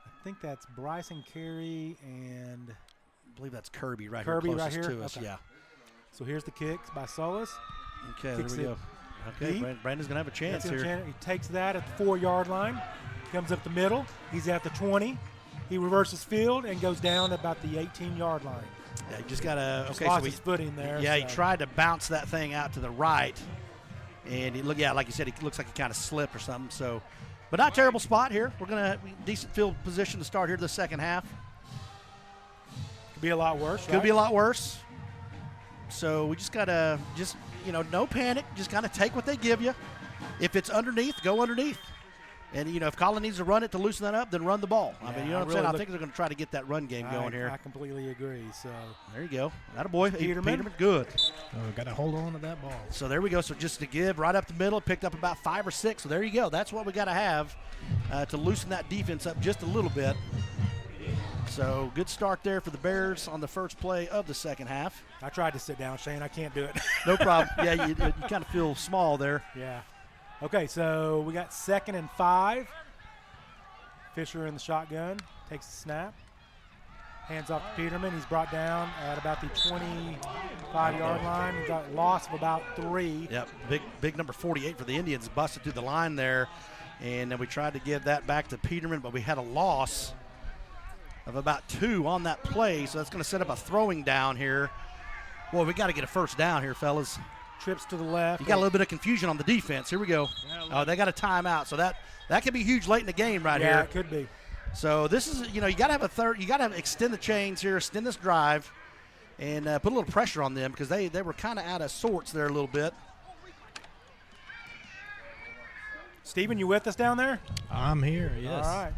I think that's Bryson Carey and I believe that's Kirby right Kirby here, right closest here? to us. Okay. Yeah. So here's the kicks by Solis. Okay, Kicks there we it go. Okay, deep. Brandon's gonna have a chance here. He takes that at the 4-yard line, comes up the middle. He's at the 20. He reverses field and goes down about the 18-yard line. Yeah, you just gotta. Just Okay, lost so his footing there. Yeah, so. he tried to bounce that thing out to the right, and like you said, he looks like he kind of slipped or something. So, but not terrible spot here. We're gonna decent field position to start here the second half. Could be a lot worse. Could be a lot worse. So we just gotta no panic. Just kind of take what they give you. If it's underneath, go underneath. And, if Colin needs to run it to loosen that up, then run the ball. Yeah, I mean, you know what I'm saying? I think they're going to try to get that run game going here. I completely agree. So there you go. Attaboy. Peterman. Good. Oh, got to hold on to that ball. So there we go. So just to give right up the middle, picked up about 5 or 6. So there you go. That's what we got to have to loosen that defense up just a little bit. So good start there for the Bears on the first play of the second half. I tried to sit down, Shane. I can't do it. No problem. Yeah, you kind of feel small there. Yeah. Okay, so we got 2nd and 5. Fisher in the shotgun, takes the snap, hands off to Peterman. He's brought down at about the 25-yard line. He got a loss of about 3. Yep, big number 48 for the Indians busted through the line there, and then we tried to give that back to Peterman, but we had a loss of about 2 on that play, so that's going to set up a throwing down here. Boy, we got to get a first down here, fellas. Trips to the left. You got a little bit of confusion on the defense. Here we go. Oh, they got a timeout, so that could be huge late in the game right here. Yeah, it could be. So this is, you got to have a third. You got to extend the chains here, extend this drive, and put a little pressure on them because they were kind of out of sorts there a little bit. Steven, you with us down there? I'm here, yes. All right.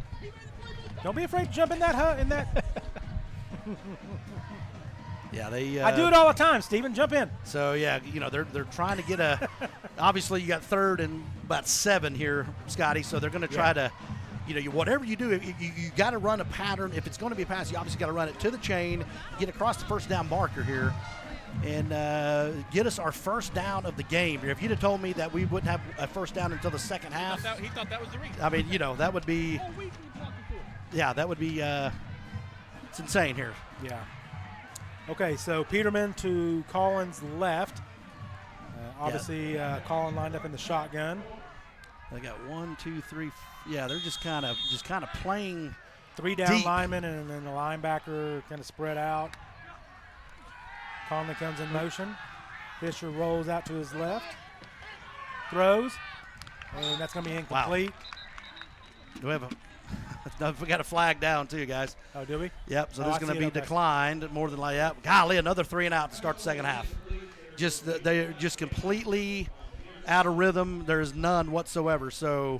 Don't be afraid to jump in that hut. Yeah, they. I do it all the time, Steven. Jump in. So yeah, they're trying to get a. Obviously, you got 3rd and about 7 here, Scotty. So they're going to try to, whatever you do, you got to run a pattern. If it's going to be a pass, you obviously got to run it to the chain, get across the first down marker here, and get us our first down of the game. If you'd have told me that we wouldn't have a first down until the second half, He thought that was the reason. I mean, that would be. Yeah, that would be. It's insane here. Yeah. Okay, so Peterman to Collins left. Obviously, Colin lined up in the shotgun. They got 1, 2, 3. Yeah, they're just kind of playing 3 down deep. linemen, and then the linebacker kind of spread out. Conley comes in motion. Fisher rolls out to his left. Throws. And that's going to be incomplete. Wow. Do we have a? We got a flag down too, guys. Oh, do we? Yep. So this I is going see to it. be Okay. declined more than like that. Golly, another 3 and out to start the second half. They're just completely out of rhythm. There's none whatsoever. So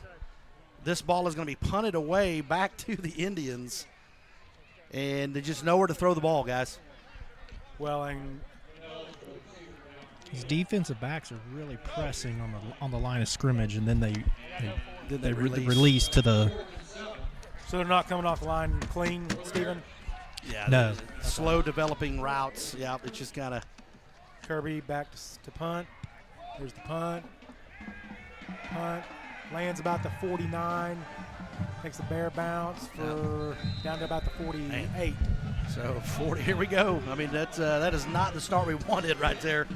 this ball is going to be punted away back to the Indians, and they just nowhere to throw the ball, guys. Well, and These defensive backs are really pressing on the line of scrimmage, and then they release to the. so they're not coming off the line clean, Steven? Yeah. No. Slow developing routes. Yeah, it's just kind of. Kirby back to punt. There's the punt. Punt. Lands about the 49. Takes a bear bounce for down to about the 48. So 40. Here we go. I mean, that is not the start we wanted right there.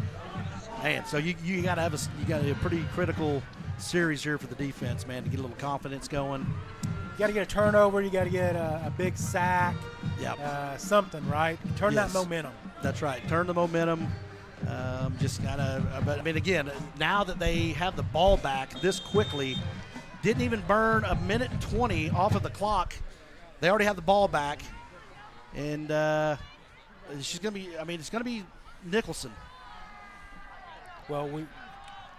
Man, so you got to have a pretty critical series here for the defense, man, to get a little confidence going. You got to get a turnover. You got to get a big sack. Yep. Something, right? Turn Yes. that momentum. That's right. Turn the momentum. Just kind of, but I mean, again, now that they have the ball back this quickly, didn't even burn a minute and 20 off of the clock. They already have the ball back, and she's going to be. I mean, it's going to be Nicholson. Well,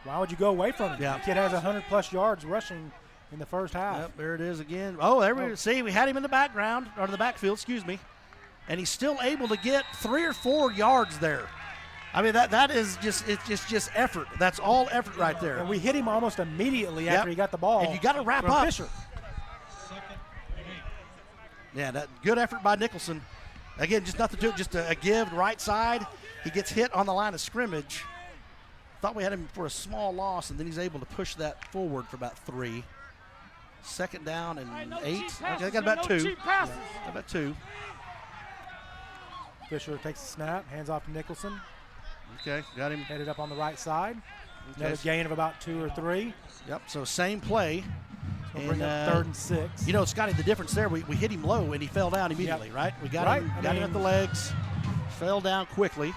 why would you go away from him? Yeah. The kid has 100-plus yards rushing in the first half. Yep, there it is again. Oh, there we see. We had him in the background, or in the backfield, excuse me. And he's still able to get 3 or 4 yards there. I mean, that is just effort. That's all effort right there. And we hit him almost immediately after he got the ball. And you got to wrap from up. Fisher. Yeah, that good effort by Nicholson. Again, just nothing to it, just a give right side. He gets hit on the line of scrimmage. Thought we had him for a small loss, and then he's able to push that forward for about 3. Second down and 8. Okay, they got about 2. Yeah, about 2. Fisher takes the snap, hands off to Nicholson. Okay, got him. Headed up on the right side. Okay. Another gain of about 2 or 3. Yep, so same play. So we'll bring up 3rd and 6. You know, Scotty, the difference there, we hit him low and he fell down immediately, right? We got him at the legs, fell down quickly.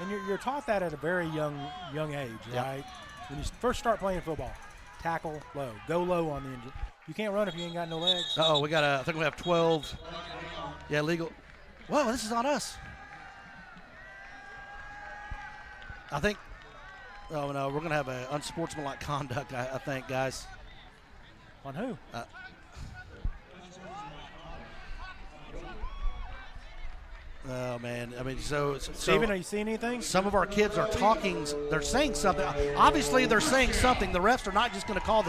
And you're taught that at a very young age, right? When you first start playing football, tackle low, go low on the injury. You can't run if you ain't got no legs. Uh-oh, I think we have 12. Yeah, legal. Whoa, this is on us. I think, oh no, we're going to have an unsportsmanlike conduct, I think, guys. On who? Oh, man. I mean, so Steven, are you seeing anything? Some of our kids are talking. They're saying something. Obviously, they're saying something. The refs are not just going to call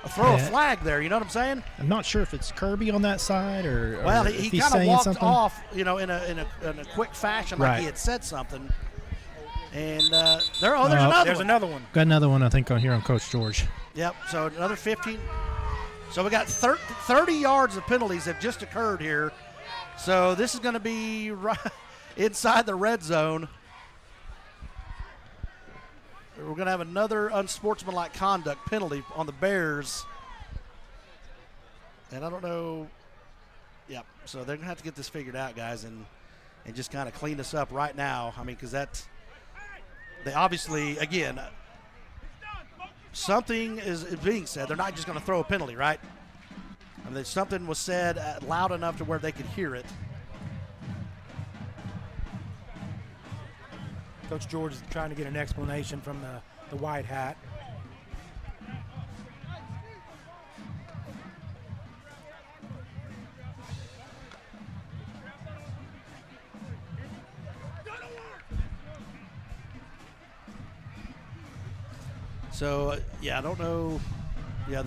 throw a flag there. You know what I'm saying? I'm not sure if it's Kirby on that side or. Well, or he kind of walked off, you know, in a quick fashion, like he had said something. And there's another one. Got another one, I think, on here on Coach George. Yep. So another 15. So we got 30 yards of penalties have just occurred here. So this is going to be right inside the red zone. We're going to have another unsportsmanlike conduct penalty on the Bears. And I don't know. Yep. So they're going to have to get this figured out, guys, and just kind of clean this up right now. I mean, because they obviously, again, something is being said. They're not just going to throw a penalty, right? I mean, something was said loud enough to where they could hear it. Coach George is trying to get an explanation from the white hat. So, I don't know. Yeah,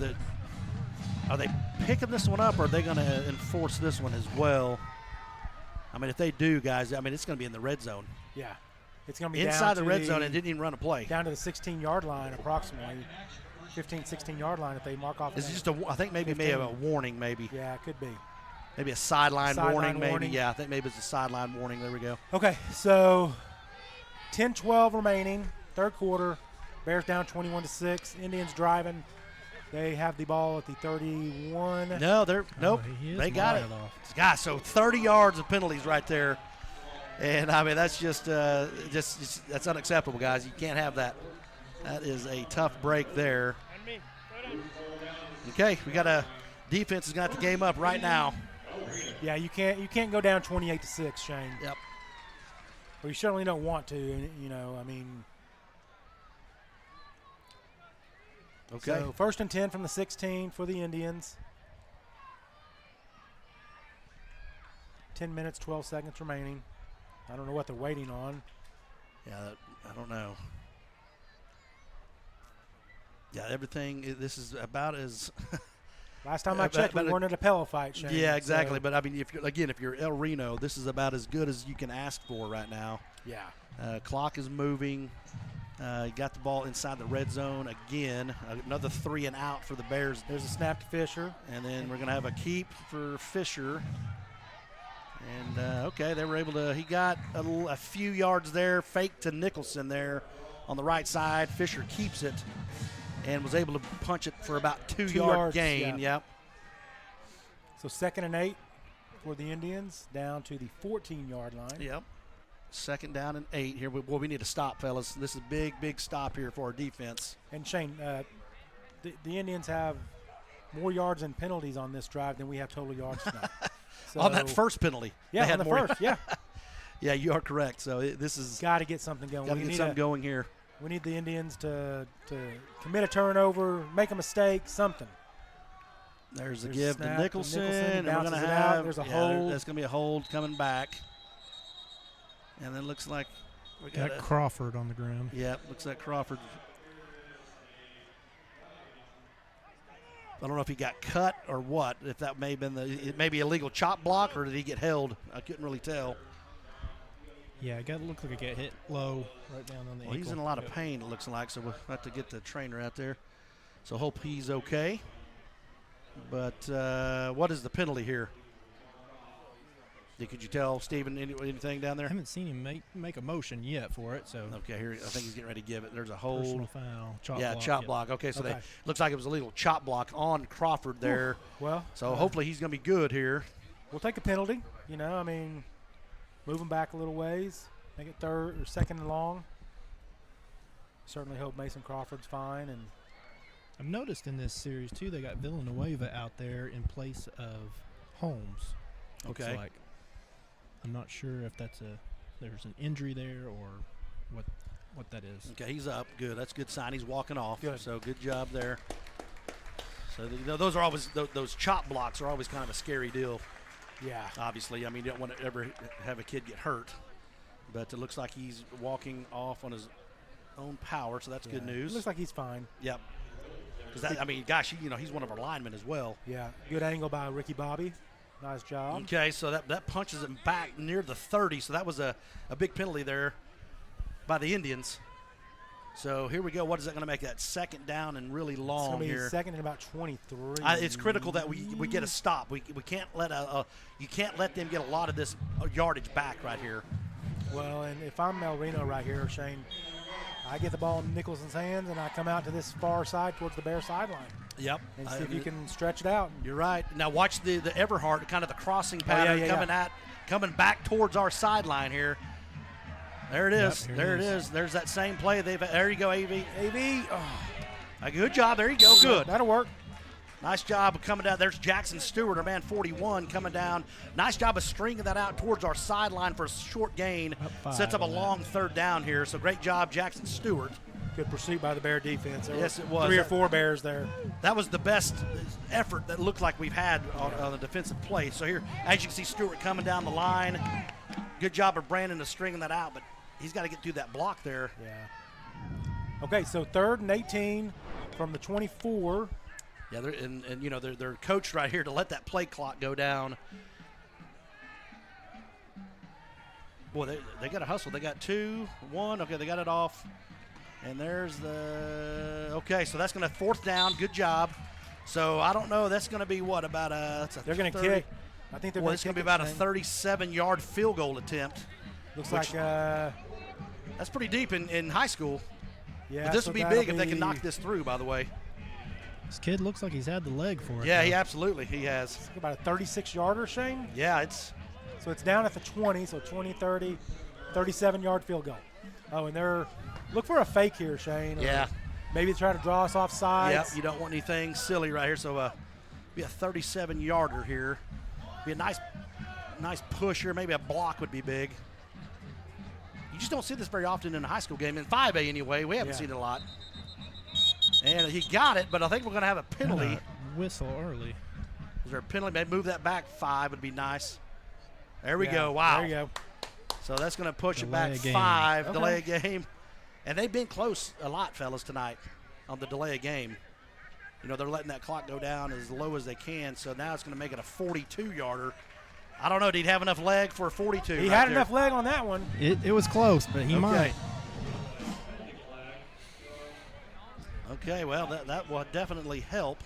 are they picking this one up, or are they going to enforce this one as well? I mean, if they do, guys, I mean, it's going to be in the red zone. Yeah. It's going to be inside the red zone and didn't even run a play. Down to the 16-yard line, approximately. 15, 16-yard line if they mark off. It's just I think maybe a warning, maybe. Yeah, it could be. Maybe a sideline warning, maybe. Yeah, I think maybe it's a sideline warning. There we go. Okay, so 10-12 remaining, third quarter. Bears down 21-6. Indians driving. They have the ball at the 31. No, they got it. Guys, so 30 yards of penalties right there. And, I mean, that's just that's unacceptable, guys. You can't have that. That is a tough break there. Okay, we got a defense is going to have to game up right now. Yeah, you can't go down 28-6, Shane. Yep. Well, you certainly don't want to, you know, I mean. Okay. So 1st and 10 from the 16 for the Indians. 10 minutes, 12 seconds remaining. I don't know what they're waiting on. Yeah, I don't know. Yeah, everything, this is about as Last time I checked, we weren't at a pillow fight, Shane. Yeah, exactly. So. But, I mean, if you're El Reno, this is about as good as you can ask for right now. Yeah. Clock is moving. Got the ball inside the red zone again. Another 3 and out for the Bears. There's a snap to Fisher. And then we're going to have a keep for Fisher. And, okay, they were able to – he got a few yards there, fake to Nicholson there on the right side. Fisher keeps it and was able to punch it for about 2-yard gain. Yeah. Yep. So 2nd and 8 for the Indians, down to the 14-yard line. Yep. 2nd down and 8 here. We need to stop, fellas. This is a big, big stop here for our defense. And, Shane, the Indians have more yards and penalties on this drive than we have total yards tonight. So, on that first penalty. Yeah, on the first, yeah. Yeah, you are correct. So this is got to get something going. Got to get something going here. We need the Indians to commit a turnover, make a mistake, something. There's the give to snap Nicholson. And we're bounces going to it have out. There's a hold. That's going to be a hold coming back. And then looks like we got Crawford on the ground. Yeah, looks like Crawford. I don't know if he got cut or what. If that may have been it may be a legal chop block, or did he get held? I couldn't really tell. Yeah, it looked like it got hit low right down on the ankle. He's in a lot of pain, it looks like, so we'll have to get the trainer out there. So hope he's okay. But what is the penalty here? Could you tell, Stephen, anything down there? I haven't seen him make a motion yet for it. So okay, here I think he's getting ready to give it. There's a hold. Personal foul. Chop block. Chop block. Okay, so okay. Looks like it was a legal chop block on Crawford there. Well, so hopefully he's going to be good here. We'll take a penalty. Move him back a little ways, make it third or second and long. Certainly hope Mason Crawford's fine. And I've noticed in this series too, they got Villanueva out there in place of Holmes. Okay. Like. I'm not sure if there's an injury there or what that is. Okay, he's up. Good. That's a good sign. He's walking off. Good. So good job there. So those are always those chop blocks are always kind of a scary deal. Yeah. Obviously, you don't want to ever have a kid get hurt. But it looks like he's walking off on his own power, so that's good news. It looks like he's fine. Yep. Because gosh, he's one of our linemen as well. Yeah. Good angle by Ricky Bobby. Nice job. Okay, so that punches him back near the 30, so that was a big penalty there by the Indians. So here we go. What is that going to make that second down and really long it's gonna be here? Second and about 23. It's critical that we get a stop. We can't let you can't let them get a lot of this yardage back right here. Well, and if I'm Mel Reno right here, Shane, I get the ball in Nicholson's hands and I come out to this far side towards the Bear sideline. Yep. And see if you can stretch it out. You're right. Now watch the Everhart, kind of the crossing pattern coming back towards our sideline here. There it is. Yep, there it is. There's that same play. There you go, AV. Oh. A good job. There you go. Good. That'll work. Nice job of coming down. There's Jackson Stewart, our man 41, coming down. Nice job of stringing that out towards our sideline for a short gain. Sets up a long third down here. So great job, Jackson Stewart. Good pursuit by the Bear defense. Yes, it was. 3 or 4 Bears there. That was the best effort that looked like we've had on the defensive play. So here, as you can see, Stewart coming down the line. Good job of Brandon to stringing that out, but he's got to get through that block there. Yeah. Okay, so 3rd and 18 from the 24. Yeah, they're coached right here to let that play clock go down. Boy, they got to hustle. They got 2, 1. Okay, they got it off. And there's okay, so that's going to 4th down. Good job. So I don't know. That's going to be what, about they're going to kick. I think they're going to it's going to be about a 37-yard field goal attempt. Looks like that's pretty deep in high school. Yeah. But this will be big if they can knock this through, by the way. This kid looks like he's had the leg for it. Yeah, he absolutely has. It's about a 36-yarder, Shane. Yeah, it's down at the 20, so 20, 30, 37-yard field goal. Oh, and they're look for a fake here, Shane. Yeah. Maybe try to draw us off sides. Yep, you don't want anything silly right here. So be a 37-yarder here. Be a nice push here. Maybe a block would be big. You just don't see this very often in a high school game. In 5A anyway, we haven't seen it a lot. And he got it, but I think we're going to have a penalty. Whistle early. Is there a penalty? Maybe move that back 5 would be nice. There we go. Wow. There you go. So that's going to push it back game. 5, Okay. delay a game. And they've been close a lot, fellas, tonight on the delay a game. They're letting that clock go down as low as they can, so now it's going to make it a 42-yarder. I don't know. Did he have enough leg for a 42? He had enough leg on that one. It was close, but he might. Okay, well, that will definitely help.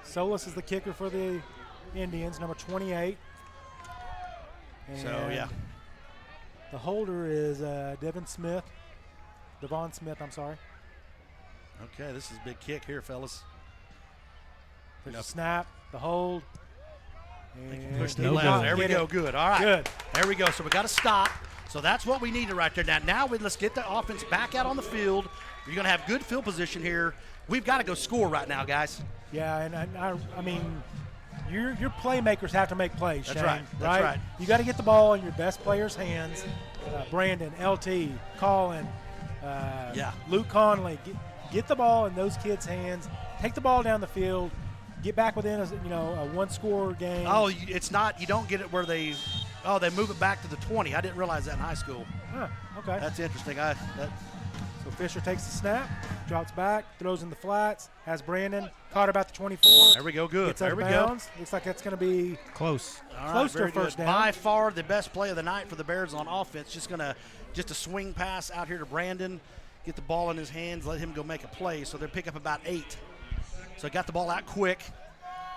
Solis is the kicker for the Indians, number 28. And yeah. The holder is Devon Smith, I'm sorry. Okay, this is a big kick here, fellas. There's a snap, the hold. And push to the left. There we go. Good. All right. Good. There we go. So we got to stop. So that's what we needed right there. Now let's get the offense back out on the field. You're going to have good field position here. We've got to go score right now, guys. Yeah, and I mean, your playmakers have to make plays, Shane. That's right. You got to get the ball in your best player's hands Brandon, LT, Colin, Luke Conley, get the ball in those kids' hands, take the ball down the field, get back within a one-score game. Oh, it's not. You don't get it where they move it back to the 20. I didn't realize that in high school. Huh, okay. That's interesting. So Fisher takes the snap, drops back, throws in the flats, has Brandon caught about the 24. There we go. Good. There we go. Looks like that's going to be close. Close to a first down. By far the best play of the night for the Bears on offense. Just a swing pass out here to Brandon, get the ball in his hands, let him go make a play. So they pick up about 8. So he got the ball out quick.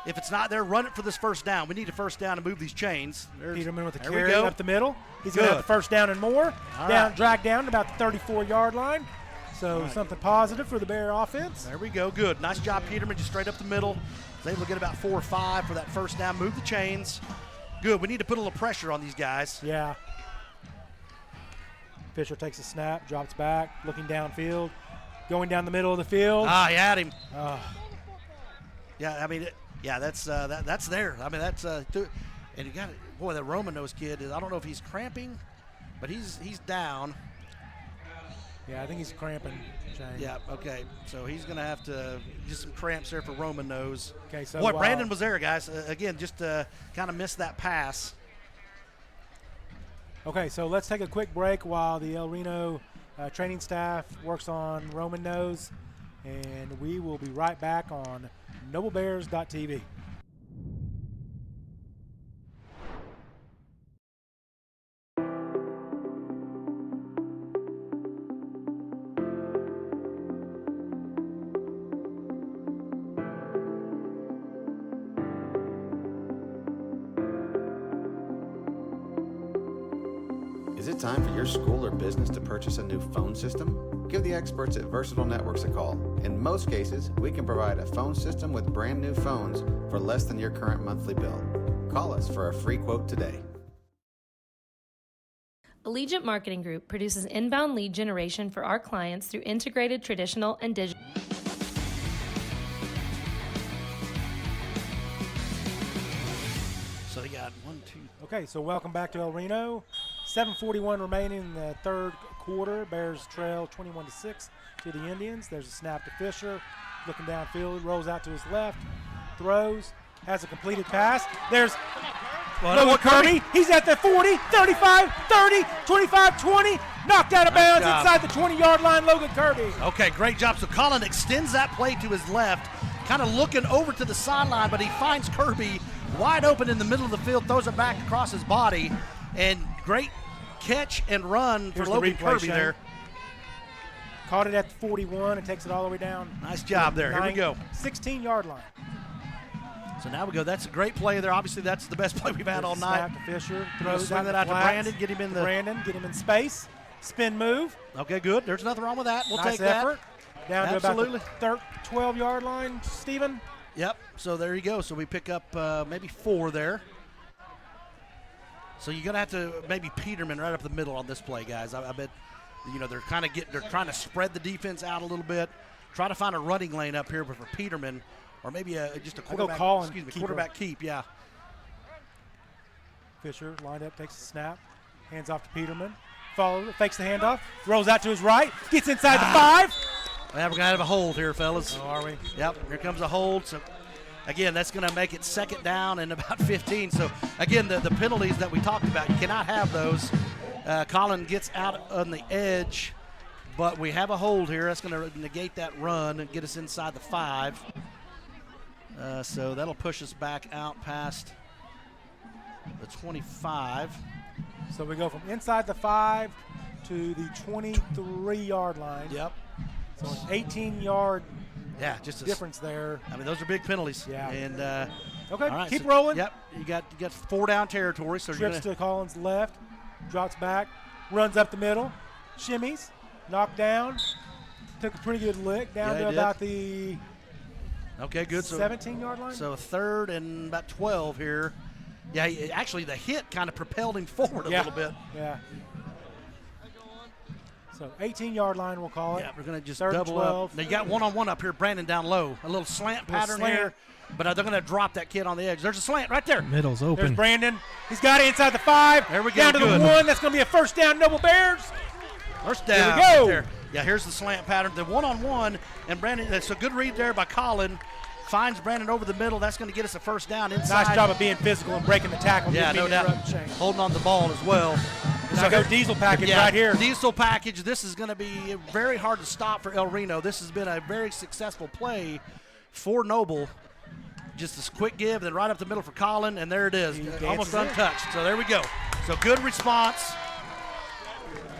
If it's not there, run it for this first down. We need a first down to move these chains. Peterman with the carry up the middle. He's going to have the first down and more. Dragged down to about the 34-yard line. So something positive for the Bear offense. There we go. Good. Nice job, Peterman, just straight up the middle. Was able to get about 4 or 5 for that first down. Move the chains. Good. We need to put a little pressure on these guys. Yeah. Fisher takes a snap, drops back, looking downfield, going down the middle of the field. He had him. Yeah, I mean, that's there. I mean, that's and you got it. Boy, that Roman nose kid is. I don't know if he's cramping, but he's down. Yeah, I think he's cramping. Shane. Yeah. Okay. So he's gonna have to get some cramps there for Roman nose. Okay. So boy, Brandon was there, guys. Again, just kind of missed that pass. Okay, so let's take a quick break while the El Reno training staff works on Roman nose, and we will be right back on NobleBears.tv. Is it time for your school or business to purchase a new phone system? Give the experts at Versatile Networks a call. In most cases, we can provide a phone system with brand new phones for less than your current monthly bill. Call us for a free quote today. Allegiant Marketing Group produces inbound lead generation for our clients through integrated traditional and digital. So they got 1, 2. Okay, so welcome back to El Reno. 7:41 remaining in the third quarter. Bears trail 21-6 to the Indians. There's a snap to Fisher, looking downfield, rolls out to his left, throws, has a completed pass. There's Logan Kirby. He's at the 40, 35, 30, 25, 20. Knocked out of bounds inside the 20-yard line, Logan Kirby. Okay, great job. So Colin extends that play to his left, kind of looking over to the sideline, but he finds Kirby wide open in the middle of the field, throws it back across his body, and great catch and run for Logan Kirby there. Caught it at the 41 and takes it all the way down. Nice job there. Here we go. 16-yard line. So now we go. That's a great play there. Obviously, that's the best play we've had all night. Snap to Fisher. Throws swing that out to Brandon. Get him in get him in space. Spin move. Okay, good. There's nothing wrong with that. We'll nice take effort. That. Down to about the 12-yard line, Stephen. Yep. So there you go. So we pick up maybe 4 there. So you're gonna have to maybe Peterman right up the middle on this play, guys. I bet they're trying to spread the defense out a little bit, try to find a running lane up here for Peterman, or maybe just a quarterback keep. Yeah. Fisher lined up, takes a snap, hands off to Peterman, fakes the handoff, rolls out to his right, gets inside the 5. Well, we're gonna have a hold here, fellas. Oh, are we? Yep. Here comes a hold. So. Again, that's going to make it second down and about 15. So, again, the penalties that we talked about, you cannot have those. Colin gets out on the edge, but we have a hold here. That's going to negate that run and get us inside the 5. So that'll push us back out past the 25. So we go from inside the 5 to the 23-yard line. Yep. So an 18-yard just a difference there. I mean, those are big penalties. Yeah. And okay, right, keep rolling. Yep. You got 4 down territory. So trips to Collins' left, drops back, runs up the middle, shimmies, knocked down, took a pretty good lick down to about the 17-yard line. So 3rd and about 12 here. Yeah, actually the hit kind of propelled him forward a little bit. Yeah. So 18-yard line, we'll call it. Yeah, we're going to just Third double 12. up. Now you got one-on-one up here, Brandon down low. A little slant pattern here, but they're going to drop that kid on the edge. There's a slant right there. Middle's open. There's Brandon. He's got it inside the 5. There we go. Down to Good. the 1. That's going to be a first down, Noble Bears. First down. Here we go. Right there. Yeah, here's the slant pattern. The one-on-one, and Brandon, that's a good read there by Colin. Finds Brandon over the middle. That's going to get us a first down inside. Nice job of being physical and breaking the tackle. Yeah, no doubt. Holding on to the ball as well. So go diesel package right here. Diesel package. This is going to be very hard to stop for El Reno. This has been a very successful play for Noble. Just a quick give, then right up the middle for Colin, and there it is. Almost untouched. So there we go. So good response.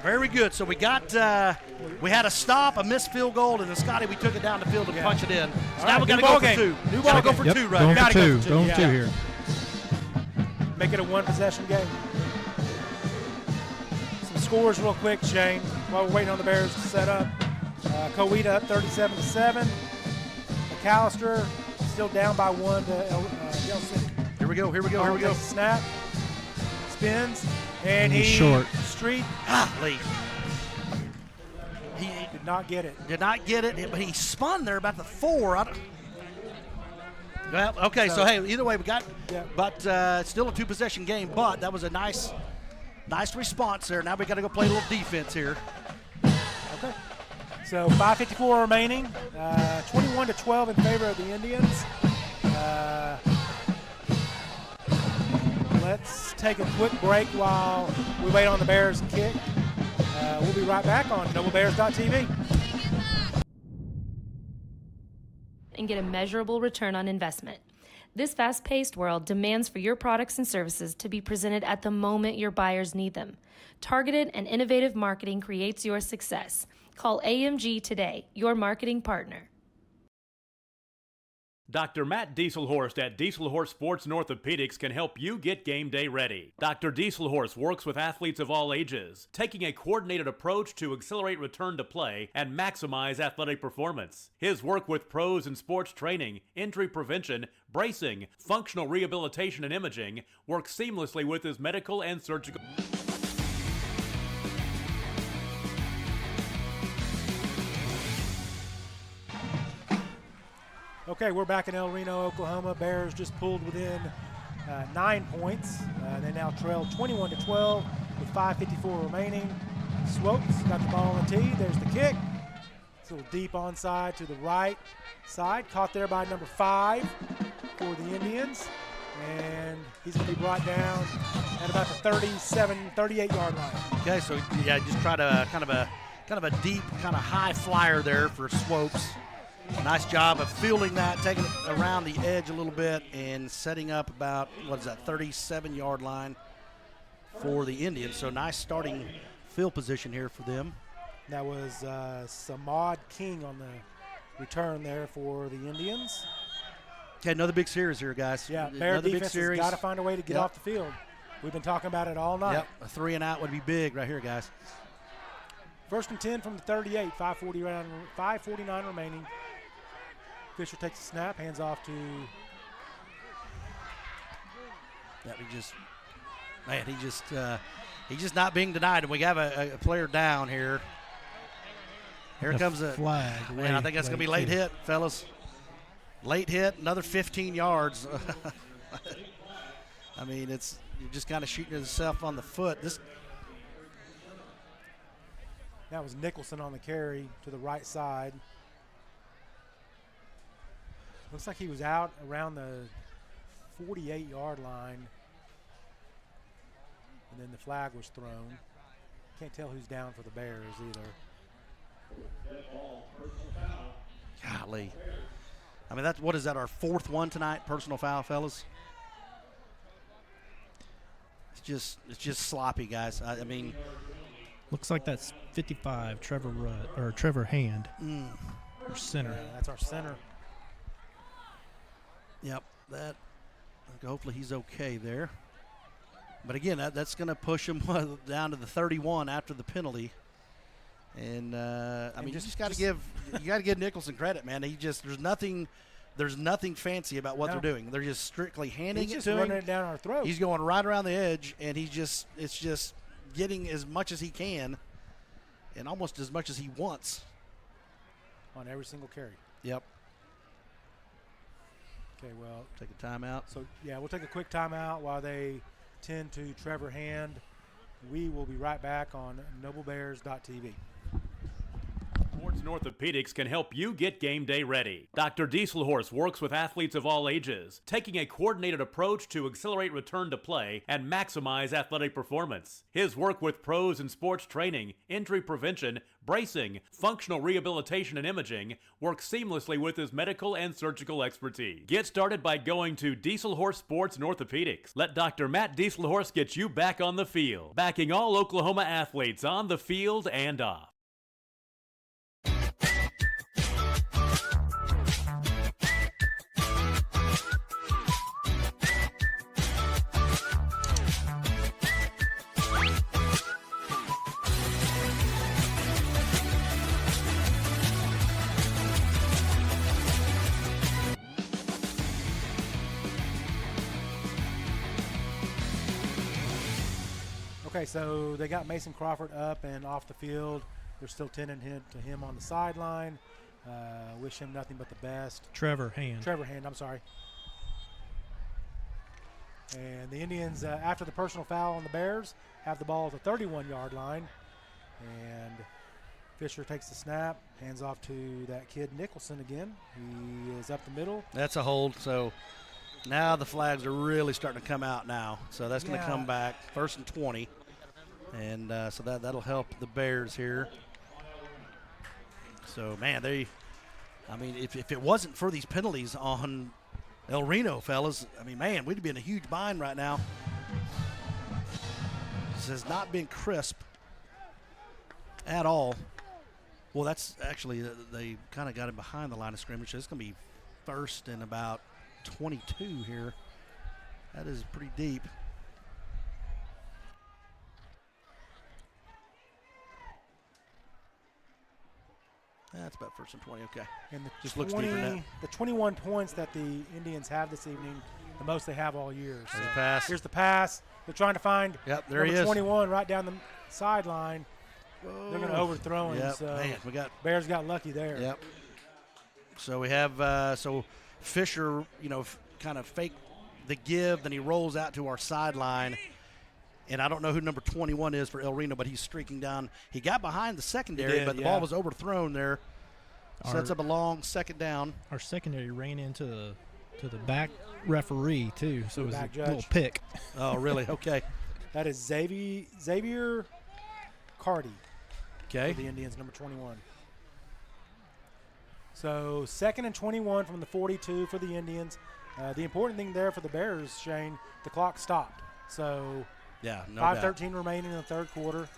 Very good. So we got, we had a stop, a missed field goal, and then Scotty, we took it down the field and punched it in. So now we got to go for 2. New Got to ball go for game. 2, right? Going Gotta for go 2. for 2. Going for 2 here. Make it a one-possession game. Some scores real quick, Shane, while we're waiting on the Bears to set up. Coweta up 37-7. McAllister still down by 1 to Yale City. Here we go. Here we go. Here we go. Snap. Spins. And He's he short. Street. Lee. He did not get it. Did not get it, but he spun there about the 4. Well, okay, so hey, either way we got, but still a 2-possession game, but that was a nice response there. Now we got to go play a little defense here. Okay. So 5:54 remaining, 21-12 in favor of the Indians. Let's take a quick break while we wait on the Bears to kick. We'll be right back on NobleBears.tv. And get a measurable return on investment. This fast-paced world demands for your products and services to be presented at the moment your buyers need them. Targeted and innovative marketing creates your success. Call AMG today, your marketing partner. Dr. Matt Dieselhorst at Dieselhorst Sports and Orthopedics can help you get game day ready. Dr. Dieselhorst works with athletes of all ages, taking a coordinated approach to accelerate return to play and maximize athletic performance. His work with pros in sports training, injury prevention, bracing, functional rehabilitation, and imaging works seamlessly with his medical and surgical. Okay, we're back in El Reno, Oklahoma. Bears just pulled within 9 points. They now trail 21-12 with 5:54 remaining. Swopes got the ball on the tee. There's the kick. It's a little deep onside to the right side. Caught there by number 5 for the Indians. And he's going to be brought down at about the 38-yard line. Okay, so yeah, just try to kind of a deep, kind of high flyer there for Swopes. Nice job of fielding that, taking it around the edge a little bit and setting up about, 37-yard line for the Indians. So nice starting field position here for them. That was Samad King on the return there for the Indians. Okay, another big series here, guys. Yeah, Bear another defense big series. has got to find a way to get off the field. We've been talking about it all night. Yep, a 3 and out would be big right here, guys. First and 10 from the 38, 5:49 remaining. Fisher takes a snap, hands off to. Yeah, he's just not being denied, and we have a player down here. Here comes a flag. Man, I think that's going to be late hit, fellas. Late hit, another 15 yards. I mean, you're just kind of shooting yourself on the foot. That was Nicholson on the carry to the right side. Looks like he was out around the 48-yard line. And then the flag was thrown. Can't tell who's down for the Bears either. Golly. I mean, what is that, our 4th one tonight, personal foul, fellas? It's just sloppy, guys. I mean. Looks like that's 55, Trevor Hand, our center. Yeah, that's our center. Yep, hopefully he's okay there. But again, that's going to push him down to the 31 after the penalty. And I mean, you got to give Nicholson credit, man. There's nothing fancy about what they're doing. They're just strictly handing it to him. Running it down our throat. He's going right around the edge, and it's just getting as much as he can. and almost as much as he wants. On every single carry. Yep. Okay, well. Take a timeout. So, yeah, we'll take a quick timeout while they tend to Trevor Hand. We will be right back on noblebears.tv. Sports Orthopedics can help you get game day ready. Dr. Dieselhorst works with athletes of all ages, taking a coordinated approach to accelerate return to play and maximize athletic performance. His work with pros in sports training, injury prevention, bracing, functional rehabilitation, and imaging works seamlessly with his medical and surgical expertise. Get started by going to Dieselhorst Sports and Orthopedics. Let Dr. Matt Dieselhorst get you back on the field, backing all Oklahoma athletes on the field and off. Okay, so they got Mason Crawford up and off the field. They're still tending to him on the sideline. Wish him nothing but the best. Trevor Hand, I'm sorry. And the Indians, after the personal foul on the Bears, have the ball at the 31-yard line. And Fisher takes the snap, hands off to that kid Nicholson again. He is up the middle. That's a hold, so now the flags are really starting to come out now. So that's going to come back, 1st and 20. And so that'll help the Bears here. So, man, if it wasn't for these penalties on El Reno, fellas, I mean, man, we'd be in a huge bind right now. This has not been crisp at all. Well, that's actually, they kind of got him behind the line of scrimmage. So it's going to be 1st and about 22 here. That is pretty deep. That's about 1st and 20, okay. And just looks deeper now. The 21 points that the Indians have this evening, the most they have all year. So There's the pass. Here's the pass. They're trying to find there he is. 21 right down the sideline. They're going to overthrow him. Yep, So man, Bears got lucky there. Yep. So we have so Fisher, kind of fake the give, then he rolls out to our sideline. And I don't know who number 21 is for El Reno, but he's streaking down. He got behind the secondary, but the ball was overthrown there. Sets up a long 2nd down. Our secondary ran into the back referee, too, so it was a judge. little pick. Oh, really? Okay. That is Xavier Carty. Okay. For the Indians, number 21. So 2nd and 21 from the 42 for the Indians. The important thing there for the Bears, Shane, the clock stopped. So yeah, no 5:13 remaining in the 3rd quarter.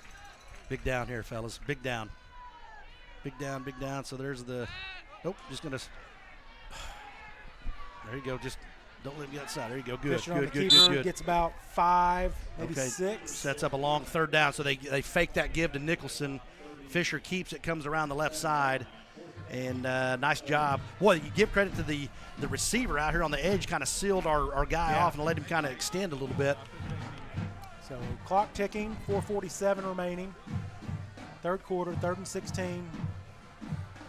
Big down here, fellas. Big down. Big down, big down. So there's the – nope, just going to – there you go. Just don't let him get outside. There you go. Good, good. Gets about 5, maybe okay. 6. Sets up a long 3rd down. So they fake that give to Nicholson. Fisher keeps it, comes around the left side. And nice job. Boy, you give credit to the receiver out here on the edge, kind of sealed our guy off and let him kind of extend a little bit. So clock ticking, 4:47 remaining. 3rd quarter, 3rd and 16.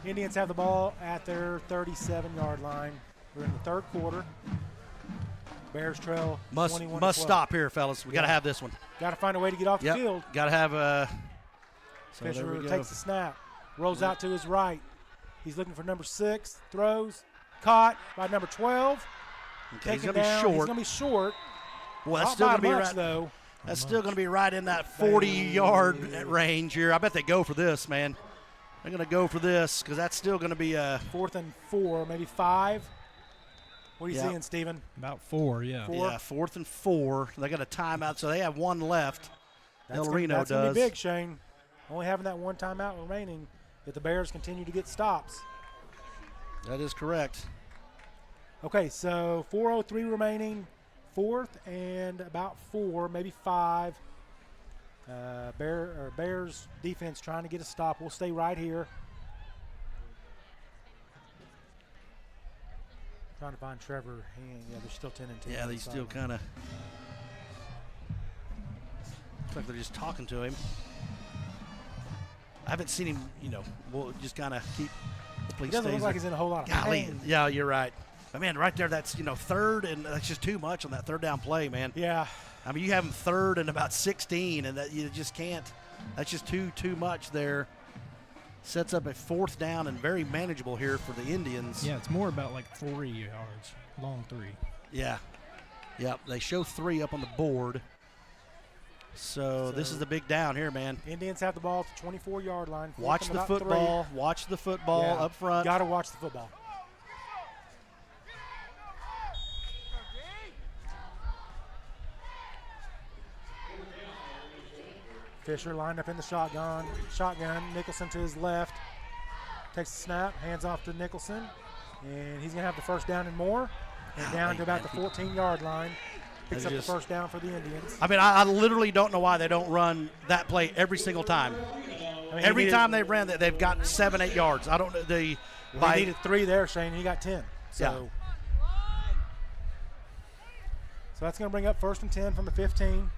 Indians have the ball at their 37-yard line. We're in the 3rd quarter. Bears trail 21-12. Must stop here, fellas. We got to have this one. Got to find a way to get off the field. Got to have a. Fisher takes the snap, rolls out to his right. He's looking for number 6, throws, caught by number 12. Okay, he's going to be short. Well, that's still going to be right, though. That's still going to be right in that 40-yard range here. I bet they go for this, man. They're going to go for this because that's still going to be a 4th and 4, maybe 5. What are you seeing, Steven? About 4, yeah. 4? Yeah, 4th and 4. They got a timeout, so they have 1 left. El Reno does. That's going to be big, Shane. Only having that 1 timeout remaining if the Bears continue to get stops. That is correct. Okay, so 4:03 remaining, 4th and about 4, maybe 5. Bears defense trying to get a stop. We'll stay right here. Trying to find Trevor. Yeah, they're still 10 and 10. Yeah, they still kind of. Looks like they're just talking to him. I haven't seen him, we'll just kind of keep the police. He doesn't look like he's in a whole lot of pain. Yeah, you're right. But, man, right there, that's, third, and that's just too much on that third down play, man. Yeah. I mean, you have him third and about 16, and that you just can't. That's just too much there. Sets up a fourth down and very manageable here for the Indians. Yeah, it's more about like 3 yards, long 3. Yeah. Yep, they show 3 up on the board. So this is the big down here, man. Indians have the ball at the 24-yard line. Watch the football. 3. Watch the football up front. Got to watch the football. Fisher lined up in the shotgun. Nicholson to his left. Takes the snap, hands off to Nicholson. And he's going to have the first down and more. And down to about the 14-yard line. Picks up the first down for the Indians. I mean, I literally don't know why they don't run that play every single time. I mean, every time they've ran that, they've got 7, 8 yards. I don't know. They needed 3 there, Shane. He got 10. So that's going to bring up 1st and 10 from the 15.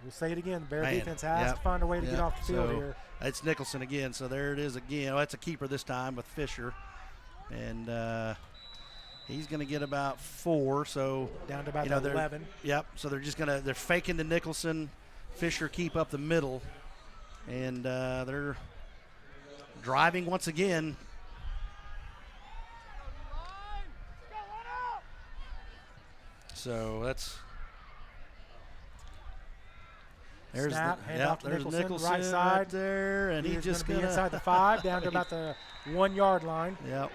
We'll say it again. The Bear defense has to find a way to get off the field here. It's Nicholson again. So there it is again. Oh, that's a keeper this time with Fisher. And he's going to get about 4. So down to about 11. Yep. So they're faking to Nicholson. Fisher keep up the middle. And they're driving once again. So there's snap, hand off to Nicholson, right side right there, and he's just going to be inside the 5, down to about the 1-yard line. Yep.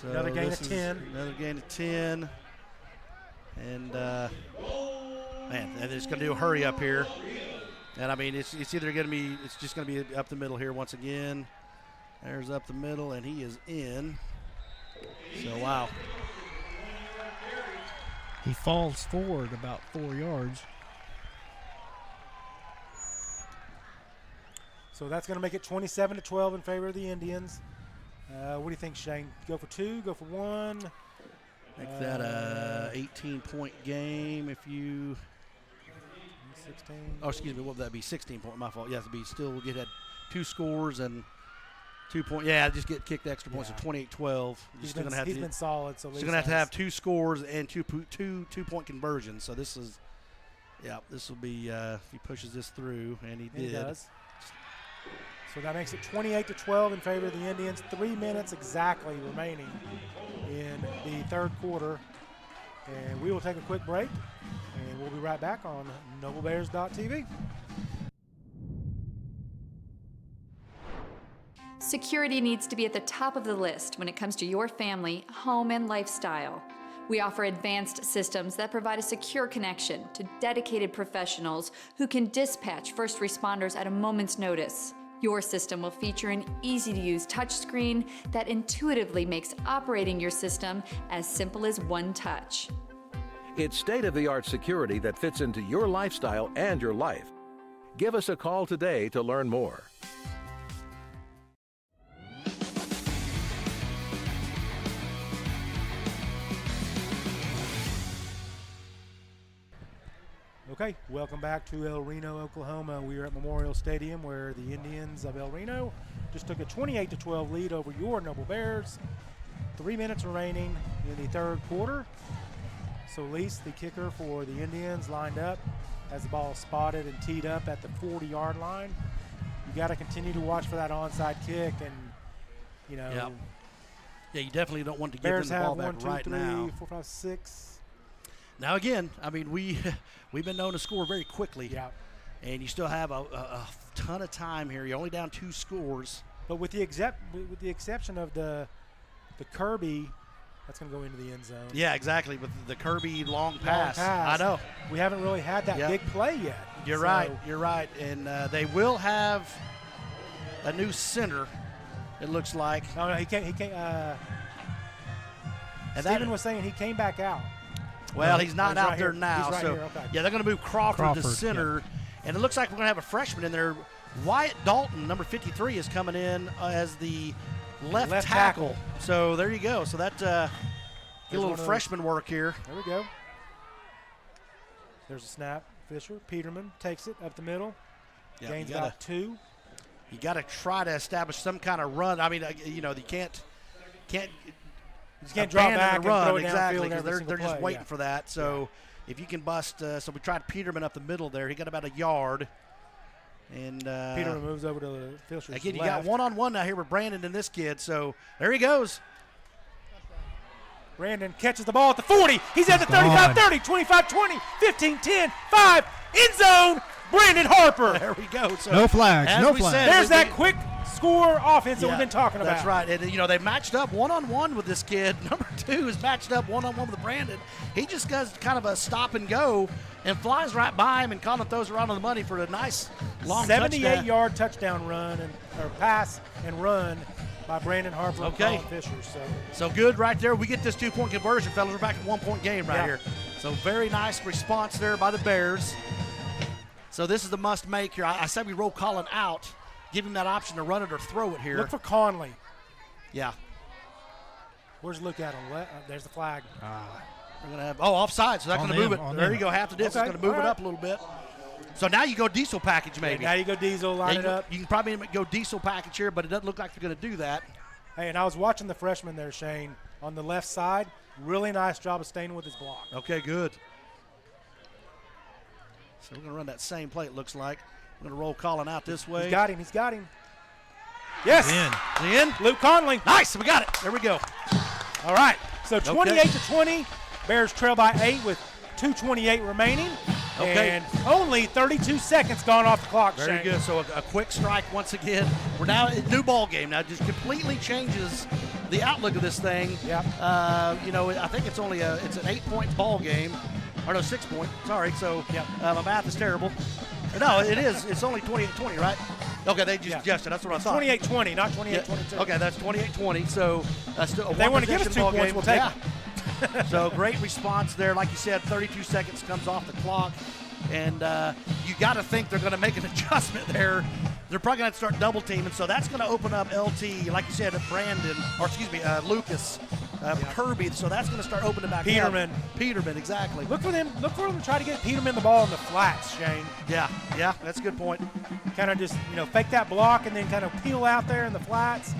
So another gain of 10. Another gain of 10. And, man, they're just going to do a hurry up here. And, I mean, it's either going to be – it's just going to be up the middle here once again. There's up the middle, and he is in. So, wow. He falls forward about 4 yards. So that's going to make it 27-12 in favor of the Indians. What do you think, Shane? Go for 2, go for 1? Make that a 18-point game if you 16. Oh, excuse me, what would that be? 16-point, my fault. Yeah, it'd be still get had 2 scores and 2 points. Yeah, just get kicked extra points, so 28-12. He's been solid, so he's going to have 2 scores and two-point conversions. So this is, this will be if he pushes this through, and he did. He does. So that makes it 28-12 in favor of the Indians. 3 minutes exactly remaining in the third quarter. And we will take a quick break, and we'll be right back on NobleBears.tv. Security needs to be at the top of the list when it comes to your family, home, and lifestyle. We offer advanced systems that provide a secure connection to dedicated professionals who can dispatch first responders at a moment's notice. Your system will feature an easy-to-use touchscreen that intuitively makes operating your system as simple as one touch. It's state-of-the-art security that fits into your lifestyle and your life. Give us a call today to learn more. Okay, welcome back to El Reno, Oklahoma. We are at Memorial Stadium where the Indians of El Reno just took a 28-12 lead over your Noble Bears. 3 minutes remaining in the third quarter. So Lise, the kicker for the Indians, lined up, has the ball spotted and teed up at the 40-yard line. You got to continue to watch for that onside kick, and Yeah, you definitely don't want to give Bears them the ball have back right now. 1, 2, 3, 4, 5, 6. Now again, I mean we've been known to score very quickly. Yeah. And you still have a ton of time here. You're only down 2 scores. But with the exception of the Kirby, that's going to go into the end zone. Yeah, exactly. With the Kirby long pass. I know. We haven't really had that big play yet. You're right. You're right. And they will have a new center, it looks like. No, he can't. Steven was saying he came back out. Well, he's not out there now. He's right so, here. Okay. Yeah, they're going to move Crawford to center. And it looks like we're going to have a freshman in there. Wyatt Dalton, number 53, is coming in as the left tackle. So there you go. So that get a little freshman work here. There we go. There's a snap. Fisher, Peterman takes it up the middle. Yeah, gains about 2. You got to try to establish some kind of run. I mean, you can't draw back and run throw it exactly downfield because every they're just play, waiting for that. So if you can bust, so we tried Peterman up the middle there. He got about a yard. And Peterman moves over to the Fisher's again, you left. got one-on-one now here with Brandon and this kid. So there he goes. Brandon catches the ball at the 40. He's at the 35, 30, 25, 20, 15, 10, 5, end zone. Brandon Harper. There we go. So no flags. No flags. There's that quick score offense that we've been talking about. That's right. And, they matched up one-on-one with this kid. Number 2 is matched up one-on-one with Brandon. He just does kind of a stop and go and flies right by him, and Colin throws around on the money for a nice long 78-yard touchdown run or pass and run by Brandon Harper and Colin Fisher. So good right there. We get this 2-point conversion, fellas. We're back at 1-point game right here. So very nice response there by the Bears. So this is the must-make here. I said we roll Colin out, give him that option to run it or throw it here. Look for Conley. Yeah. Where's Luke at him? There's the flag. We're going to have, offside, so that's going to move it. There you go, half the distance. It's going to move it up a little bit. So now you go diesel package maybe. Yeah, now you go diesel, line it up. You can probably go diesel package here, but it doesn't look like they're going to do that. Hey, and I was watching the freshman there, Shane, on the left side. Really nice job of staying with his block. Okay, good. So we're going to run that same play, it looks like. We're going to roll Colin out this way. He's got him. Yes. In. Luke Conley. Nice, we got it. There we go. All right, so 28-20. Bears trail by 8 with 2:28 remaining. Okay. And only 32 seconds gone off the clock, Very Shane. good. So a quick strike once again. We're now at a new ball game. Now it just completely changes the outlook of this thing. Yep. I think it's only it's an 8-point ball game. Or no, 6-point. Sorry. So my math is terrible. No, it is. It's only 28-20, right? Okay, they just adjusted. That's what I thought. 28-20, not 28-22. Okay, that's 28-20. So still if they want to give us 2 points, game. We'll take it. So great response there. Like you said, 32 seconds comes off the clock. And you got to think they're going to make an adjustment there. They're probably going to start double teaming. So that's going to open up LT, like you said, Lucas, Kirby. So that's going to start opening back Peterman. up. Peterman, exactly. Look for them to try to get Peterman the ball in the flats, Shane. Yeah, that's a good point. Kind of just, fake that block and then kind of peel out there in the flats.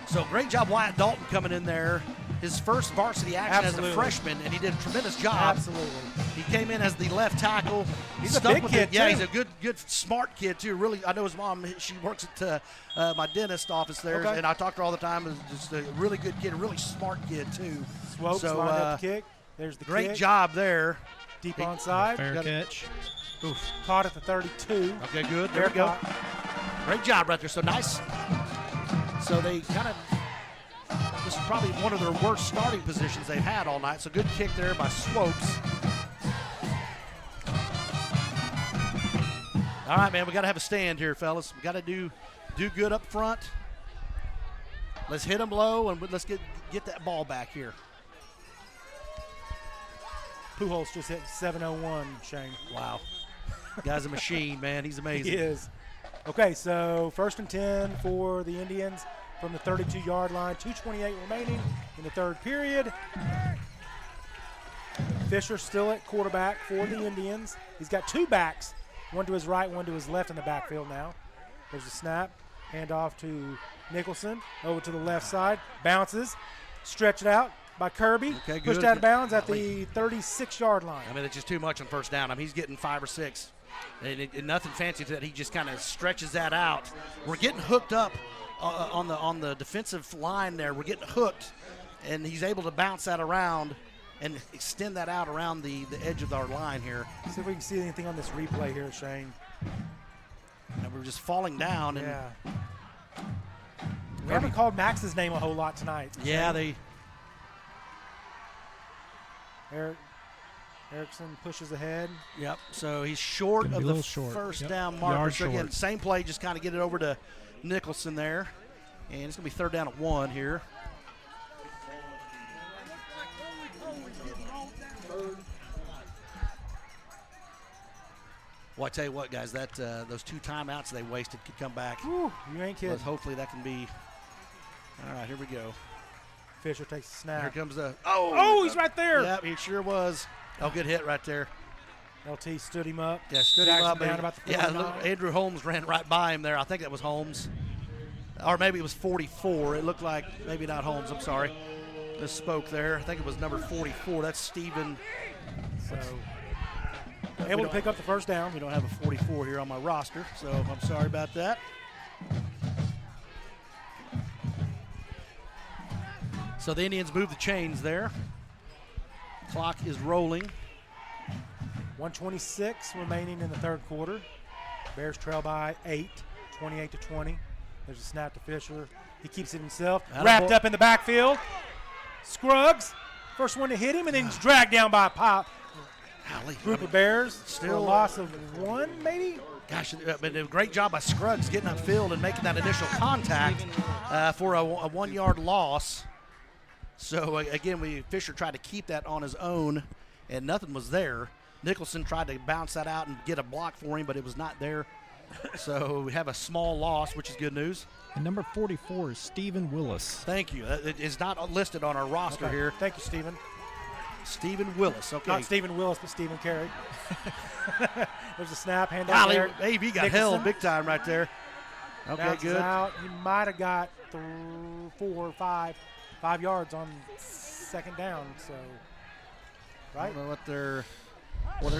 So great job Wyatt Dalton coming in there. His first varsity action as a freshman, and he did a tremendous job. Absolutely. He came in as the left tackle. He's a big kid, Yeah, too. he's a good, smart kid, too. Really, I know his mom. She works at my dentist office there, and I talk to her all the time. He's just a really good kid, a really smart kid, too. Swopes lined up the kick. There's the great kick. job there. Deep onside. Fair catch. Oof. Caught at the 32. Okay, good. There we go. Great job right there. So nice. So they kind of, this is probably one of their worst starting positions they've had all night. So good kick there by Swopes. All right, man, we got to have a stand here, fellas. We got to do good up front. Let's hit them low, and let's get that ball back here. Pujols just hit 7:01, Shane. Wow. Guy's a machine, man. He's amazing. He is. Okay, so 1st and 10 for the Indians from the 32-yard line. 2:28 remaining in the third period. Fisher still at quarterback for the Indians. He's got 2 backs, one to his right, one to his left in the backfield now. There's a snap. Hand off to Nicholson. Over to the left side. Bounces. Stretched out by Kirby. Okay, good. Pushed out of bounds at the 36-yard line. I mean, it's just too much on first down. I mean, he's getting 5 or 6. And nothing fancy to that. He just kind of stretches that out. We're getting hooked up on the defensive line there. We're getting hooked, and he's able to bounce that around and extend that out around the edge of our line here. See if we can see anything on this replay here, Shane. And we're just falling down. And yeah. We haven't called Max's name a whole lot tonight. Yeah, Erickson pushes ahead. Yep, so he's short of the first down marker. So again, same play, just kind of get it over to Nicholson there. And it's going to be 3rd down at 1 here. Well, I tell you what, guys, that those 2 timeouts they wasted could come back. Whew, you ain't kidding. Hopefully that can be. All right, here we go. Fisher takes the snap. Here comes the. Oh, he's right there. Yep, he sure was. Oh, good hit right there. LT stood him up. Yeah, stood him up. Down about the look, Andrew Holmes ran right by him there. I think that was Holmes. Or maybe it was 44. It looked like, maybe not Holmes, I'm sorry. Misspoke there. I think it was number 44. That's Stephen. So able to pick up the first down. We don't have a 44 here on my roster, so I'm sorry about that. So the Indians move the chains there. Clock is rolling. 1:26 remaining in the third quarter. Bears trail by 8, 28-20. There's a snap to Fisher. He keeps it himself. Wrapped up in the backfield. Scruggs, first one to hit him, and then he's dragged down by a pop. Group of Bears. Still a loss of 1, maybe? Gosh, but a great job by Scruggs getting upfield and making that initial contact for a 1-yard loss. So, again, Fisher tried to keep that on his own, and nothing was there. Nicholson tried to bounce that out and get a block for him, but it was not there. So we have a small loss, which is good news. And number 44 is Stephen Willis. Thank you. It is not listed on our roster here. Thank you, Stephen. Stephen Willis. Okay. Not Stephen Willis, but Stephen Carey. There's a snap, hand out there. AV got held big time right there. Okay, bounces good. Out. He might have got 4 or 5 yards on second down. So, right? I don't know what they're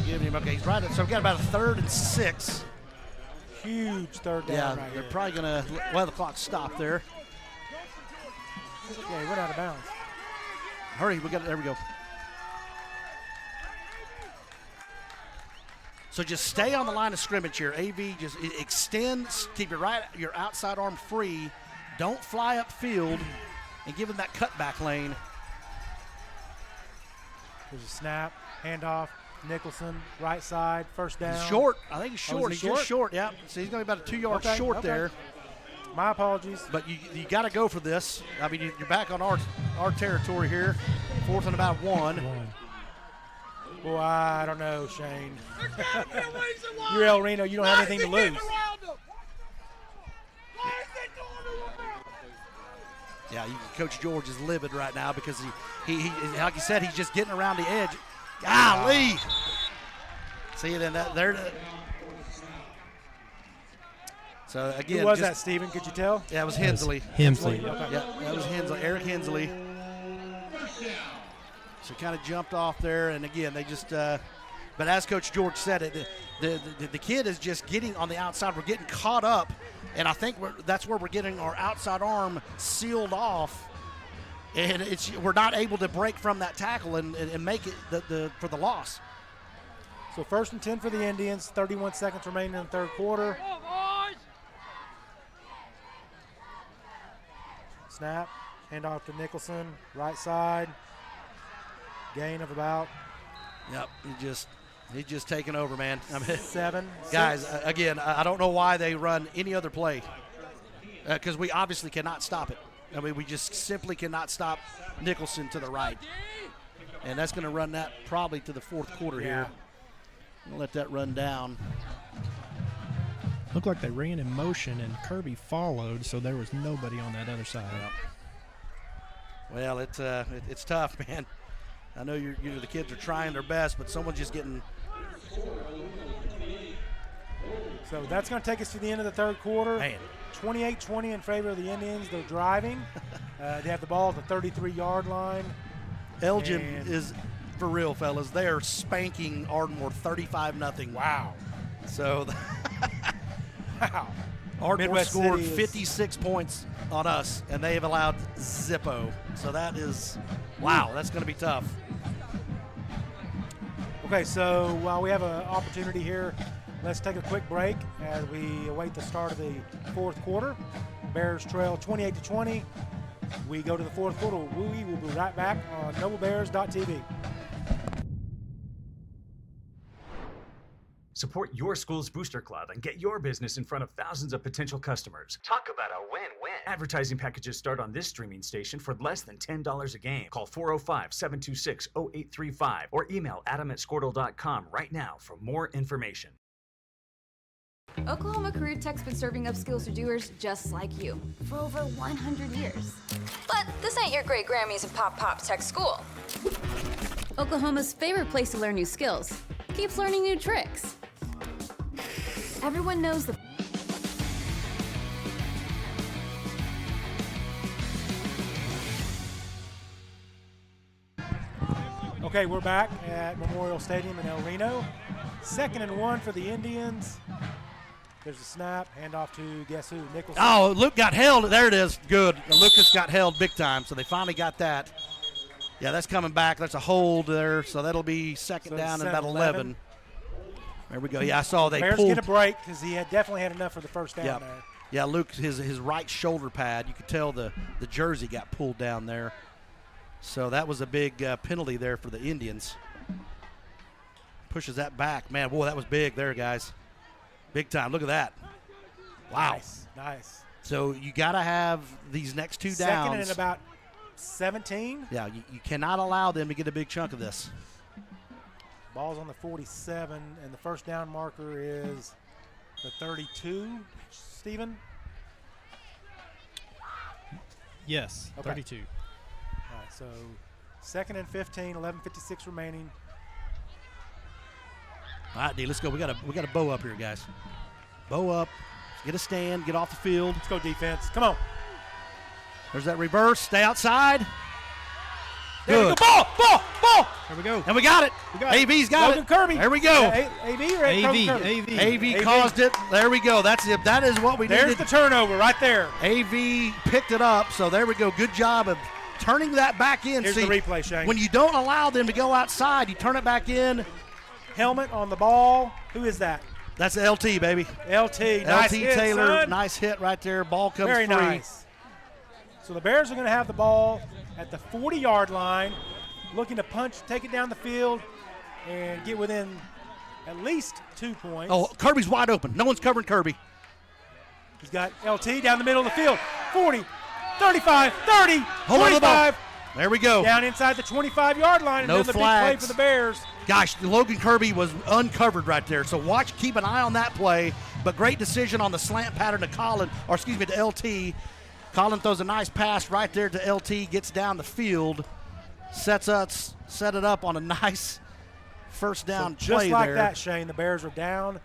giving him. Okay, he's right. So we've got about a 3rd and 6. Huge third down right they're here. probably going to, well, the clock stopped there. Yeah, he went out of bounds. Hurry, there we go. So just stay on the line of scrimmage here. AV, just extend, keep your outside arm free. Don't fly upfield and give him that cutback lane. There's a snap, handoff. Nicholson, right side, first down. He's short. I think he's short. He's just short, yeah. So he's going to be about a 2 yards short there. My apologies. But you got to go for this. I mean, you're back on our territory here. 4th and about 1. Boy, I don't know, Shane. You're El Reno. You don't have anything to lose. Yeah, Coach George is livid right now because he like you said, he's just getting around the edge. Golly! See, then there. So again, who was that, Steven? Could you tell? Yeah, it was Hensley. Hensley. Okay. Yeah, that was Hensley. Eric Hensley. So kind of jumped off there, and again, they just. But as Coach George said, the kid is just getting on the outside. We're getting caught up, and I think that's where we're getting our outside arm sealed off. And we're not able to break from that tackle and make it for the loss. So 1st and 10 for the Indians, 31 seconds remaining in the third quarter. Snap, handoff to Nicholson, right side. Gain of about. Yep, he's just taking over, man. I mean, 7. Guys, again, I don't know why they run any other play because we obviously cannot stop it. I mean, we just simply cannot stop Nicholson to the right. And that's going to run that probably to the 4th quarter here. We'll let that run down. Looked like they ran in motion, and Kirby followed, so there was nobody on that other side. Well, it's tough, man. I know the kids are trying their best, but someone's just getting. So that's going to take us to the end of the third quarter. Man. 28-20 in favor of the Indians. They're driving. They have the ball at the 33-yard line. Elgin is, for real, fellas, they are spanking Ardmore 35-0. Wow. So, wow. Ardmore Midwest scored City 56 points on us, and they have allowed Zippo. So that is, wow, that's going to be tough. Okay, so while we have an opportunity here, let's take a quick break as we await the start of the fourth quarter. Bears trail 28-20. We go to the fourth quarter. We will be right back on NobleBears.tv. Support your school's booster club and get your business in front of thousands of potential customers. Talk about a win-win. Advertising packages start on this streaming station for less than $10 a game. Call 405-726-0835 or email adam@squirtle.com right now for more information. Oklahoma Career Tech's been serving up skills to doers just like you for over 100 years. But this ain't your great Grammys and Pop Tech school. Oklahoma's favorite place to learn new skills. keeps learning new tricks. Everyone knows the Okay, we're back at Memorial Stadium in El Reno. 2nd and 1 for the Indians. There's a snap, handoff to guess who? Nicholson. Oh, Luke got held. There it is. Good. Lucas got held big time, so they finally got that. Yeah, that's coming back. That's a hold there, so that'll be second down and about 11. There we go. Yeah, I saw they Bears pulled. get a break because he had definitely had enough for the first down there. Yeah, Luke, his right shoulder pad, you could tell the jersey got pulled down there. So that was a big penalty there for the Indians. Pushes that back. Man, boy, that was big there, guys. Big time. Look at that. Wow. Nice. So you got to have these next two downs. 2nd and about 17. Yeah, you cannot allow them to get a big chunk of this. Ball's on the 47, and the first down marker is the 32. Steven? Yes, Okay. 32. All right, so 2nd and 15, 11:56 remaining. All right, D, let's go. We got a bow up here, guys. Bow up. Get a stand. Get off the field. Let's go defense. Come on. There's that reverse. Stay outside. There we Good. go. Ball. There we go. And we got it. AV's got Logan it. Kirby. There we go. AV or Kirby? AV caused it. There we go. That's it. That is what we needed. There's the turnover right there. AV picked it up, so there we go. Good job of turning that back in. Here's See, the replay, Shane. when you don't allow them to go outside, you turn it back in. Helmet on the ball. Who is that? That's the LT, baby. LT. Nice LT hit, Taylor, son. nice hit right there. Ball comes Very free. nice. So the Bears are going to have the ball at the 40-yard line, looking to punch, take it down the field, and get within at least 2 points. Oh, Kirby's wide open. No one's covering Kirby. He's got LT down the middle of the field. 40, 35, 30, Hold on to the ball. 25. There we go. Down inside the 25-yard line, and No then the big flags. play for the Bears. Gosh, Logan Kirby was uncovered right there. So keep an eye on that play. But great decision on the slant pattern to to LT. Colin throws a nice pass right there to LT, gets down the field, set it up on a nice first down So just play like there. that, Shane, the Bears are down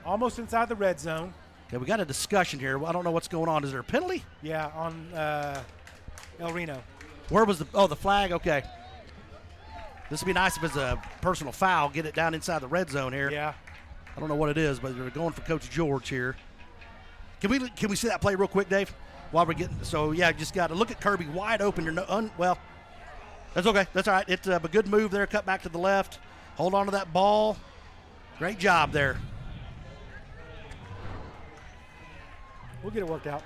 almost inside the red zone. Okay, we got a discussion here. I don't know what's going on. Is there a penalty? Yeah, on El Reno. Where was the flag? Okay. This would be nice if it's a personal foul. Get it down inside the red zone here. Yeah. I don't know what it is, but they're going for Coach George here. Can we see that play real quick, Dave? While we're getting just got to look at Kirby wide open. Well, that's okay. That's all right. It's a good move there. Cut back to the left. Hold on to that ball. Great job there. We'll get it worked out.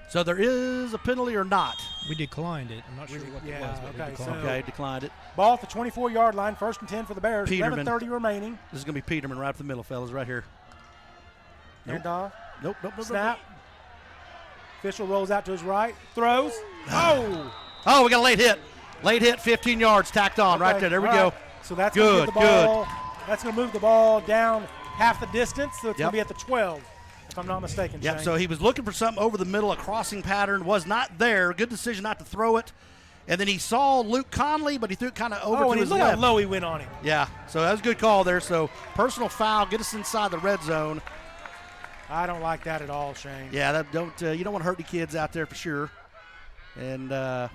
So there is a penalty or not? We declined it. I'm not sure what it was, but we declined it. Okay, declined it. Ball at the 24-yard line, 1st and 10 for the Bears. Peterman. 11:30 remaining. This is going to be Peterman right up the middle, fellas, right here. Handoff. Nope. Snap. Official rolls out to his right. Throws. Oh! Oh, we got a late hit. Late hit, 15 yards tacked on right there. There we go. So that's good. That's going to move the ball down half the distance, so it's going Yep. to be at the 12, if I'm not mistaken. Yep, Shane. so he was looking for something over the middle, a crossing pattern, was not there. Good decision not to throw it. And then he saw Luke Conley, but he threw it kind of over to and his look left. how low he went on him. Yeah, so that was a good call there. So personal foul, get us inside the red zone. I don't like that at all, Shane. Yeah, you don't want to hurt the kids out there for sure. And I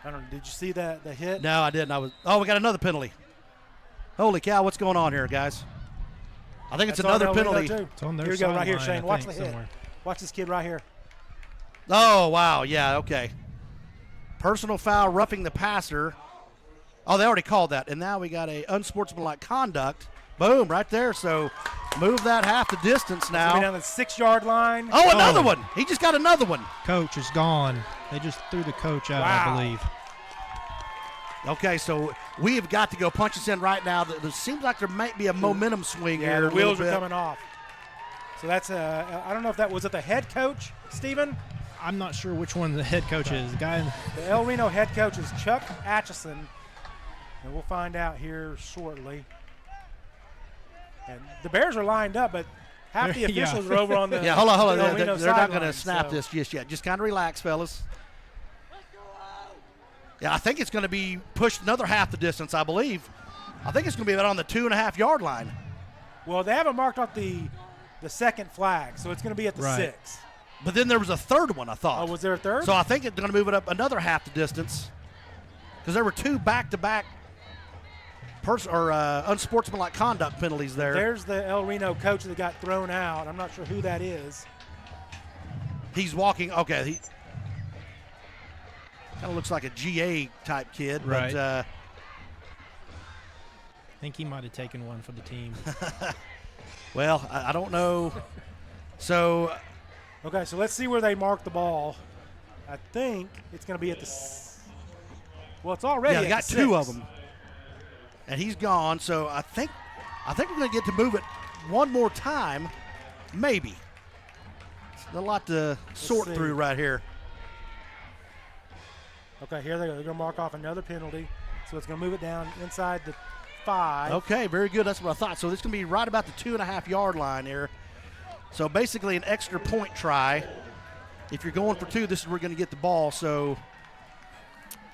don't know. Did you see the hit? no, I didn't. We got another penalty. Holy cow, what's going on here, guys? I think it's That's on another El Reno, penalty. too. It's on their Here we go, right here, sideline, Shane. I Watch the think, hit. somewhere. Watch this kid right here. Oh, wow. Yeah, okay. Personal foul, roughing the passer. Oh, they already called that. And now we got a unsportsmanlike conduct. Boom, right there. So move that half the distance Now now. down the 6-yard line. Oh, another one. He just got another one. Coach is gone. They just threw the coach out, Wow. I believe. Okay, so we have got to go punch us in right now. There seems like there might be a momentum swing Yeah, here. the a wheels little are bit. coming off. So that's I don't know if that was it the head coach, Steven? I'm not sure which one the head coach is. The guy. The El Reno head coach is Chuck Atchison, and we'll find out here shortly. And the Bears are lined up, but half the Yeah. officials are over on the Yeah, hold on. the El Reno They're not going to sideline, snap so. this just yet. Just kind of relax, fellas. Yeah, I think it's going to be pushed another half the distance, I believe. I think it's going to be about on the 2.5-yard line. Well, they haven't marked off the second flag, so it's going to be at the 6. But then there was a third one, I thought. Oh, was there a third? So I think it's going to move it up another half the distance because there were 2 back-to-back unsportsmanlike conduct penalties there. There's the El Reno coach that got thrown out. I'm not sure who that is. He's walking. Okay, he kind of looks like a GA type kid, right. But I think he might have taken one for the team. Well, I don't know. So, okay, so let's see where they mark the ball. I think it's going to be at the. Well, it's already. Yeah, at they got the 2 6. of them, and he's gone. So I think we're going to get to move it one more time, maybe. It's a lot to sort through right here. Okay, here they go. They're going to mark off another penalty, so it's going to move it down inside the 5. Okay, very good. That's what I thought. So this is going to be right about the 2.5-yard line here. So basically an extra point try. If you're going for 2, this is where we're going to get the ball. So,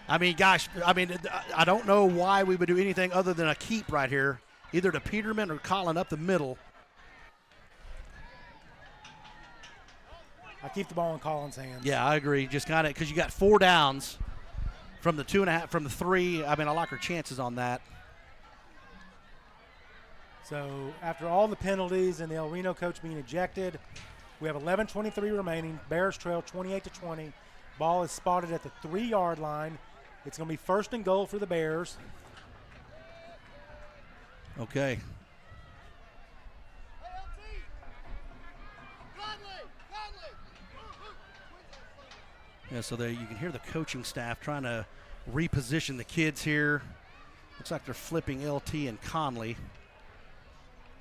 I mean, gosh, I don't know why we would do anything other than a keep right here, either to Peterman or Colin up the middle. I keep the ball in Colin's hands. Yeah, I agree. Just kind of because you got 4 downs from the 2.5, from the 3. I mean, I like our chances on that. So after all the penalties and the El Reno coach being ejected, we have 11:23 remaining. Bears trail 28-20. Ball is spotted at the 3-yard line. It's going to be 1st and goal for the Bears. Okay. Yeah, so there you can hear the coaching staff trying to reposition the kids here. Looks like they're flipping LT and Conley.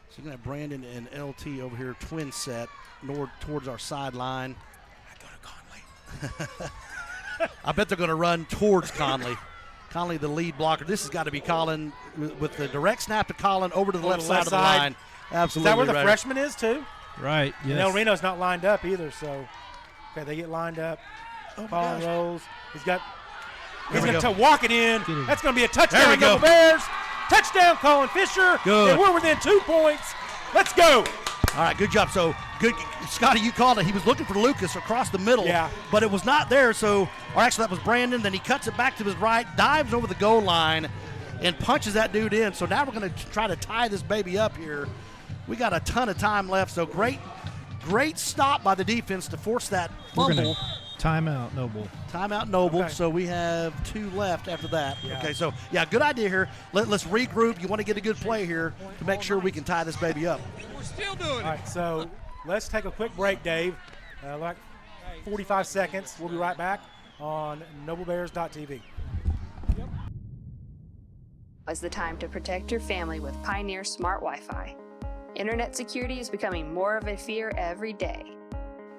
So you're going to have Brandon and LT over here, twin set, towards our sideline. I go to Conley. I bet they're going to run towards Conley. Conley, the lead blocker. This has got to be Colin with the direct snap to Colin over to the left side of the line. Absolutely. Is that where the right. freshman is, too? Right, yes. And El Reno's not lined up either, so. Okay, they get lined up. Colin rolls. He's going to walk it in. That's going to be a touchdown for the Bears. Touchdown, Colin Fisher. Good. And we're within 2 points. Let's go. All right, good job. So, good. Scotty, you called it. He was looking for Lucas across the middle, but it was not there. So, or actually, that was Brandon. Then he cuts it back to his right, dives over the goal line, and punches that dude in. So now we're going to try to tie this baby up here. We got a ton of time left. So great stop by the defense to force that fumble. Timeout, Noble. Timeout, Noble. Okay. So we have 2 left after that. Yeah. Okay, so, yeah, good idea here. Let's regroup. You want to get a good play here to make sure we can tie this baby up. We're still doing it. All right, so let's take a quick break, Dave. Like 45 seconds. We'll be right back on NobleBears.tv. Is the time to protect your family with Pioneer Smart Wi-Fi. Internet security is becoming more of a fear every day.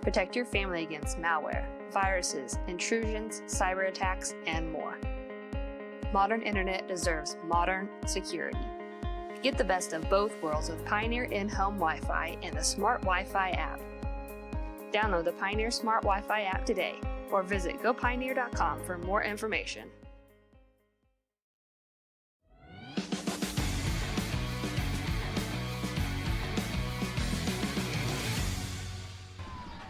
Protect your family against malware, viruses, intrusions, cyber attacks, and more. Modern internet deserves modern security. Get the best of both worlds with Pioneer in-home Wi-Fi and the Smart Wi-Fi app. Download the Pioneer Smart Wi-Fi app today or visit gopioneer.com for more information.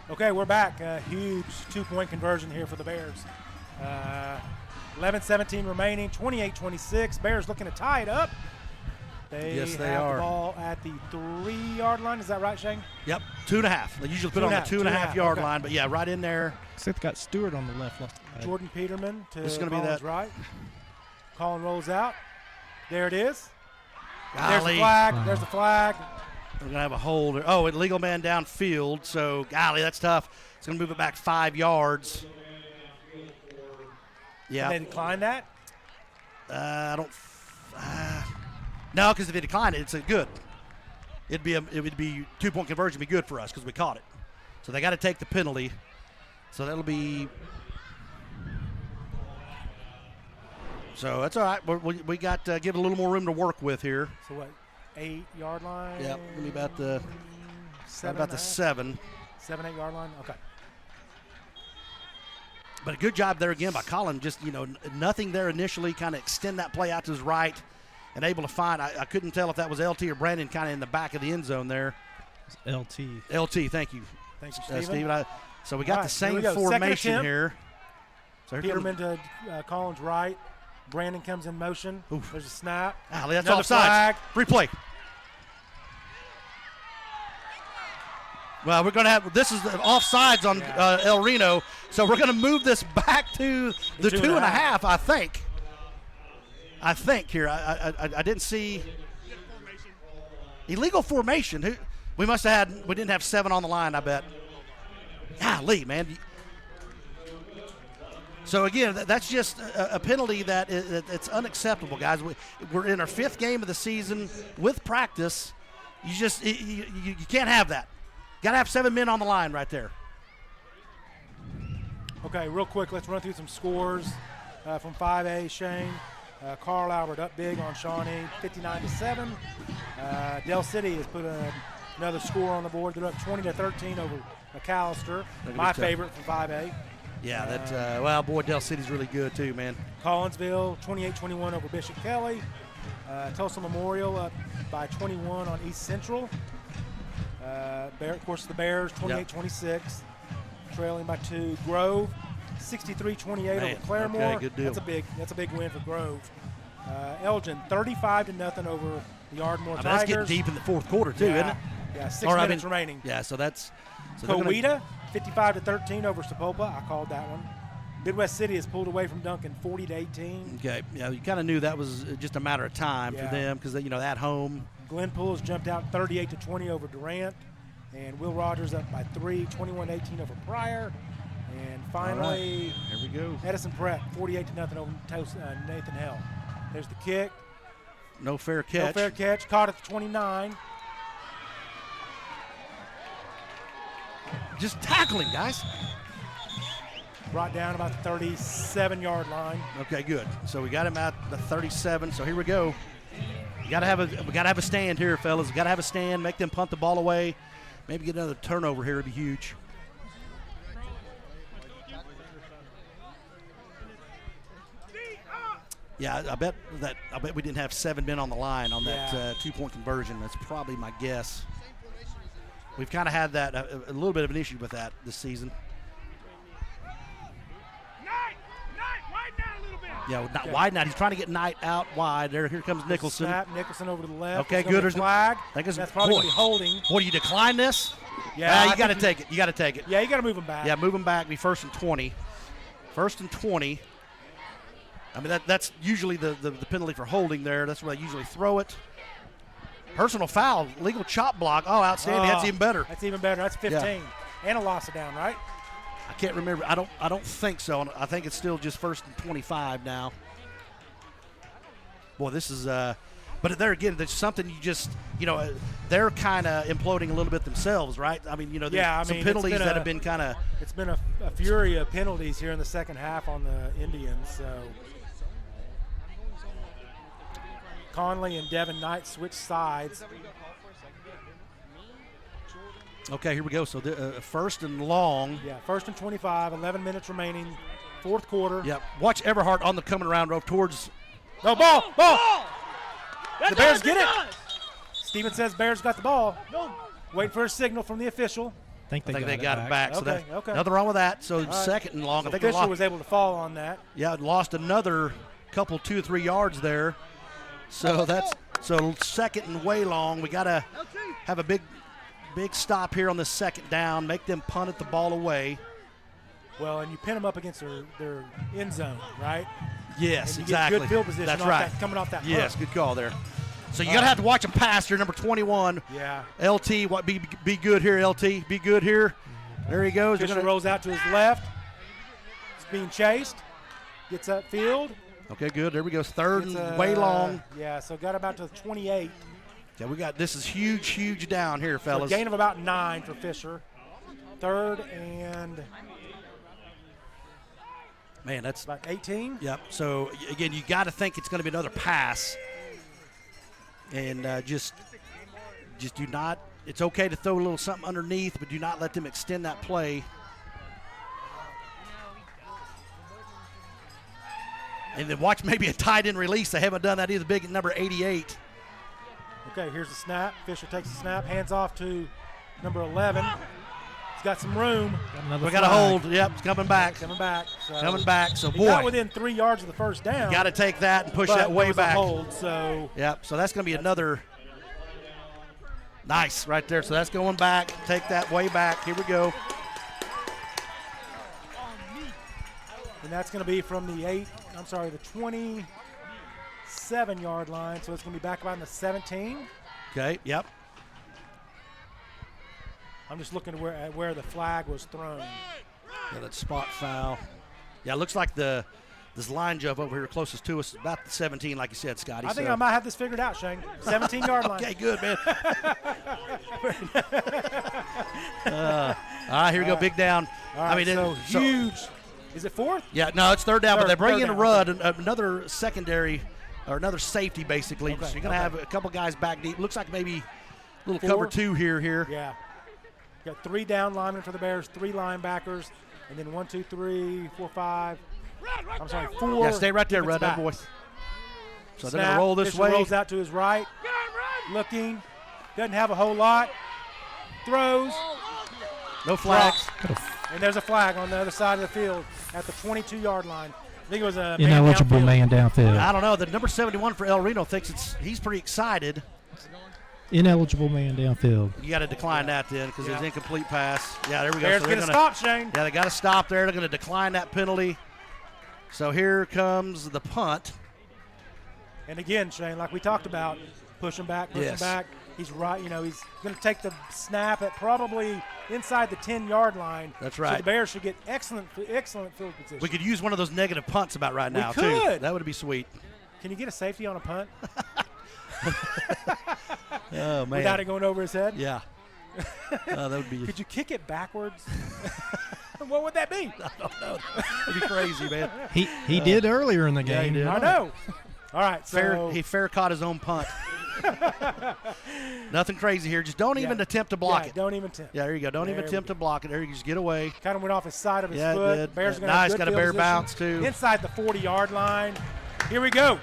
Okay, we're back. Huge 2-point conversion here for the Bears. 11:17 remaining, 28-26. Bears looking to tie it up. Yes, they have are. The ball at the 3-yard line. Is that right, Shane? Yep, 2.5. They usually put it on the 2.5-yard line, but yeah, right in there. Except got Stewart on the left. Jordan Peterman to This is gonna be Colin's that- right. Colin rolls out. There it is. Golly. There's the flag. There's the flag. We're going to have a hold. Oh, illegal man downfield. So, golly, that's tough. It's going to move it back 5 yards. Yeah. Did they decline that? I don't. No, because if they decline it, it's a good. It would be 2-point conversion would be good for us because we caught it. So they got to take the penalty. So that'll be. So that's all right. We got give it a little more room to work with here. So what? 8-yard line. Yep. Maybe about the. Seven about the 7. 7, 8 yard line. Okay. But a good job there again by Colin. Just, nothing there initially, kind of extend that play out to his right and able to find. I couldn't tell if that was LT or Brandon kind of in the back of the end zone there. LT. LT, thank you. Thanks, Stephen. Stephen. So we got the same here formation here. So Peterman to Colin's right. Brandon comes in motion. Oof. There's a snap. That's offside. Replay. Well, we're going to have, this is the offsides on El Reno, so we're going to move this back to the 2.5, I think. Here. I didn't see illegal formation. We must have had, we didn't have 7 on the line, I bet. Golly, man. So, again, that's just a penalty that it's unacceptable, guys. We're in our 5th game of the season with practice. You can't have that. Got to have 7 men on the line right there. Okay, real quick, let's run through some scores from 5A. Shane, Carl Albert up big on Shawnee, 59-7. Del City has put another score on the board. They're up 20-13 over McAllister, my favorite from 5A. Yeah, Del City's really good too, man. Collinsville, 28-21 over Bishop Kelly. Tulsa Memorial up by 21 on East Central. Of course, the Bears, 28-26, trailing by 2. Grove, 63-28 over Claremore. Okay, good deal. That's a big win for Grove. Elgin, 35-0 over the Ardmore Tigers. That's getting deep in the 4th quarter too, isn't it? Yeah, 6 minutes remaining. Yeah, so that's. Coweta, 55-13 over Sapulpa. I called that one. Midwest City has pulled away from Duncan, 40-18. Okay, yeah, you kind of knew that was just a matter of time for them because at home. Glenpool has jumped out 38-20 over Durant, and Will Rogers up by 3, 21-18 over Pryor. And finally, here we go. Edison Prep, 48-0 over Nathan Hell. There's the kick. No fair catch. Caught at the 29. Just tackling, guys. Brought down about the 37-yard line. Okay, good. So we got him at the 37. So here we go. We gotta have a stand here, fellas. We gotta have a stand. Make them punt the ball away. Maybe get another turnover here. It'd be huge. Yeah, I bet we didn't have 7 men on the line on that 2-point conversion. That's probably my guess. We've kind of had that a little bit of an issue with that this season. Yeah, not wide out. He's trying to get Knight out wide. Here comes Nicholson. Snap, Nicholson over to the left. Okay, good. There's flag. That's probably going to be holding. Boy, you decline this? Yeah. You got to take it. You got to take it. Yeah, you got to move him back. Yeah, move him back. Be 1st and 20. 1st and 20. I mean, that's usually the penalty for holding there. That's where they usually throw it. Personal foul, legal chop block. Oh, outstanding. That's even better. That's even better. That's 15. Yeah. And a loss of down, right? I can't remember. I don't think so. I think it's still just 1st and 25 now. Boy, this is but there again, there's something you just, they're kind of imploding a little bit themselves, right? I mean, there's some penalties that have been kind of. It's been a fury of penalties here in the second half on the Indians. So Conley and Devin Knight switch sides. Okay, here we go. So 1st and long. Yeah, 1st and 25, 11 minutes remaining, 4th quarter. Yep. Watch Everhart on the coming around road towards. No, ball. The Bears get it. Steven says Bears got the ball. No. Waiting for a signal from the official. I think they got it back. Okay, so nothing wrong with that. So 2nd and long. So I think the official was able to fall on that. Yeah, lost another couple, 2 or 3 yards there. So that's 2nd and way long. We got to have a big stop here on the 2nd down. Make them punt the ball away. Well, and you pin them up against their end zone, right? Yes, and you exactly. Get good field position. That's right. Coming off that. Yes, hook. good call there. So you got to have to watch him pass here, number 21. Yeah. LT, be good here, LT. Be good here. There he goes. Fisher rolls out to his left. It's being chased. Gets upfield. Okay, good. There we go. 3rd and way long. Yeah, so got about to the 28. Yeah, this is huge down here, fellas. So gain of about 9 for Fisher. 3rd and. Man, that's about 18. Yep. So again, you got to think it's going to be another pass, and just do not. It's okay to throw a little something underneath, but do not let them extend that play. And then watch maybe a tight end release. They haven't done that either. Big number 88. Okay, here's the snap. Fisher takes the snap, hands off to number 11. He's got some room. We got a hold. Yep, it's coming back. Coming back. So boy. He got within 3 yards of the first down. Got to take that and push that way back. A hold, so. Yep, so that's going to be another. Nice right there. So that's going back. Take that way back. Here we go. And that's going to be from the 27-yard line. So it's going to be back around the 17. Okay, yep. I'm just looking at where the flag was thrown. Yeah, that spot foul. Yeah, it looks like this line jump over here closest to us is about the 17, like you said, Scotty. I think I might have this figured out, Shane. 17-yard line. Okay, good, man. All right, here we go, big down. All right, I mean, huge. Is it fourth? Yeah, no, it's third down, but they bring in a down. run, another secondary, or another safety, basically. Okay, So you're going to have a couple guys back deep. Looks like maybe a little cover 2 here. Yeah. Got 3 down linemen for the Bears, 3 linebackers, and then 1, 2, 3, 4, 5. I'm sorry, 4. Yeah, stay right there, Red boy. So they're going to roll this Fisher way. Rolls out to his right, looking, doesn't have a whole lot, throws. No flags. And there's a flag on the other side of the field at the 22-yard line. I think it was a ineligible man downfield. I don't know. The number 71 for El Reno thinks he's pretty excited. Ineligible man downfield. You got to decline that then because it's incomplete pass. Yeah, there we go. Bears so going to stop, Shane. Yeah, they got to stop there. They're going to decline that penalty. So here comes the punt. And again, Shane, like we talked about, push him back, back. He's right. You know, he's going to take the snap at probably inside the 10-yard line. That's right. So the Bears should get excellent field position. We could use one of those negative punts about right now, we could. too. That would be sweet. Can you get a safety on a punt? Oh, man. Without it going over his head? Yeah. That would be. Could you kick it backwards? What would that be? I don't know. That'd be crazy, man. He did earlier in the game. Yeah, he did. I know. All right, so he fair caught his own punt. Nothing crazy here. Just don't even attempt to block it. Don't even attempt. Yeah, there you go. Don't even attempt to block it. There you just get away. Kind of went off his side of his Yeah, foot. it did. Bears Yeah, going to nice. have Got a good bear field bounce, position too. inside the 40-yard line. Here we go.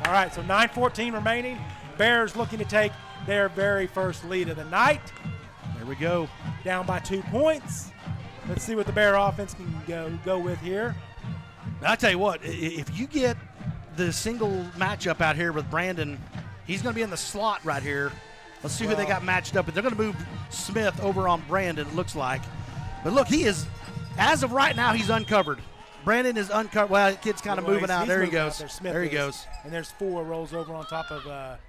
All right, so 9:14 remaining. Bears looking to take their very first lead of the night. There we go. Down by 2 points. Let's see what the Bear offense can go with here. I tell you what, if you get the single matchup out here with Brandon, he's going to be in the slot right here. Let's see who they got matched up with. They're going to move Smith over on Brandon, it looks like. But look, he is, as of right now, he's uncovered. Brandon is uncovered. Well, the kid's kind of moving out. There he goes. There he goes. And there's 4 rolls over on top of.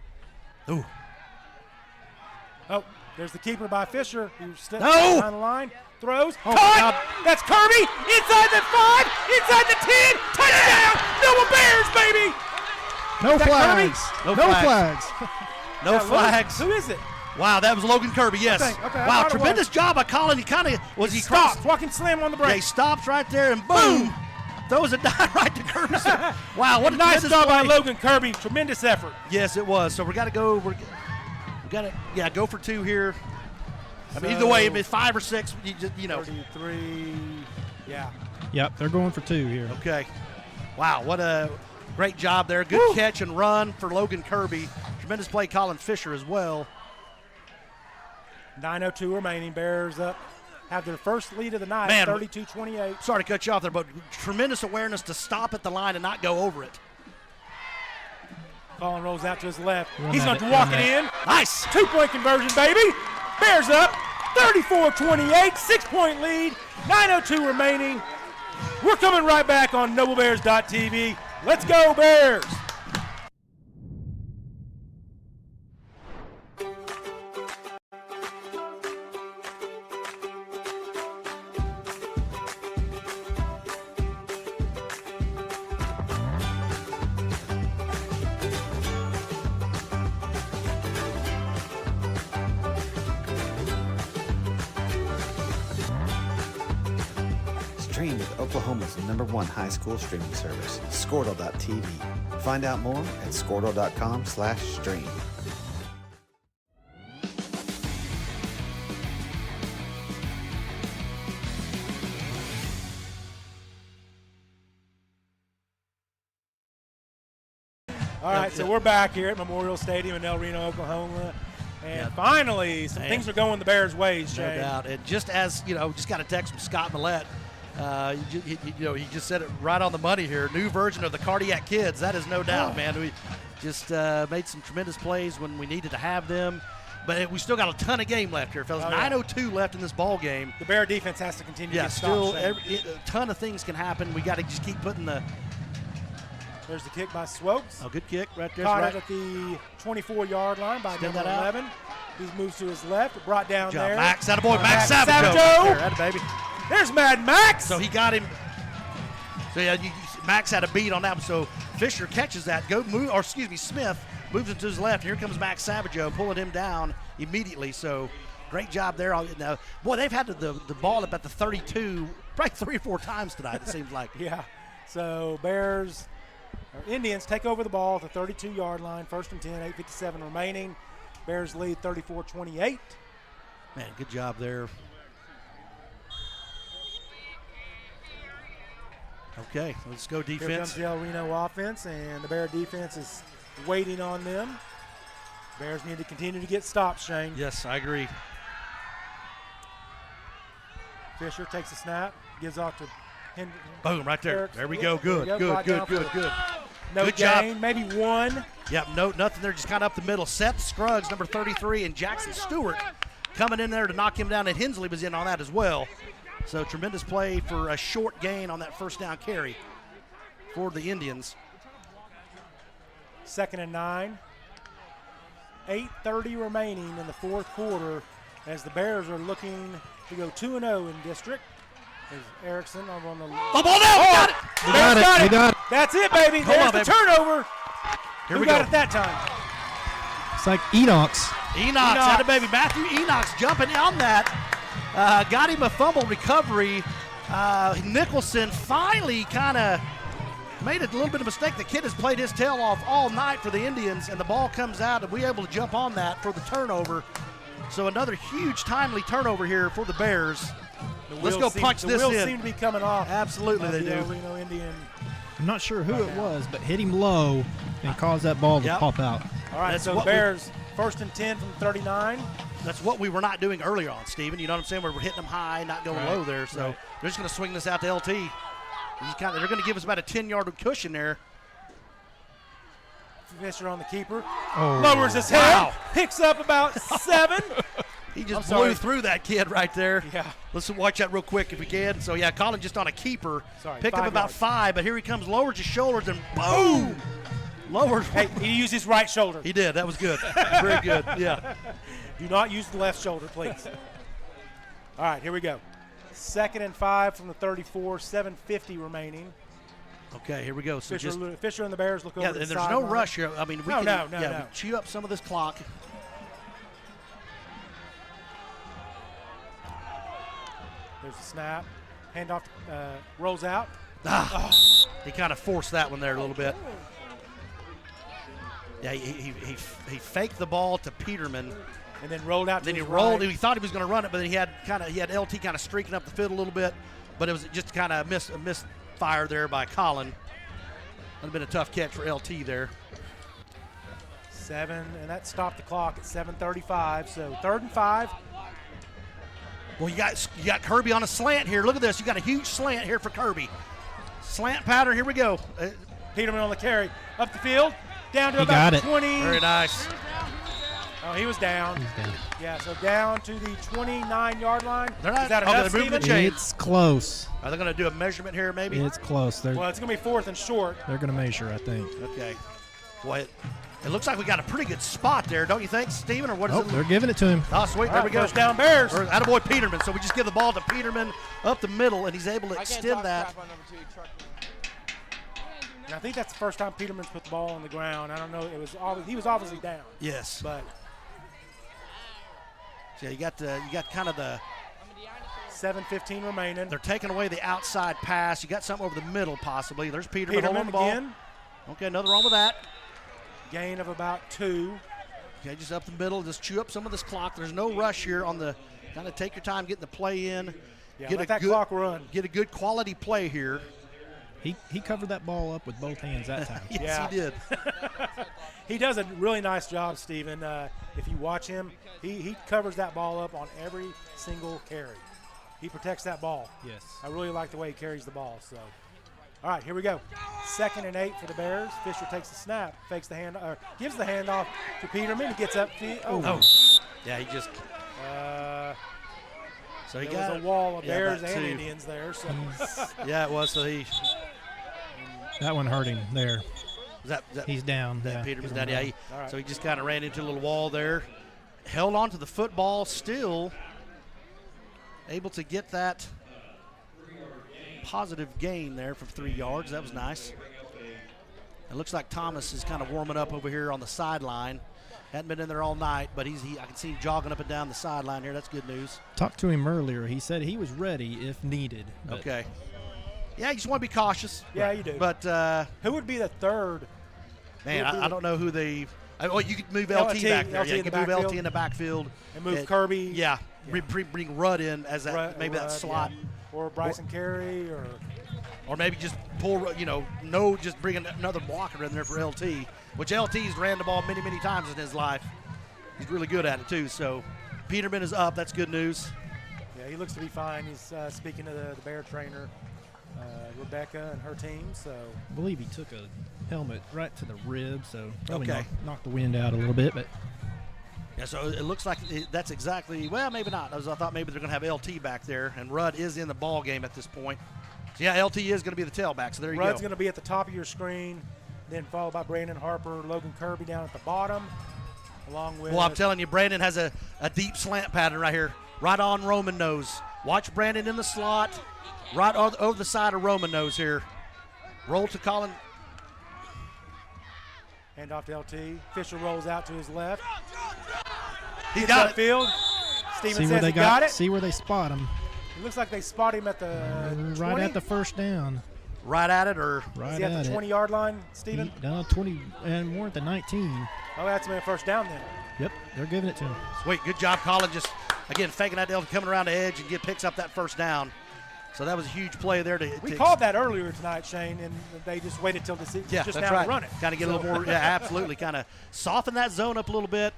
Ooh. Oh, there's the keeper by Fisher. Who's stepping No! behind the line. Throws. Oh, Caught! That's Kirby. Inside the 5. Inside the 10. Touchdown. Noble Bears, baby. No Is that flags. Kirby? No flags. No flags. Who is it? Wow, that was Logan Kirby, yes. Okay, I wow, thought it tremendous was. job by Colin. He kind of, he stopped. crossed? Walking slam on the break. Yeah, he stops right there and boom. Throws a dime right to Kirby. Wow, what a nice tremendous job by play. Logan Kirby. Tremendous effort. Yes, it was. So we got to go. We got to, go for 2 here. I mean, either way, if it's 5 or 6, you know. 33. Yeah. Yep, they're going for 2 here. Okay. Wow, what a great job there. Good catch and run for Logan Kirby. Tremendous play, Colin Fisher as well. 9:02 remaining. Bears up. Have their first lead of the night, Man, 32-28. Sorry to cut you off there, but tremendous awareness to stop at the line and not go over it. Colin rolls out to his left. One He's going minute, to walk 1 it minute. in. Nice. 2-point conversion, baby. Bears up. 34-28. 6-point lead. 9:02 remaining. We're coming right back on NobleBears.tv. Let's go, Bears. Stream with Oklahoma's #1 high school streaming service, Squirtle.tv. Find out more at Squirtle.com/stream. All right, so we're back here at Memorial Stadium in El Reno, Oklahoma. And finally, some things are going the Bears' ways, Shane. No doubt. And just as, just got a text from Scott Millett. He just said it right on the money here. New version of the Cardiac Kids. That is no doubt, man. We just made some tremendous plays when we needed to have them. But we still got a ton of game left here, fellas. 9:02 left in this ball game. The Bear defense has to continue to get still stopped. a ton of things can happen. We got to just keep putting the. There's the kick by Swokes. Oh, good kick right there. Caught it at the 24-yard line by number 11. He moves to his left, brought down there. Max, attaboy, Max Savageau. Right there, baby. There's Mad Max. So he got him. So Max had a beat on that one. So Fisher catches that. Smith moves it to his left. Here comes Max Savageau, pulling him down immediately. So great job there. Now, boy, they've had the ball about the 32 probably 3 or 4 times tonight, it seems like. Yeah. So Indians take over the ball at the 32-yard line. 1st and 10, 8:57 remaining. Bears lead 34-28. Man, good job there. Okay, let's go defense. Here comes the El Reno offense, and the Bear defense is waiting on them. Bears need to continue to get stops, Shane. Yes, I agree. Fisher takes a snap, gives off to Henry. Boom, right there. Erickson. There we go. Good. No Good gain, job. maybe one. Yep, nothing there, just kind of up the middle. Seth Scruggs, number 33, and Jackson Stewart coming in there to knock him down, and Hensley was in on that as well. So tremendous play for a short gain on that first down carry for the Indians. 2nd and 9. 8:30 remaining in the 4th quarter as the Bears are looking to go 2-0 in district. There's Erickson over on the ball down. We got it. it. That's it, baby. There's the turnover. Here Who we got go. it that time? It's like Enoch's. Enoch had a baby. Matthew Enoch's jumping on that. Got him a fumble recovery. Nicholson finally kind of made a little bit of mistake. The kid has played his tail off all night for the Indians, and the ball comes out, and we're able to jump on that for the turnover. So another huge timely turnover here for the Bears. Let's go punch this in. The wheels seem to be coming off. Absolutely, they do. El Reno Indian. I'm not sure who it was, but hit him low and caused that ball to pop out. All right, so the Bears, 1st and 10 from 39. That's what we were not doing earlier on, Steven. You know what I'm saying? We're hitting them high, not going low there. So they're just going to swing this out to LT. They're going to give us about a 10-yard cushion there. Fisher on the keeper. Oh. Lowers his head. Picks up about 7. He just blew through that kid right there. Yeah. Let's watch that real quick if we can. So, yeah, Colin just on a keeper. Pick up 5 about yards. 5, but here he comes, lowers his shoulders, and boom! Lowers. Hey, he used his right shoulder. He did. That was good. Very good. Yeah. Do not use the left shoulder, please. All right, here we go. 2nd and 5 from the 34, 7:50 remaining. Okay, here we go. So Fisher and the Bears look over and the there's sideline. no rush here. I mean, we can no. chew up some of this clock. There's a snap. Handoff rolls out. He kind of forced that one there a little bit. Yeah, he faked the ball to Peterman. And then rolled out. Then to he his rolled. right. He thought he was going to run it, but then he had LT kind of streaking up the field a little bit, but it was just kind of a misfire there by Colin. Would have been a tough catch for LT there. 7, and that stopped the clock at 7:35. So 3rd and 5. Well, you got Kirby on a slant here. Look at this. You got a huge slant here for Kirby. Slant pattern. Here we go. Peterman on the carry up the field, down to He about got it. 20. Very nice. Oh, he was down. He's down. Yeah, so down to the 29-yard line. They're not. Is that they're enough, moving the Steven? chains. It's close. Are they going to do a measurement here, maybe? It's close. Well, it's going to be 4th and short. They're going to measure, I think. Okay. Boy, it looks like we got a pretty good spot there, don't you think, Steven? Or what is Oh, it? they're giving it to him. Oh, sweet. All There right, we go. first down Bears. Attaboy Peterman. So we just give the ball to Peterman up the middle, and he's able to extend that. And I think that's the first time Peterman's put the ball on the ground. I don't know. He was obviously down. Yes. But so you got kind of the 7:15 remaining. They're taking away the outside pass. You got something over the middle possibly. There's Peterman holding the ball. Again. Okay, nothing wrong with that. Gain of about 2. Okay, just up the middle. Just chew up some of this clock. There's no rush here on the kind of take your time getting the play in. Yeah, let that clock run. Get a good quality play here. He covered that ball up with both hands that time. Yes, he did. He does a really nice job, Stephen. If you watch him, he covers that ball up on every single carry. He protects that ball. Yes. I really like the way he carries the ball. So, all right, here we go. 2nd and 8 for the Bears. Fisher takes the snap, fakes the hand, or gives the handoff to Peterman. He gets up. Yeah, he just. So he there got was a wall of Bears that and too. Indians there. So. Yeah, it was. So he. That one hurt him there. Was that he's down. That Yeah, Peterman's he's down. down. Yeah, All right. So he just kind of ran into a little wall there. Held on to the football, still able to get that positive gain there from 3 yards. That was nice. It looks like Thomas is kind of warming up over here on the sideline. Hadn't been in there all night, but I can see him jogging up and down the sideline here. That's good news. Talked to him earlier. He said he was ready if needed. Okay. Yeah, you just want to be cautious. Yeah, you do. But who would be the third? man, I don't know who they. Oh, you could move LT back there. Yeah, you could move LT in the backfield and move Kirby. Yeah, bring Rudd in as that maybe that slot, or Bryson Carey, or maybe just pull. Just bring another blocker in there for LT, which LT's ran the ball many times in his life. He's really good at it too. So Peterman is up. That's good news. Yeah, he looks to be fine. He's speaking to the Bear trainer, Rebecca, and her team. So I believe he took a helmet right to the rib, so probably Okay. knocked the wind out a little bit. But yeah, so it looks like that's exactly. Well, maybe not. I thought maybe they're going to have LT back there, and Rudd is in the ball game at this point. So yeah, LT is going to be the tailback. So there you go. Rudd's going to be at the top of your screen, then followed by Brandon Harper, Logan Kirby down at the bottom, along with. Well, I'm telling you, Brandon has a deep slant pattern right here, right on Roman nose. Watch Brandon in the slot, right over the side of Roman nose here. Roll to Colin. Hand off to LT. Fisher rolls out to his left. He got it. Field. Steven see says where they he got it. See where they spot him. It looks like they spot him at the Right 20. at the first down. Right at it, or right is he at the 20-yard line, Steven? No, 20 and more at the 19. Oh, that's been a first down then. Yep, they're giving it to him. Sweet, good job, Colin. Just again faking that deal, coming around the edge and picks up that first down. So that was a huge play there. We called that earlier tonight, Shane, and they just waited till just that's now right. to run it. Kind of get a little more, yeah, absolutely. Kind of soften that zone up a little bit.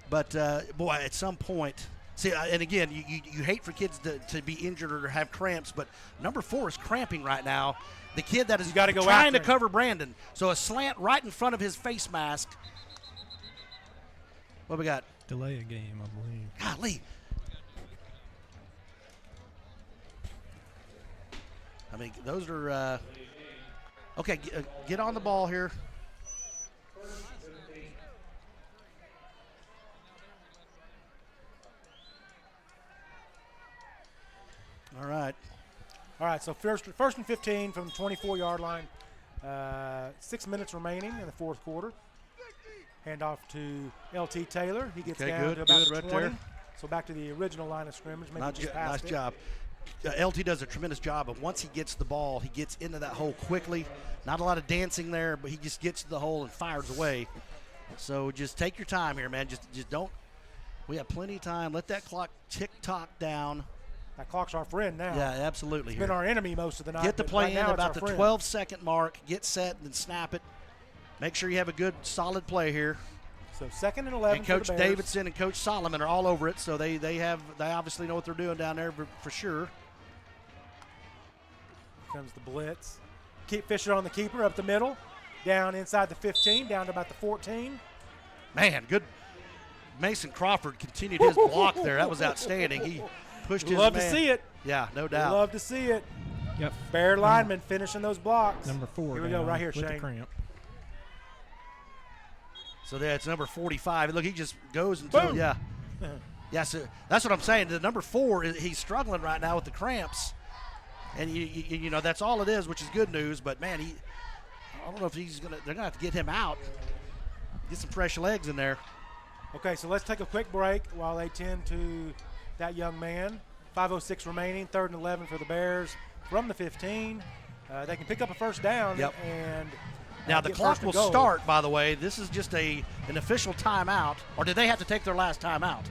But, boy, at some point, see, and again, you hate for kids to be injured or have cramps, but number 4 is cramping right now. The kid that is gotta go trying to after him. cover Brandon. So a slant right in front of his face mask. What we got? Delay a game, I believe. Golly. I mean, those are okay. Get on the ball here. All right. All right, so first and 15 from the 24-yard line. 6 minutes remaining in the fourth quarter. Hand off to LT Taylor. He gets down to about the 20. There. So back to the original line of scrimmage. Maybe just Nice past it. job. LT does a tremendous job of once he gets the ball, he gets into that hole quickly. Not a lot of dancing there, but he just gets to the hole and fires away. So just take your time here, man. Just don't. We have plenty of time. Let that clock tick-tock down. That clock's our friend now. Yeah, absolutely. It's been our enemy most of the night. Get the but play right in now about it's the our friend. 12-second mark. Get set and then snap it. Make sure you have a good, solid play here. So 2nd and 11 And for Coach the Bears. Davidson and Coach Solomon are all over it, so they obviously know what they're doing down there for sure. Here comes the blitz. Keep Fisher on the keeper up the middle. Down inside the 15, down to about the 14. Man, good. Mason Crawford continued his block there. That was outstanding. He pushed his Love man. to see it. Yeah, no doubt. Love to see it. Yep. Bear lineman finishing those blocks. Number 4. Here we go, right here, with Shane. the cramp. So that's number 45. Look, he just goes until, Boom. yeah. Yeah, so that's what I'm saying. The number 4, he's struggling right now with the cramps. And, you know, that's all it is, which is good news. But, man, I don't know if they're going to have to get him out. Get some fresh legs in there. Okay, so let's take a quick break while they tend to that young man. 5:06 remaining, 3rd and 11 for the Bears from the 15. They can pick up a first down. Yep. And Now, the get clock first will and goal. start, by the way. This is just an official timeout. Or did they have to take their last timeout?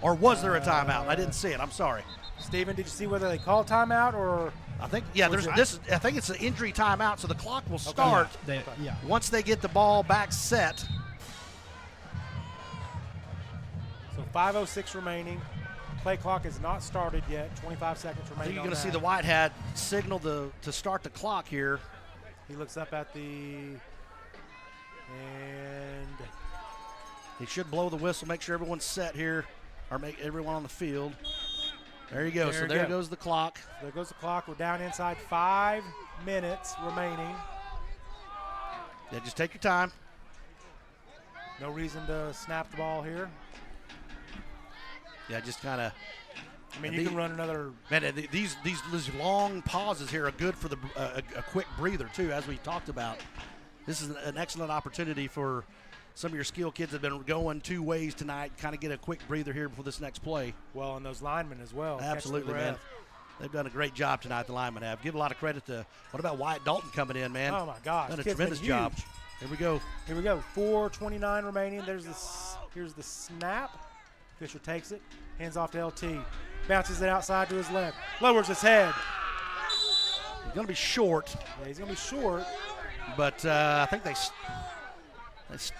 Or was there a timeout? I didn't see it. I'm sorry. Steven, did you see whether they called timeout or I think, yeah, I think it's an injury timeout, so the clock will start once they get the ball back set. So 5:06 remaining. Play clock is not started yet. 25 seconds remaining. I think you're going to see the white hat signal to start the clock here. He looks up at and he should blow the whistle, make sure everyone's set here, or make everyone on the field. There you go. So there goes the clock. There goes the clock. We're down inside 5 minutes remaining. Yeah, just take your time. No reason to snap the ball here. Yeah, just kind of. I mean, you can run another. Man, these long pauses here are good for a quick breather too, as we talked about. This is an excellent opportunity for some of your skill kids that have been going 2 ways tonight. Kind of get a quick breather here before this next play. Well, and those linemen as well. Absolutely, man. They've done a great job tonight. The linemen have. Give a lot of credit to. What about Wyatt Dalton coming in, man? Oh my gosh, done a tremendous job. Here we go. Here we go. 4:29 remaining. Here's the snap. Fisher takes it, hands off to LT, bounces it outside to his left, lowers his head. He's going to be short. Yeah, he's going to be short. But I think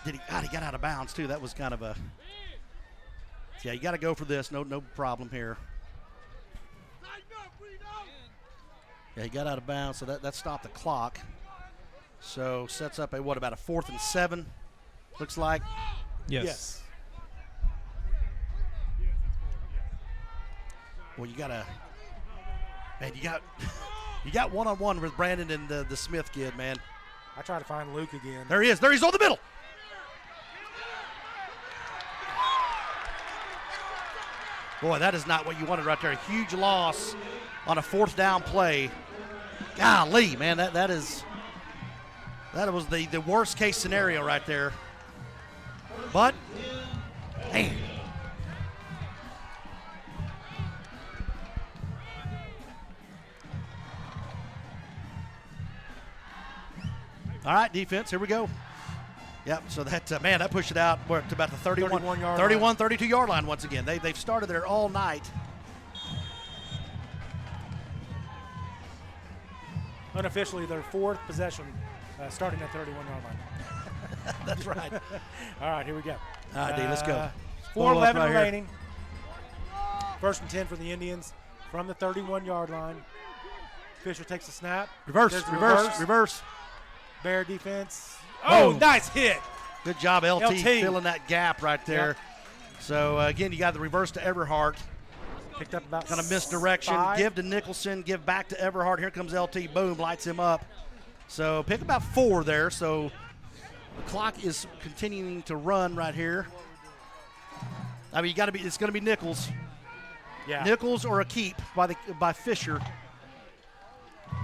he got out of bounds too. That was kind of a. Yeah, you got to go for this. No problem here. Yeah, he got out of bounds, so that stopped the clock. So sets up about a 4th and 7, looks like. Yes. Well, you got one-on-one with Brandon and the Smith kid, man. I try to find Luke again. There he is. There he's on the middle. Boy, that is not what you wanted right there. A huge loss on a 4th down play. Golly, man, that was the worst case scenario right there. But, man. All right, defense, here we go. Yep, so that pushed it out to about the 32-yard line once again. They've started there all night. Unofficially, their 4th possession starting at 31-yard line. That's right. All right, here we go. All right, D, let's go. 4:11 remaining. 1st and 10 for the Indians from the 31-yard line. Fisher takes the snap. Reverse. Bear defense. Oh, boom. Nice hit. Good job, LT filling that gap right there. Yep. So, again, you got the reverse to Everhart. Picked up about kind of misdirection. 5. Give to Nicholson. Give back to Everhart. Here comes LT. Boom, lights him up. So, pick about 4 there. So, the clock is continuing to run right here. I mean, it's going to be Nichols. Yeah. Nichols or a keep by Fisher.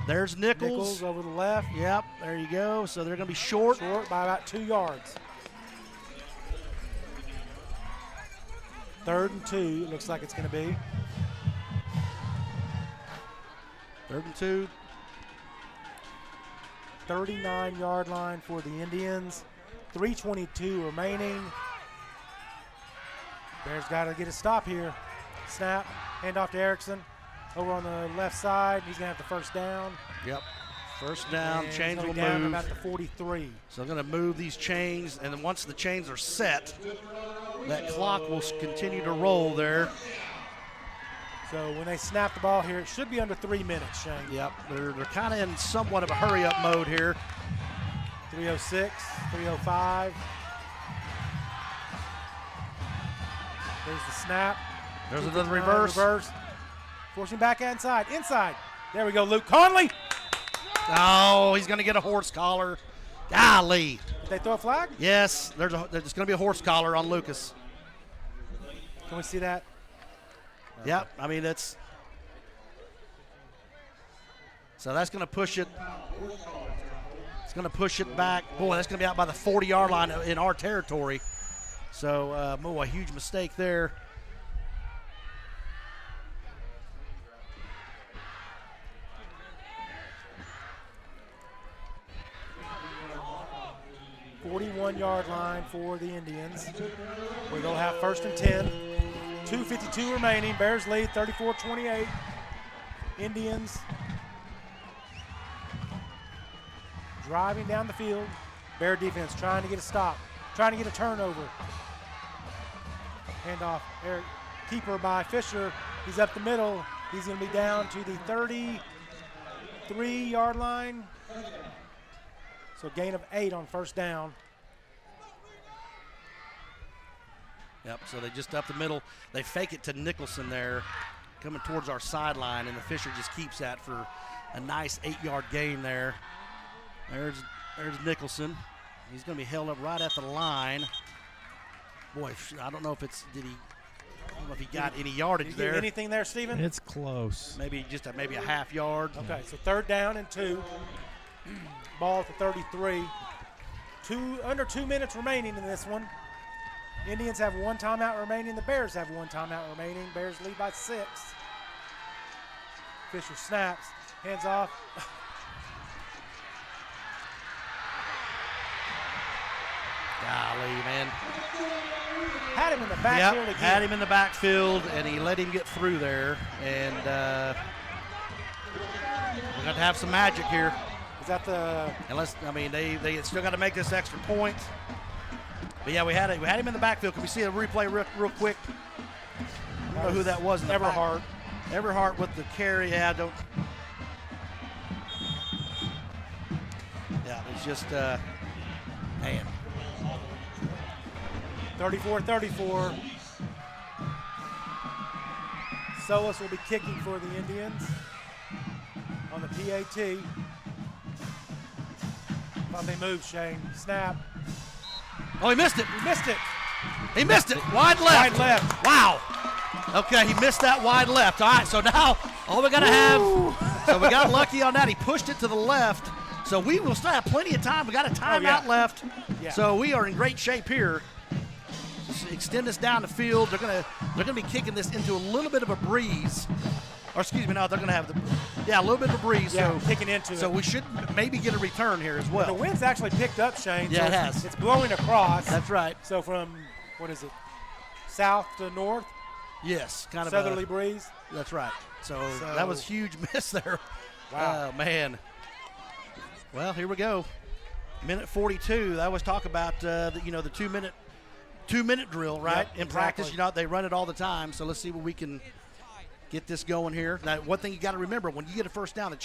There's Nichols over the left. Yep, there you go. So they're going to be short. Short by about 2 yards. 3rd and 2, it looks like it's going to be. 3rd and 2. 39-yard line for the Indians. 3:22 remaining. Bears got to get a stop here. Snap, hand off to Erickson. Over on the left side, he's going to have the 1st down. Yep. 1st down, and chains will down move. About the 43. So they're going to move these chains, and then once the chains are set, that clock will continue to roll there. So when they snap the ball here, it should be under 3 minutes, Shane. Yep, they're kind of in somewhat of a hurry-up mode here. 3:06, 3:05. There's the snap. There's another reverse. Forcing back inside. There we go, Luke Conley. Oh, he's going to get a horse collar. Golly. Did they throw a flag? Yes, there's going to be a horse collar on Lucas. Can we see that? Yep, I mean, so that's going to push it. It's going to push it back. Boy, that's going to be out by the 40-yard line in our territory. So, a huge mistake there. .41-yard line for the Indians, where they'll have 1st and 10. 2:52 remaining. Bears lead 34-28. Indians driving down the field. Bear defense trying to get a stop, trying to get a turnover. Handoff, keeper by Fisher. He's up the middle. He's going to be down to the 33-yard line. So gain of 8 on first down. Yep, so they just up the middle. They fake it to Nicholson there, coming towards our sideline, and the Fisher just keeps that for a nice 8-yard gain there. There's Nicholson. He's going to be held up right at the line. Boy, I don't know if it's, I don't know if he got any yardage there. Anything there, Stephen? It's close. Maybe just maybe a half yard. Okay, so 3rd down and 2. Ball at the 33. Under 2 minutes remaining in this one. Indians have 1 timeout remaining. The Bears have 1 timeout remaining. Bears lead by 6. Fisher snaps, hands off. Golly, man. Had him in the backfield again. Had him in the backfield, and he let him get through there. And we're going to have some magic here. Is that the? Unless, I mean, they still got to make this extra point. But yeah, we had him in the backfield. Can we see a replay real quick? I don't know who that was. Everhart. Everhart with the carry. Yeah, don't. Yeah, it's just man. 34-34. Solis will be kicking for the Indians on the PAT. Thought they moved, Shane. Snap. Oh, he missed it. He missed it. He missed it. Wide left. Wide left. Wow. Okay, he missed that wide left. All right, so now all we got to have, so we got lucky on that. He pushed it to the left. So we will still have plenty of time. We got a timeout left. Yeah. So we are in great shape here. Just extend this down the field. They're gonna be kicking this into a little bit of a breeze. Or excuse me, no, they're gonna have a little bit of a breeze. Yeah, so kicking into So it. we should maybe get a return here as well. The wind's actually picked up, Shane. Yeah, so it has. It's blowing across. That's right. So from, what is it, south to north? Yes, kind of southerly breeze. That's right. So that was a huge miss there. Wow. Oh, man. Well, here we go. Minute 42. I always talk about the 2-minute drill, right? Yep, In practice, they run it all the time. So let's see what we can get this going here. Now, one thing you got to remember, when you get a first down, the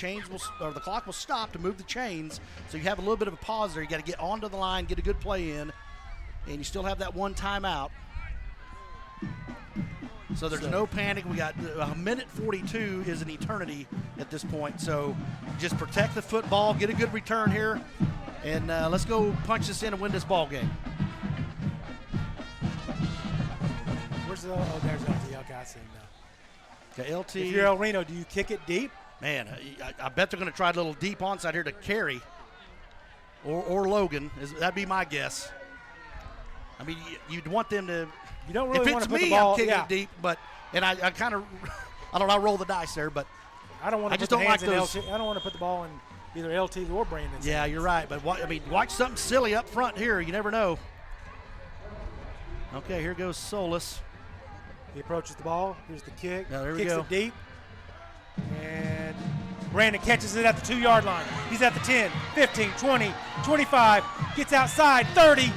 clock will stop to move the chains. So you have a little bit of a pause there. You got to get onto the line, get a good play in, and you still have that 1 timeout. So there's no panic. We got a minute 42 is an eternity at this point. So just protect the football, get a good return here, and let's go punch this in and win this ball game. Where's the? Oh, there's LT. Okay, I see him now. Okay, LT. If you're El Reno, do you kick it deep? Man, I bet they're going to try a little deep onside here to Carey or Logan. That'd be my guess. I mean, you'd want them to. You don't really want to put me, the ball. I'm kicking it deep, but I kind of, I don't know, I roll the dice there, but I don't want to. I just don't like those. LT. I don't want to put the ball in either LT or Brandon's. Yeah, hands. you're right, but watch something silly up front here. You never know. Okay, here goes Solis. He approaches the ball. Here's the kick. Now, there we Kicks go. it deep, and Brandon catches it at the 2-yard line. He's at the 10, 15, 20, 25. Gets outside 30.